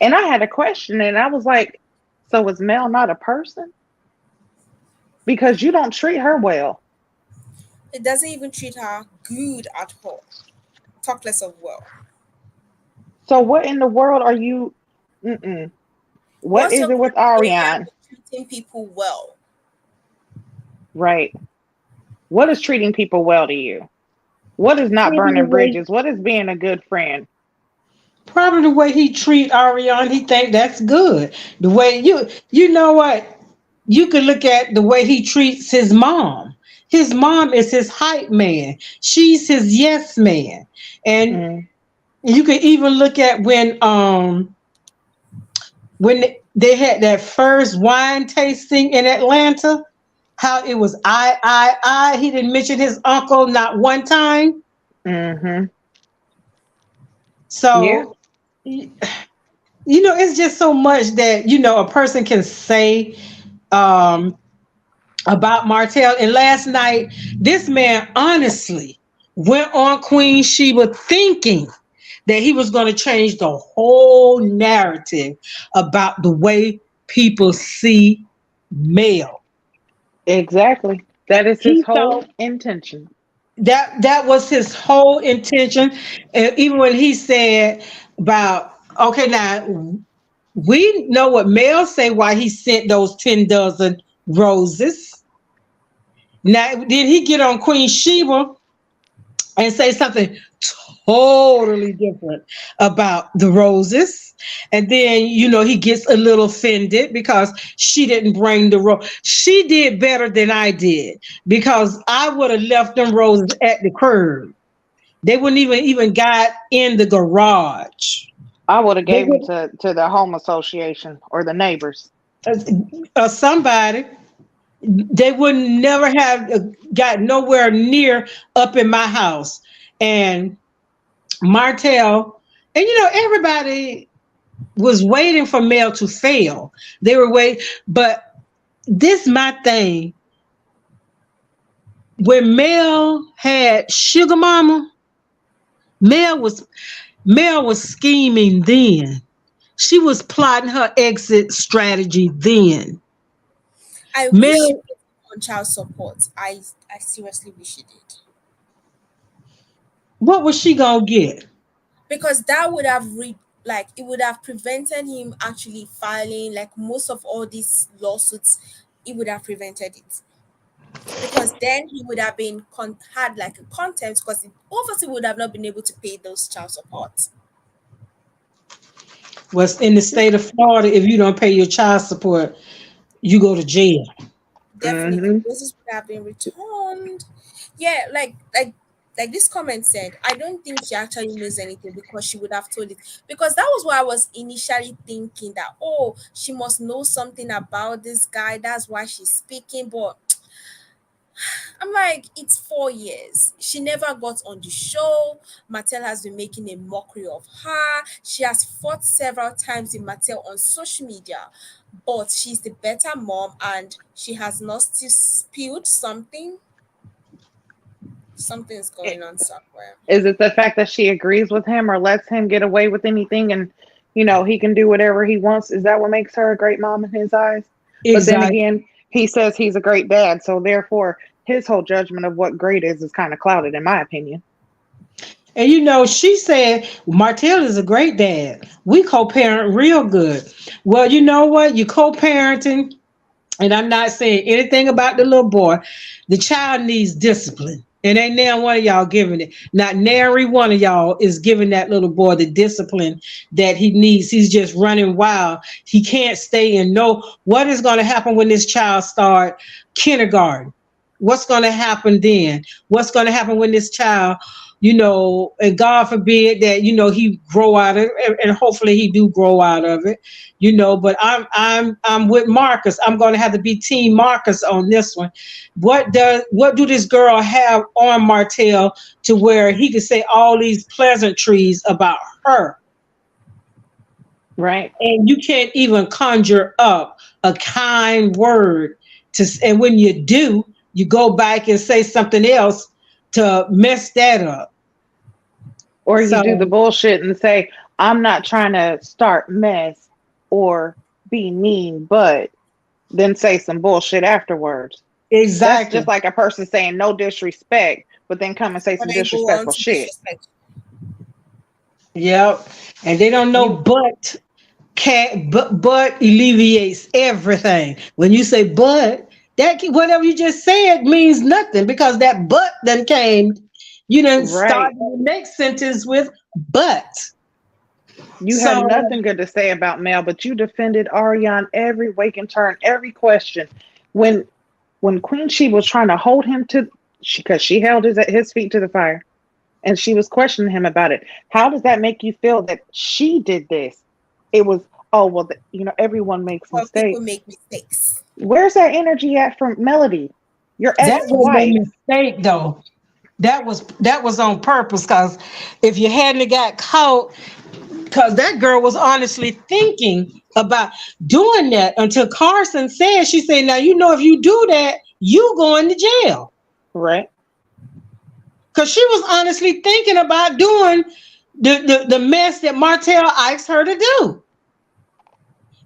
And I had a question and I was like, so is Mel not a person? Because you don't treat her well. It doesn't even treat her good at all. Talk less of well. So what in the world are you? Mm-mm. What What's is your it with criteria Ariane? with treating people well? Right. What is treating people well to you? What is not probably the burning way, bridges? What is being a good friend? probably the way he treat Ariane, he think that's good. The way you know what? You could look at the way he treats his mom. His mom is his hype man. She's his yes man. And Mm, you can even look at when they had that first wine tasting in Atlanta, how it was I. He didn't mention his uncle not one time. mm-hmm. Yeah. So, it's just so much that, a person can say um, about Martell. And last night, this man honestly went on Queen Sheba thinking that he was going to change the whole narrative about the way people see male. Exactly. That is his He whole thought intention. that was his whole intention. And even when he said about, okay, now we know what Mel say why he sent those 10 dozen roses. Now, did he get on Queen Sheba and say something totally different about the roses? And then, he gets a little offended because she didn't bring the rose. She did better than I did because I would have left them roses at the curb. They wouldn't even got in the garage. I would have They gave him would to the home association or the neighbors. somebody. They would never have got nowhere near up in my house. And Martell, and everybody was waiting for Mel to fail. They were waiting, but this my thing. When Mel had Sugar Mama, Mel was Mel was scheming then. She was plotting her exit strategy then. I wish she Mel, put him on child support. I seriously wish she did. what was she gonna get? Because that would have like it would have prevented him actually filing like most of all these lawsuits. It would have prevented it because then he would have been had like a contempt because it obviously would have not been able to pay those child support. Was in the state of Florida, if you don't pay your child support, you go to jail. Definitely roses would have been returned. Yeah, like this comment said, I don't think she actually knows anything because she would have told it. Because that was what I was initially thinking that oh, she must know something about this guy. That's why she's speaking. But I'm like, it's 4 years. She never got on the show. Martell has been making a mockery of her. She has fought several times with Martell on social media, but she's the better mom and she has not still spilled something. Something's going on somewhere. Is it the fact that she agrees with him or lets him get away with anything and, he can do whatever he wants? Is that what makes her a great mom in his eyes? But then Exactly. again, he says he's a great dad. So therefore, his whole judgment of what great is kind of clouded, in my opinion. And she said Martell is a great dad. We co-parent real good. Well, you know what? You co-parenting, and I'm not saying anything about the little boy. The child needs discipline. And ain't now one of y'all giving it. Not nary one of y'all is giving that little boy the discipline that he needs. He's just running wild. He can't stay and know what is going to happen when this child start kindergarten. What's going to happen then? What's going to happen when this child, and God forbid that, he grow out of it, and hopefully he do grow out of it, but I'm with Marcus. I'm going to have to be team Marcus on this one. What do this girl have on Martell to where he could say all these pleasantries about her? Right. And you can't even conjure up a kind word and when you do, you go back and say something else to mess that up. Or you do the So bullshit and say, I'm not trying to start mess or be mean, but then say some bullshit afterwards. That's exactly. just like a person saying no disrespect, but then come and say But some then go on disrespectful to shit. disrespect. Yep. And they don't know You but alleviates everything. When you say but, whatever you just said means nothing because that but then came. You didn't start right. the next sentence with but. You had So nothing good to say about Mel, but you defended Ariane every wake and turn, every question. When Queen Sheba was trying to hold him because she held his feet to the fire, and she was questioning him about it. How does that make you feel that she did this? It was, oh well, everyone makes Some people mistakes. make mistakes. Where's that energy at from Melody, your that was no ex-wife? mistake though. That was on purpose because if you hadn't got caught, because that girl was honestly thinking about doing that until Carson said, she said, now, if you do that, you going to jail. Right. Because she was honestly thinking about doing the mess that Martell asked her to do.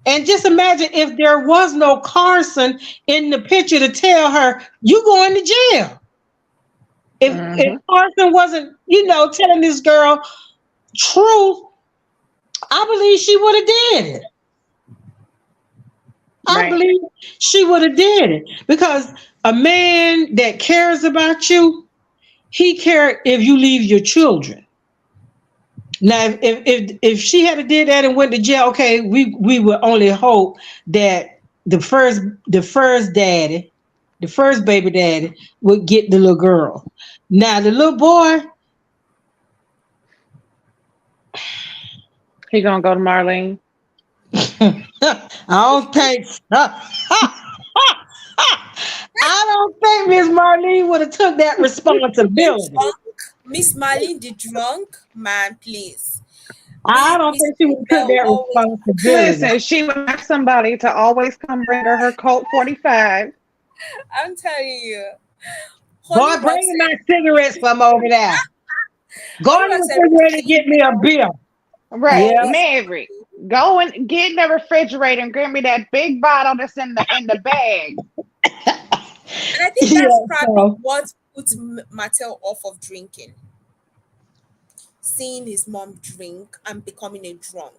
And just imagine if there was no Carson in the picture to tell her, you going to jail. If Carson wasn't, telling this girl truth, I believe she would have did it. I Right. believe she would have did it because a man that cares about you, he cared if you leave your children. Now, if she had did that and went to jail, okay, we would only hope that the first daddy, the first baby daddy, would get the little girl. Now the little boy, He gonna go to Marlene. I don't think. I don't think Miss Marlene would have took that responsibility. Miss Marlene the drunk man, please. I don't Miss think she would have took Bell that always responsibility. Listen, she would have somebody to always come render her Colt 45. I'm telling you. Boy, Honey bring me Roxanne, my cigarettes from over there. Go Honey in the Roxanne, refrigerator and get me a beer. Right, Yeah. always Maverick. Go and get in the refrigerator and give me that big bottle that's in the bag. And I think Yeah, that's probably so what put Martell off of drinking. Seeing his mom drink and becoming a drunk.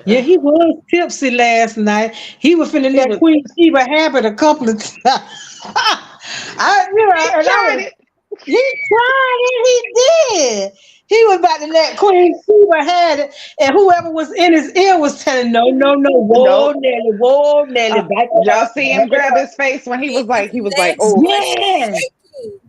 yeah, he was tipsy last night. He was finna He let was. Queen Sheba have it a couple of times. He And I tried was, it. he tried it, he did. He was about to let Queen Sheba have it, and whoever was in his ear was telling, no, no, no, whoa, Nope. Nelly, back it Y'all up, see him back it grab up. his face when His he was like, legs oh, were Yes, shaking.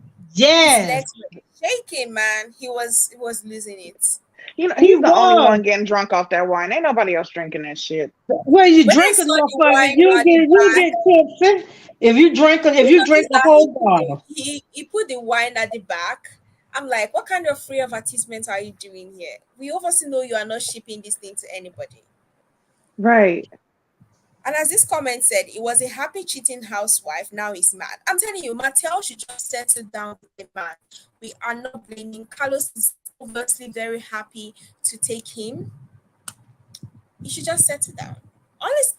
His yes, legs were shaking, man. He was losing it. you know, he he's the only was. one getting drunk off that wine. Ain't nobody else drinking that shit. Well, you When I drink saw enough the of it, wine at the you back, get tipsy. If you you drink notice a that whole bottle. he put the wine at the back. I'm like, what kind of free advertisement are you doing here? We obviously know you are not shipping this thing to anybody. Right. And as this comment said, it was a happy cheating housewife. Now he's mad. I'm telling you, Martell should just settle down with the man. We are not blaming. Carlos is obviously very happy to take him. He should just settle down. Honest,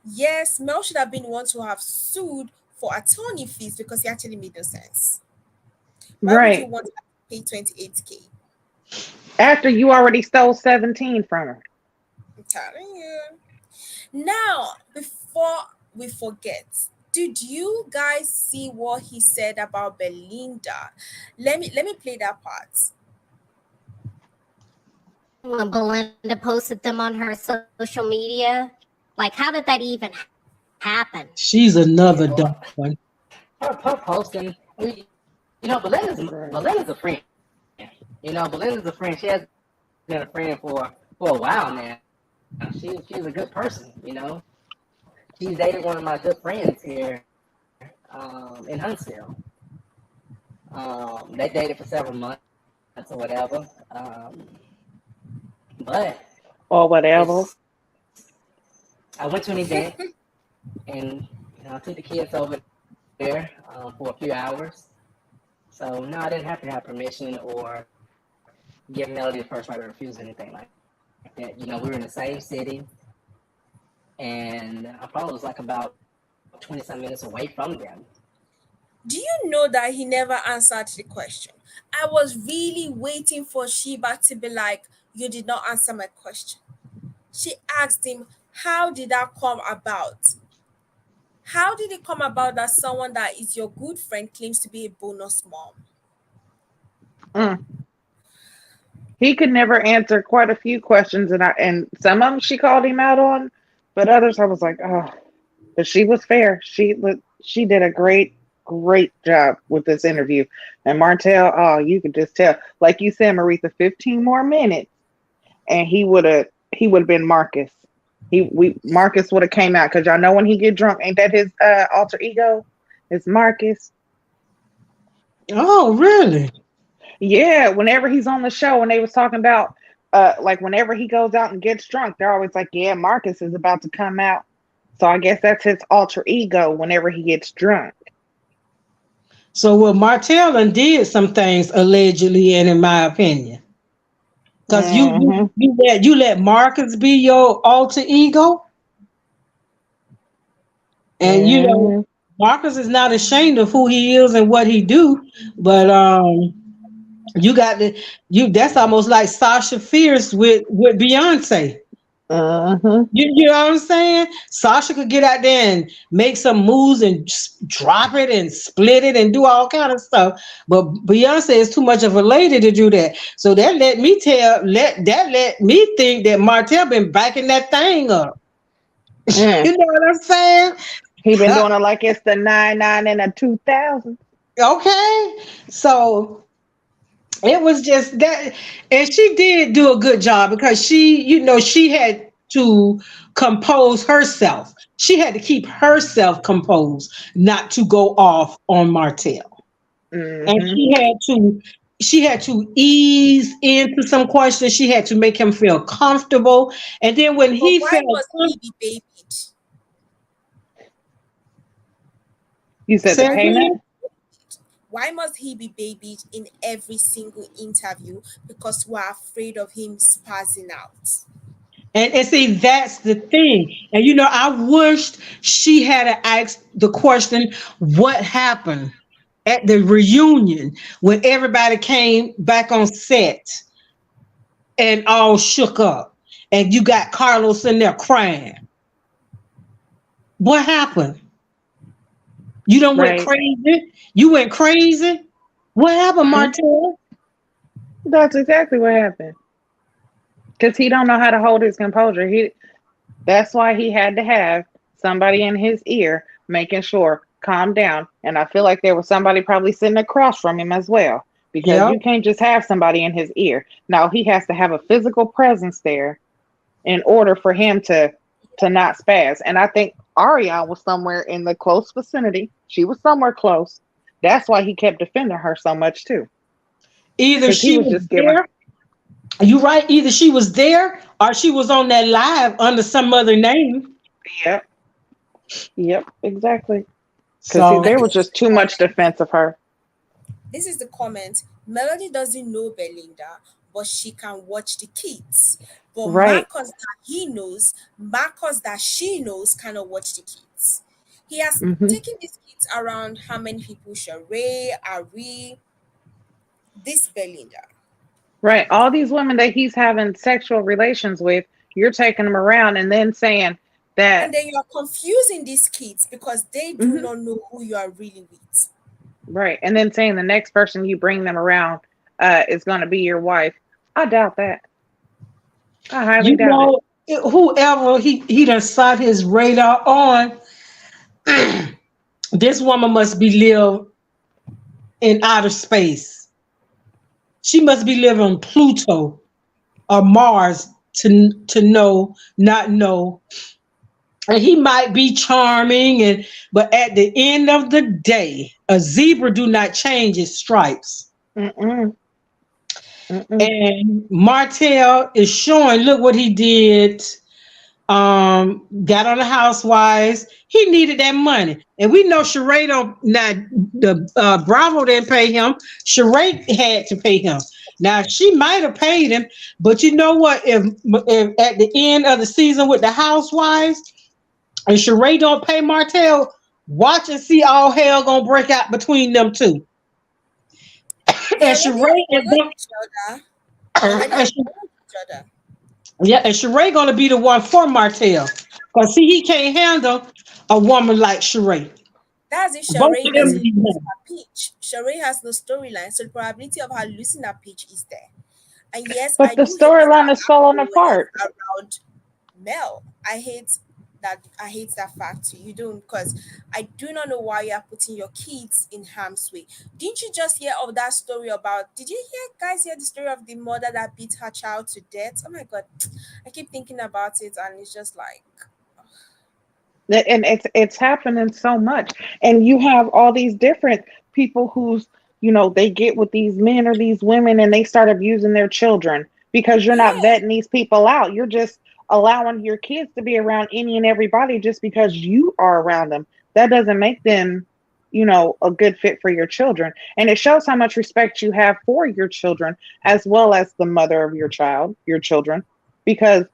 yes, Mel should have been one to have sued for attorney fees because he actually made no sense. Why would you Right. want to pay 28K? After you already stole 17 from her. I'm telling you. Now, before we forget, did you guys see what he said about Belinda? Let me play that part. When Belinda posted them on her social media, like how did that even happen? She's Yeah, another dumb well, one. her posting, Right. Belinda's a friend. Belinda's a friend. She has been a friend for a while now. She's a good person. She's dated one of my good friends here in Huntsville. They dated for several months or whatever. But Or whatever. it's I went to an event and I took the kids over there for a few hours. So no, I didn't have to have permission or give Melody the first right to refuse anything like that. We were in the same city, and I probably was like about 20 some minutes away from them. Do you know that he never answered the question? I was really waiting for Shiba to be like, you did not answer my question. She asked him, how did that come about? How did it come about that someone that is your good friend claims to be a bonus mom? Mm. He could never answer quite a few questions, and some of them she called him out on, but others I was like, oh. But she was fair. She did a great job with this interview. And Martell, oh, you could just tell, like you said, Maritha, 15 more minutes, and he would have been Marcus. Marcus would have came out because y'all know when he get drunk, ain't that his alter ego? It's Marcus. Oh, really? Yeah, whenever he's on the show and they was talking about like whenever he goes out and gets drunk, they're always like, yeah, Marcus is about to come out. So I guess that's his alter ego whenever he gets drunk. So well, Martell and did some things allegedly, and in my opinion, because Hmm. you let Marcus be your alter ego, and Hmm. Marcus is not ashamed of who he is and what he do, but you got to that's almost like Sasha Fierce with Beyonce. Hmm. You know what I'm saying? Sasha could get out there and make some moves and just drop it and split it and do all kind of stuff. But Beyonce is too much of a lady to do that. So that let me think that Martell been backing that thing up. Mm. You know what I'm saying? He been doing it like it's the 99 and a 2000. Okay. So it was just that, and she did do a good job because she had to compose herself. She had to keep herself composed, not to go off on Martell. And Hmm. she had to ease into some questions. She had to make him feel comfortable. And then when But he why felt must he be babied? You said the said payment? again, Why must he be babied in every single interview? Because we're afraid of him spazzing out. And see, that's the thing. And I wished she had asked the question, what happened at the reunion when everybody came back on set and all shook up. And you got Carlos in there crying. What happened? You don't went Right. crazy? You went crazy? What happened, Mhm. Martell? That's exactly what happened. Because he don't know how to hold his composure. That's why he had to have somebody in his ear making sure, calm down. And I feel like there was somebody probably sitting across from him as well. Because Yep. you can't just have somebody in his ear. Now he has to have a physical presence there in order for him to not spaz. And I think Ariane was somewhere in the close vicinity. She was somewhere close. That's why he kept defending her so much too. Either Because he she was was just giving. there, you right, either she was there or she was on that live under some other name. Yep, yep, exactly. Because So And there this was is just the too much comment. defense of her. This is the comment. Melody doesn't know Belinda, but she can watch the kids. But Right. Marcus that she knows cannot watch the kids. He has Hmm. taken these kids around how many people? Sheree, Ari, this Belinda. Right. All these women that he's having sexual relations with, you're taking them around and then saying And that. then you are confusing these kids because they do Hmm. not know who you are really with. Right. And then saying the next person you bring them around is going to be your wife. I doubt that. I highly you doubt it. know, whoever he done sought his radar on, this woman must be live in outer space. She must be living on Pluto or Mars not know. And he might be charming, but at the end of the day, a zebra do not change its stripes. Mm-mm. Mm-mm. And Martell is showing, look what he did. Got on the Housewives. He needed that money, and we know Sheree don't. Now the Bravo didn't pay him. Sheree had to pay him. Now she might have paid him, but you know what? If at the end of the season with the Housewives, and Sheree don't pay Martell, watch and see all hell gonna break out between them two. They And already Sheree have is followed each other. They already gonna, have followed each other. yeah, and Sheree gonna be the one for Martell. Cause see, he can't handle a woman like Sheree. That's if Both Sheree of them doesn't Mm. need lose money. her peach. Sheree has no storyline, so the probability of her losing her peach is there. And yes, I But the do hate the storyline fact is that falling always apart. around Mel. I hate that fact too. You don't because I do not know why you are putting your kids in harm's way. Didn't you just hear of that story about did you hear the story of the mother that beat her child to death? Oh my god. I keep thinking about it and it's just like And it's happening so much. And you have all these different people who's, they get with these men or these women and they start abusing their children because you're not yeah. vetting these people out. You're just allowing your kids to be around any and everybody just because you are around them. That doesn't make them, a good fit for your children. And it shows how much respect you have for your children as well as the mother of your children, because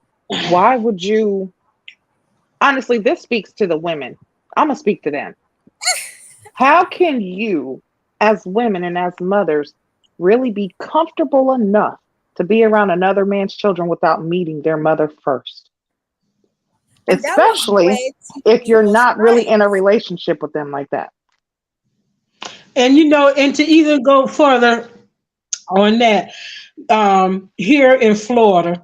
why would you? Honestly, this speaks to the women. I'm going to speak to them. How can you, as women and as mothers, really be comfortable enough to be around another man's children without meeting their mother first? And that was Especially where if Tiffany you're was not really right. in a relationship with them like that. And and to even go further on that, here in Florida,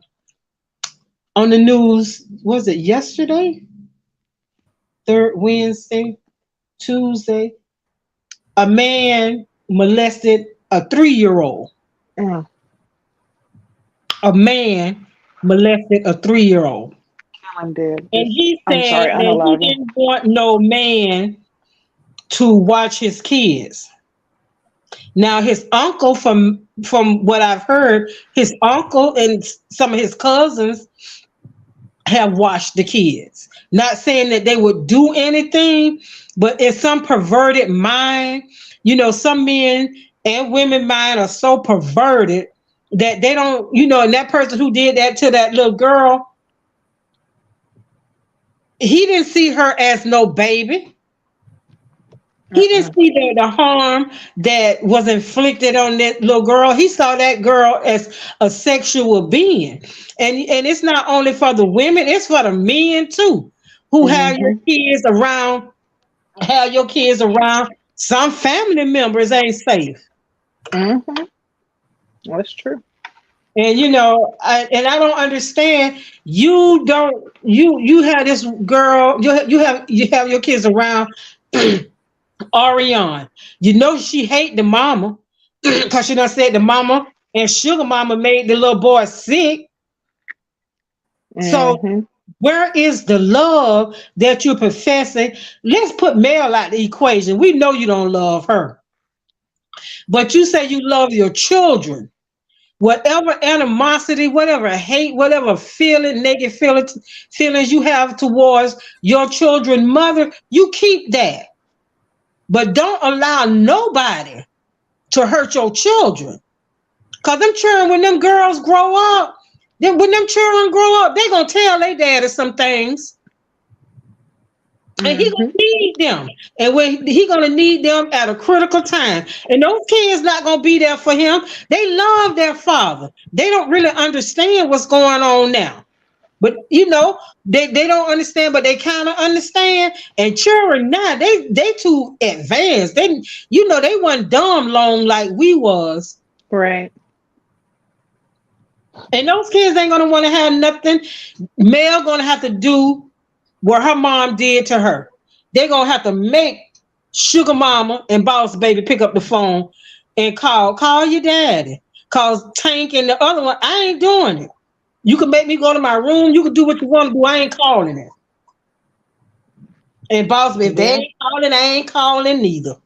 on the news, was it yesterday? Third Wednesday, Tuesday, a man molested a 3-year-old. Mm, A man molested a 3-year-old. I'm dead. And he I'm said sorry, that he unaliving. didn't want no man to watch his kids. Now his uncle, from what I've heard, his uncle and some of his cousins have watched the kids. Not saying that they would do anything, but in some perverted mind, some men and women mind are so perverted that they don't, and that person who did that to that little girl, he didn't see her as no baby. He didn't Mm-mm. see the harm that was inflicted on that little girl. He saw that girl as a sexual being. And it's not only for the women, it's for the men too, who Mm-hmm. have your kids around. Some family members ain't safe. Mm-hmm. That's true. And I don't understand. You have this girl. You have your kids around Ariane. You know she hate the mama because she done said the mama and sugar mama made the little boy sick. So Mm-hmm. where is the love that you're professing? Let's put Mel out the equation. We know you don't love her, but you say you love your children. Whatever animosity, whatever hate, whatever negative feelings you have towards your children mother, you keep that. But don't allow nobody to hurt your children. Cause them children, when them girls grow up, when them children grow up, they gonna tell their daddy some things. And he Mm-hmm. gonna need them. And when he gonna need them at a critical time. And those kids not gonna be there for him. They love their father. They don't really understand what's going on now. But they don't understand, but they kind of understand. And children now, they too advanced. They weren't dumb long like we was. Right. And those kids ain't gonna want to have nothing. Mel gonna have to do what her mom did to her. They're gonna have to make Sugar Mama and Boss Baby pick up the phone and call your daddy. Cause Tank and the other one, I ain't doing it. You can make me go to my room. You can do what you want to do. I ain't calling it. And Boss Baby, if they Yeah. ain't calling, I ain't calling neither.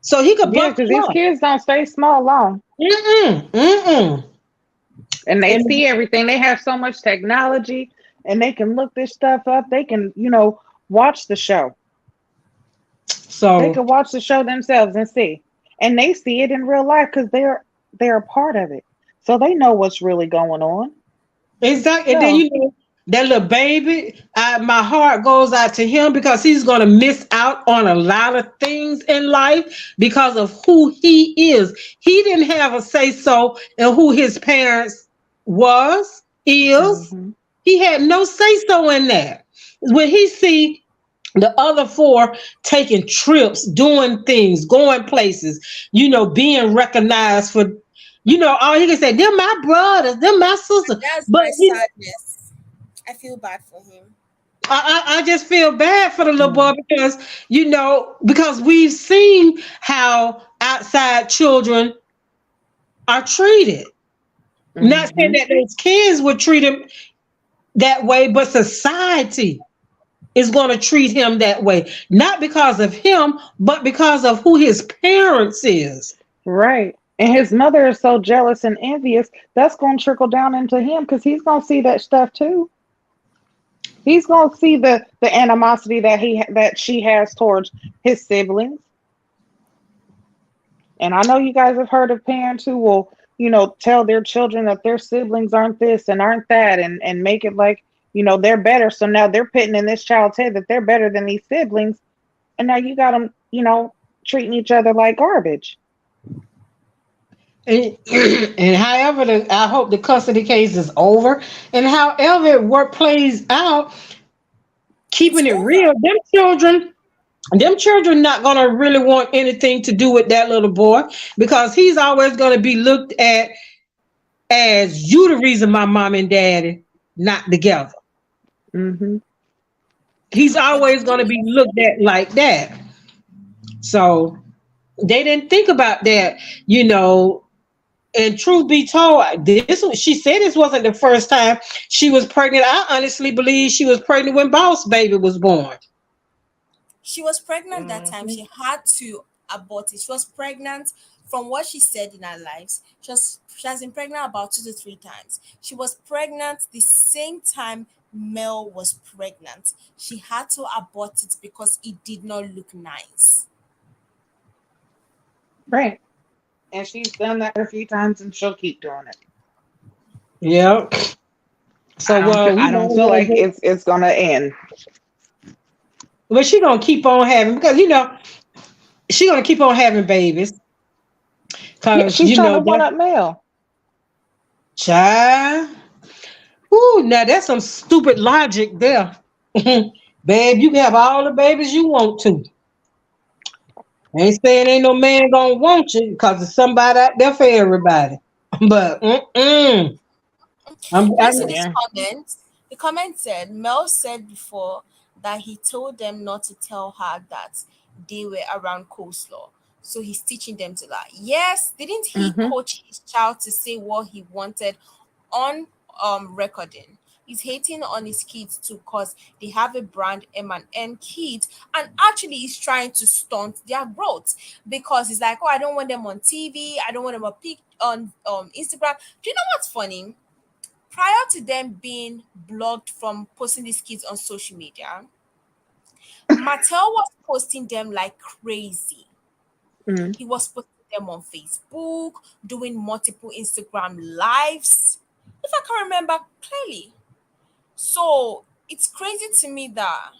So he could Yeah, buck because them these up. kids don't stay small long. Mm-mm. And they And see everything. They have so much technology and they can look this stuff up. They can, watch the show. They so can watch the show themselves and see. And they see it in real life because they're a part of it. So they know what's really going on. exactly. And then So that little baby, my heart goes out to him because he's gonna miss out on a lot of things in life because of who he is. He didn't have a say so in who his parents is. hmm He had no say so in that. When he see the other four taking trips, doing things, going places, being recognized for, all he can say, they're my brothers, they're my sisters. That's But my sadness. I feel bad for him. I just feel bad for the little boy hmm because we've seen how outside children are treated. Not saying hmm that those kids would treat him that way, but society is going to treat him that way, not because of him, but because of who his parents is. Right. And his mother is so jealous and envious, that's going to trickle down into him because he's going to see that stuff too. He's going to see the animosity that she has towards his siblings. And I know you guys have heard of parents who will, tell their children that their siblings aren't this and aren't that and make it like, they're better. So now they're putting in this child's head that they're better than these siblings. And now you got them, treating each other like garbage. And, and however, I hope the custody case is over. And however what plays out, It's keeping it real, over. them children not gonna really want anything to do with that little boy because he's always gonna be looked at as you the reason my mom and daddy not together. hmm He's always gonna be Exactly. looked at like that. So they didn't think about that, you know. And truth be told, she said this wasn't the first time she was pregnant. I honestly believe she was pregnant when Boss Baby was born. She was pregnant that time. hmm She had to abort it. She was pregnant from what she said in her lives. She has been pregnant about 2 to 3 times. She was pregnant the same time Mel was pregnant. She had to abort it because it did not look nice. Right. And she's done that a few times and she'll keep doing it. Yeah. So we I don't gonna feel let her like go. it's gonna end. But she gonna keep on having because she gonna keep on having babies Yeah, because she's trying to one that up Mel. child. Ooh, now that's some stupid logic there. Babe, you can have all the babies you want to. Ain't saying ain't no man gonna want you because there's somebody out there for everybody. But Do you see this Yeah. comment? The comment said Mel said before that he told them not to tell her that they were around coleslaw. So he's teaching them to lie. Yes, didn't he Mm-hmm. coach his child to say what he wanted on recording? He's hating on his kids too because they have a brand M&M kid, and actually he's trying to stunt their growth because he's like, oh, I don't want them on TV, I don't want them on Instagram. Do you know what's funny? Prior to them being blocked from posting these kids on social media, Martell was posting them like crazy. Mm-hmm. He was posting them on Facebook, doing multiple Instagram lives, if I can remember clearly. So it's crazy to me that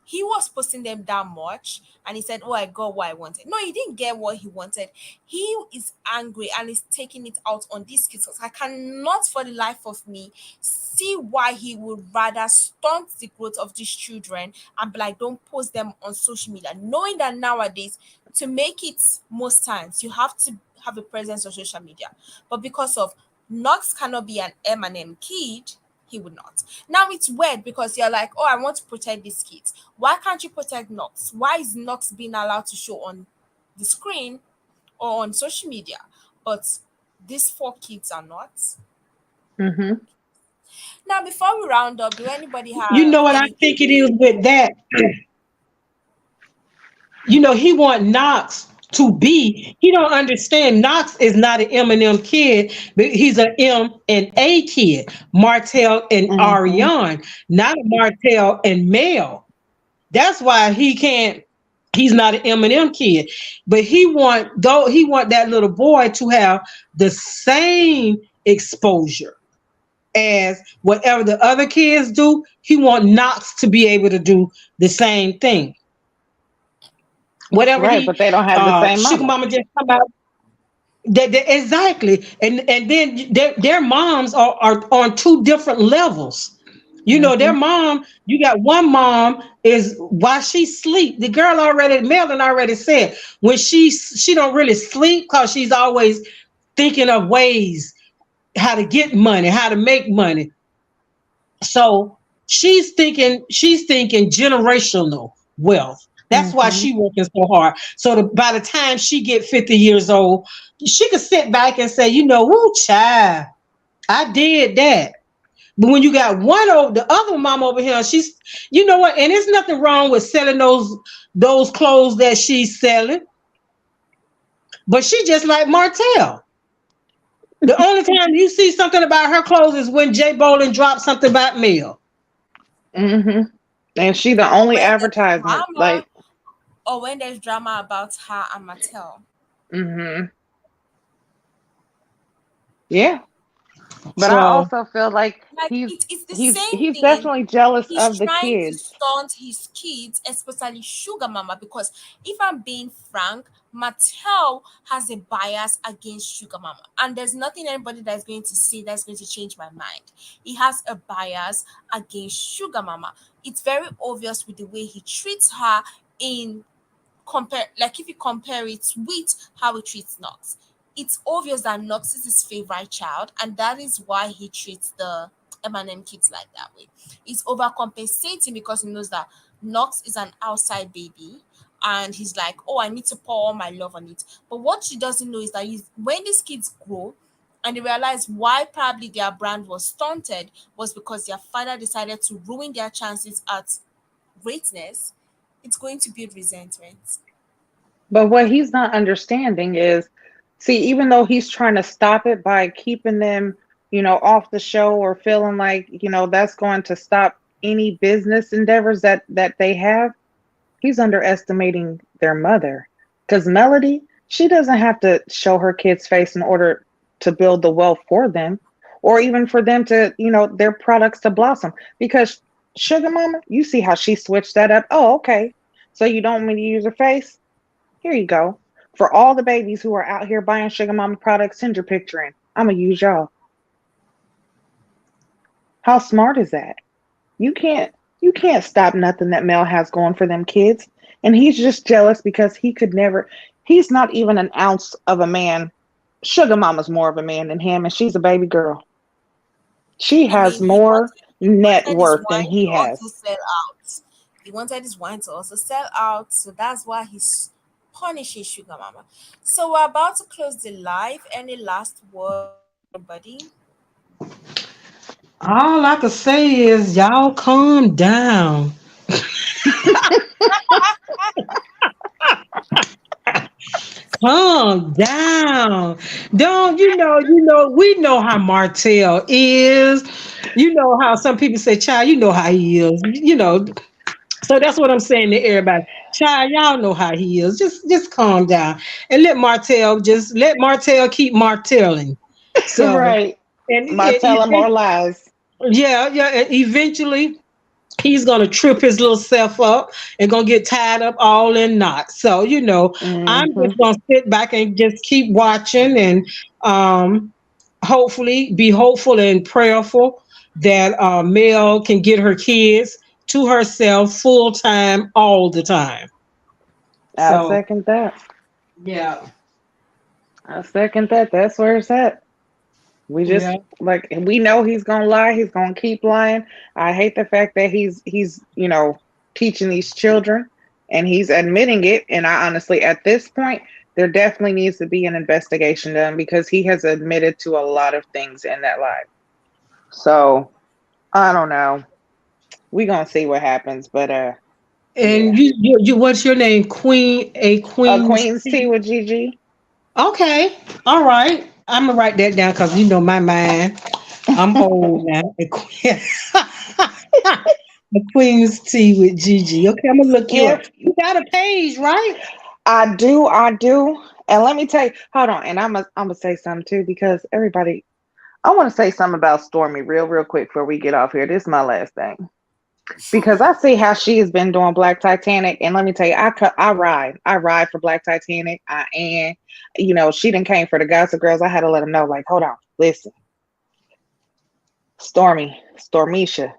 he was posting them that much and he said, oh, I got what I wanted. No, he didn't get what he wanted. He is angry and is taking it out on these kids. I cannot for the life of me see why he would rather stunt the growth of these children and be like, don't post them on social media, knowing that nowadays to make it most times you have to have a presence on social media. But because of Knox cannot be an M&M kid, he would not. Now it's weird because you're like, oh, I want to protect these kids. Why can't you protect Knox? Why is Knox being allowed to show on the screen or on social media? But these four kids are not. Mm-hmm. Now, before we round up, do anybody you have know what I anything? think it is with that. He want Knox to be. He don't understand. Knox is not an Eminem kid, but he's an M and A kid. Martell and Mm-hmm. Ariane, not a Martell and Mel. That's why he can't. He's not an Eminem kid, but he want that little boy to have the same exposure as whatever the other kids do. He want Knox to be able to do the same thing. Whatever Right, but he they don't have the same Sugar mama. Mama just come out. Exactly, and then their moms are on two different levels. Their Mm-hmm. mom. You got one mom is while she sleep. The girl already, Melvin already said when she don't really sleep because she's always thinking of ways how to get money, how to make money. So she's thinking generational wealth. That's why Mm-hmm. she working so hard. So by the time she get 50 years old, she could sit back and say, woo, child, I did that. But when you got one over the other mom over here, she's, you know what? And there's nothing wrong with selling those clothes that she's selling. But she just like Martell. The only time you see something about her clothes is when Jay Bolin dropped something about Mel. Mm-hmm. And she the Or only when there's advertisement. drama, Like, or when there's drama about her and Mattel. mm-hmm. Yeah. But I So also feel like Like he's it's the he's same he's thing. definitely jealous He's of the trying to kids. stunt his kids, especially Sugar Mama, because if I'm being frank, Mattel has a bias against Sugar Mama, and there's nothing anybody that's going to say that's going to change my mind. He has a bias against Sugar Mama. It's very obvious with the way he treats her in compare, like if you compare it with how he treats Knox. It's obvious that Knox is his favorite child, and that is why he treats the M&M kids like that way. He's overcompensating because he knows that Knox is an outside baby, and he's like, oh, I need to pour all my love on it. But what she doesn't know is that when these kids grow and they realize why probably their brand was stunted was because their father decided to ruin their chances at greatness, it's going to build resentment. But what he's not understanding is, see, even though he's trying to stop it by keeping them, off the show or feeling like, that's going to stop any business endeavors that they have, he's underestimating their mother. Because Melody, she doesn't have to show her kid's face in order to build the wealth for them or even for them to, their products to blossom. Because Sugar Mama, you see how she switched that up. Oh, okay. So you don't want me to use her face? Here you go. For all the babies who are out here buying Sugar Mama products, send your picture in. I'm gonna use y'all. How smart is that? You can't you can't stop nothing that Mel has going for them kids. And he's just jealous because he could never he's not even an ounce of a man. Sugar Mama's more of a man than him, and she's a baby girl. She I has mean, more he net wanted his worth than wine he to also has. sell out. He wanted his wine to also sell out, so that's why he's punishing Sugar Mama. So we're about to close the live. Any last word, everybody? All I can say is y'all calm down. Calm down. Don't we know how Martell is. You know how some people say, child, you know how he is. So that's what I'm saying to everybody. Child, y'all know how he is. Just calm down. And let Martell keep martelling. So Right. and Martell him more lies. yeah, yeah, and eventually he's gonna trip his little self up and gonna get tied up all in knots. So, I'm Hmm. just gonna sit back and just keep watching and um hopefully be hopeful and prayerful that Mel can get her kids to herself full time all the time. I So second that. yeah, I second that. That's where it's at. We just yeah. like we know he's gonna lie. He's gonna keep lying. I hate the fact that he's teaching these children, and he's admitting it. And I honestly, at this point, there definitely needs to be an investigation done because he has admitted to a lot of things in that life. So I don't know. We gonna see what happens, but And yeah. you what's your name? Queen's Queen's tea Tea? with Gigi. Okay, all right. I'm gonna write that down because my mind. I'm old now. The Queen's Tea with Gigi. Okay, I'm gonna look you up. Yep, You got a page, right? I do. And let me tell you, hold on, and I'm gonna say something too because everybody I want to say something about Stormy real quick before we get off here. This is my last thing because I see how she has been doing Black Titanic, and let me tell you, I ride for Black Titanic. And she didn't came for the Gossip Girls. I had to let them know, like, hold on, listen, Stormisha,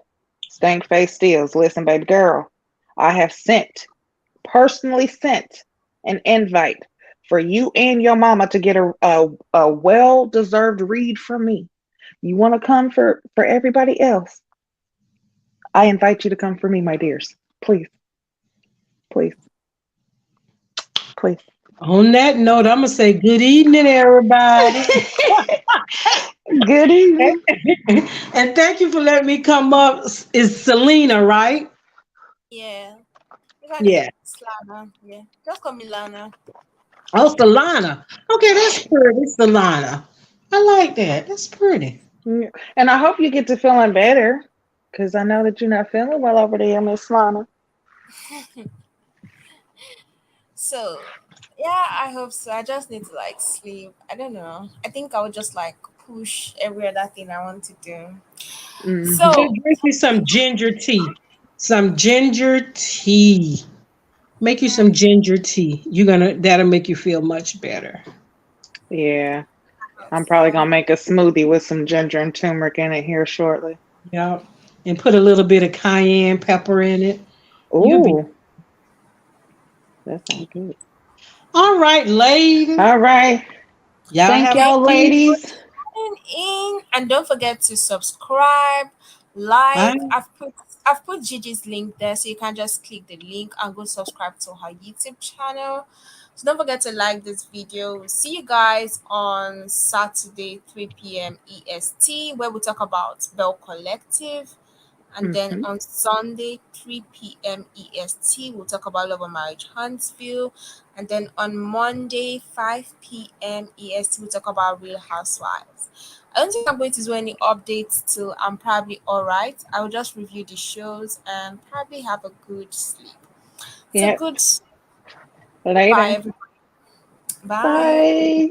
Stank Face Steels, listen, baby girl, I have personally sent an invite for you and your mama to get a well deserved read from me. You want to come for everybody else? I invite you to come for me, my dears. Please, please, please. On that note, I'm gonna say good evening, everybody. Good evening. And thank you for letting me come up. Is Selena, right? Yeah, you got it. Yeah. It's Lana. Yeah, just call me Lana. Oh, Solana. Okay, that's pretty, Solana. I like that. That's pretty. Yeah. And I hope you get to feeling better because I know that you're not feeling well over there, Miss Lana. So, yeah, I hope so. I just need to like sleep. I don't know. I think I would just like push every other thing I want to do. Hmm. Just So, drink you some ginger tea. Some ginger tea. Make you yeah, some ginger tea. That'll make you feel much better. Yeah, I hope I'm probably so. gonna make a smoothie with some ginger and turmeric in it here shortly. Yeah. And put a little bit of cayenne pepper in it. You'll be Ooh, that sounds good. all right, ladies. All right. Y'all Thank have a y'all, Thank you peace. for ladies. tuning in, and don't forget to subscribe, like. Bye. I've put Gigi's link there, so you can just click the link and go subscribe to her YouTube channel. So don't forget to like this video. We'll see you guys on Saturday, 3 p.m. EST, where we talk about Bell Collective. And then Hmm. on Sunday, 3 p.m. EST, we'll talk about Love and Marriage Huntsville. And then on Monday, 5 p.m. EST, we'll talk about Real Housewives. I don't think I'm going to do any updates till I'm probably all right. I will just review the shows and probably have a good sleep. So Yep. good. Bye, Later. everybody. Bye. Bye.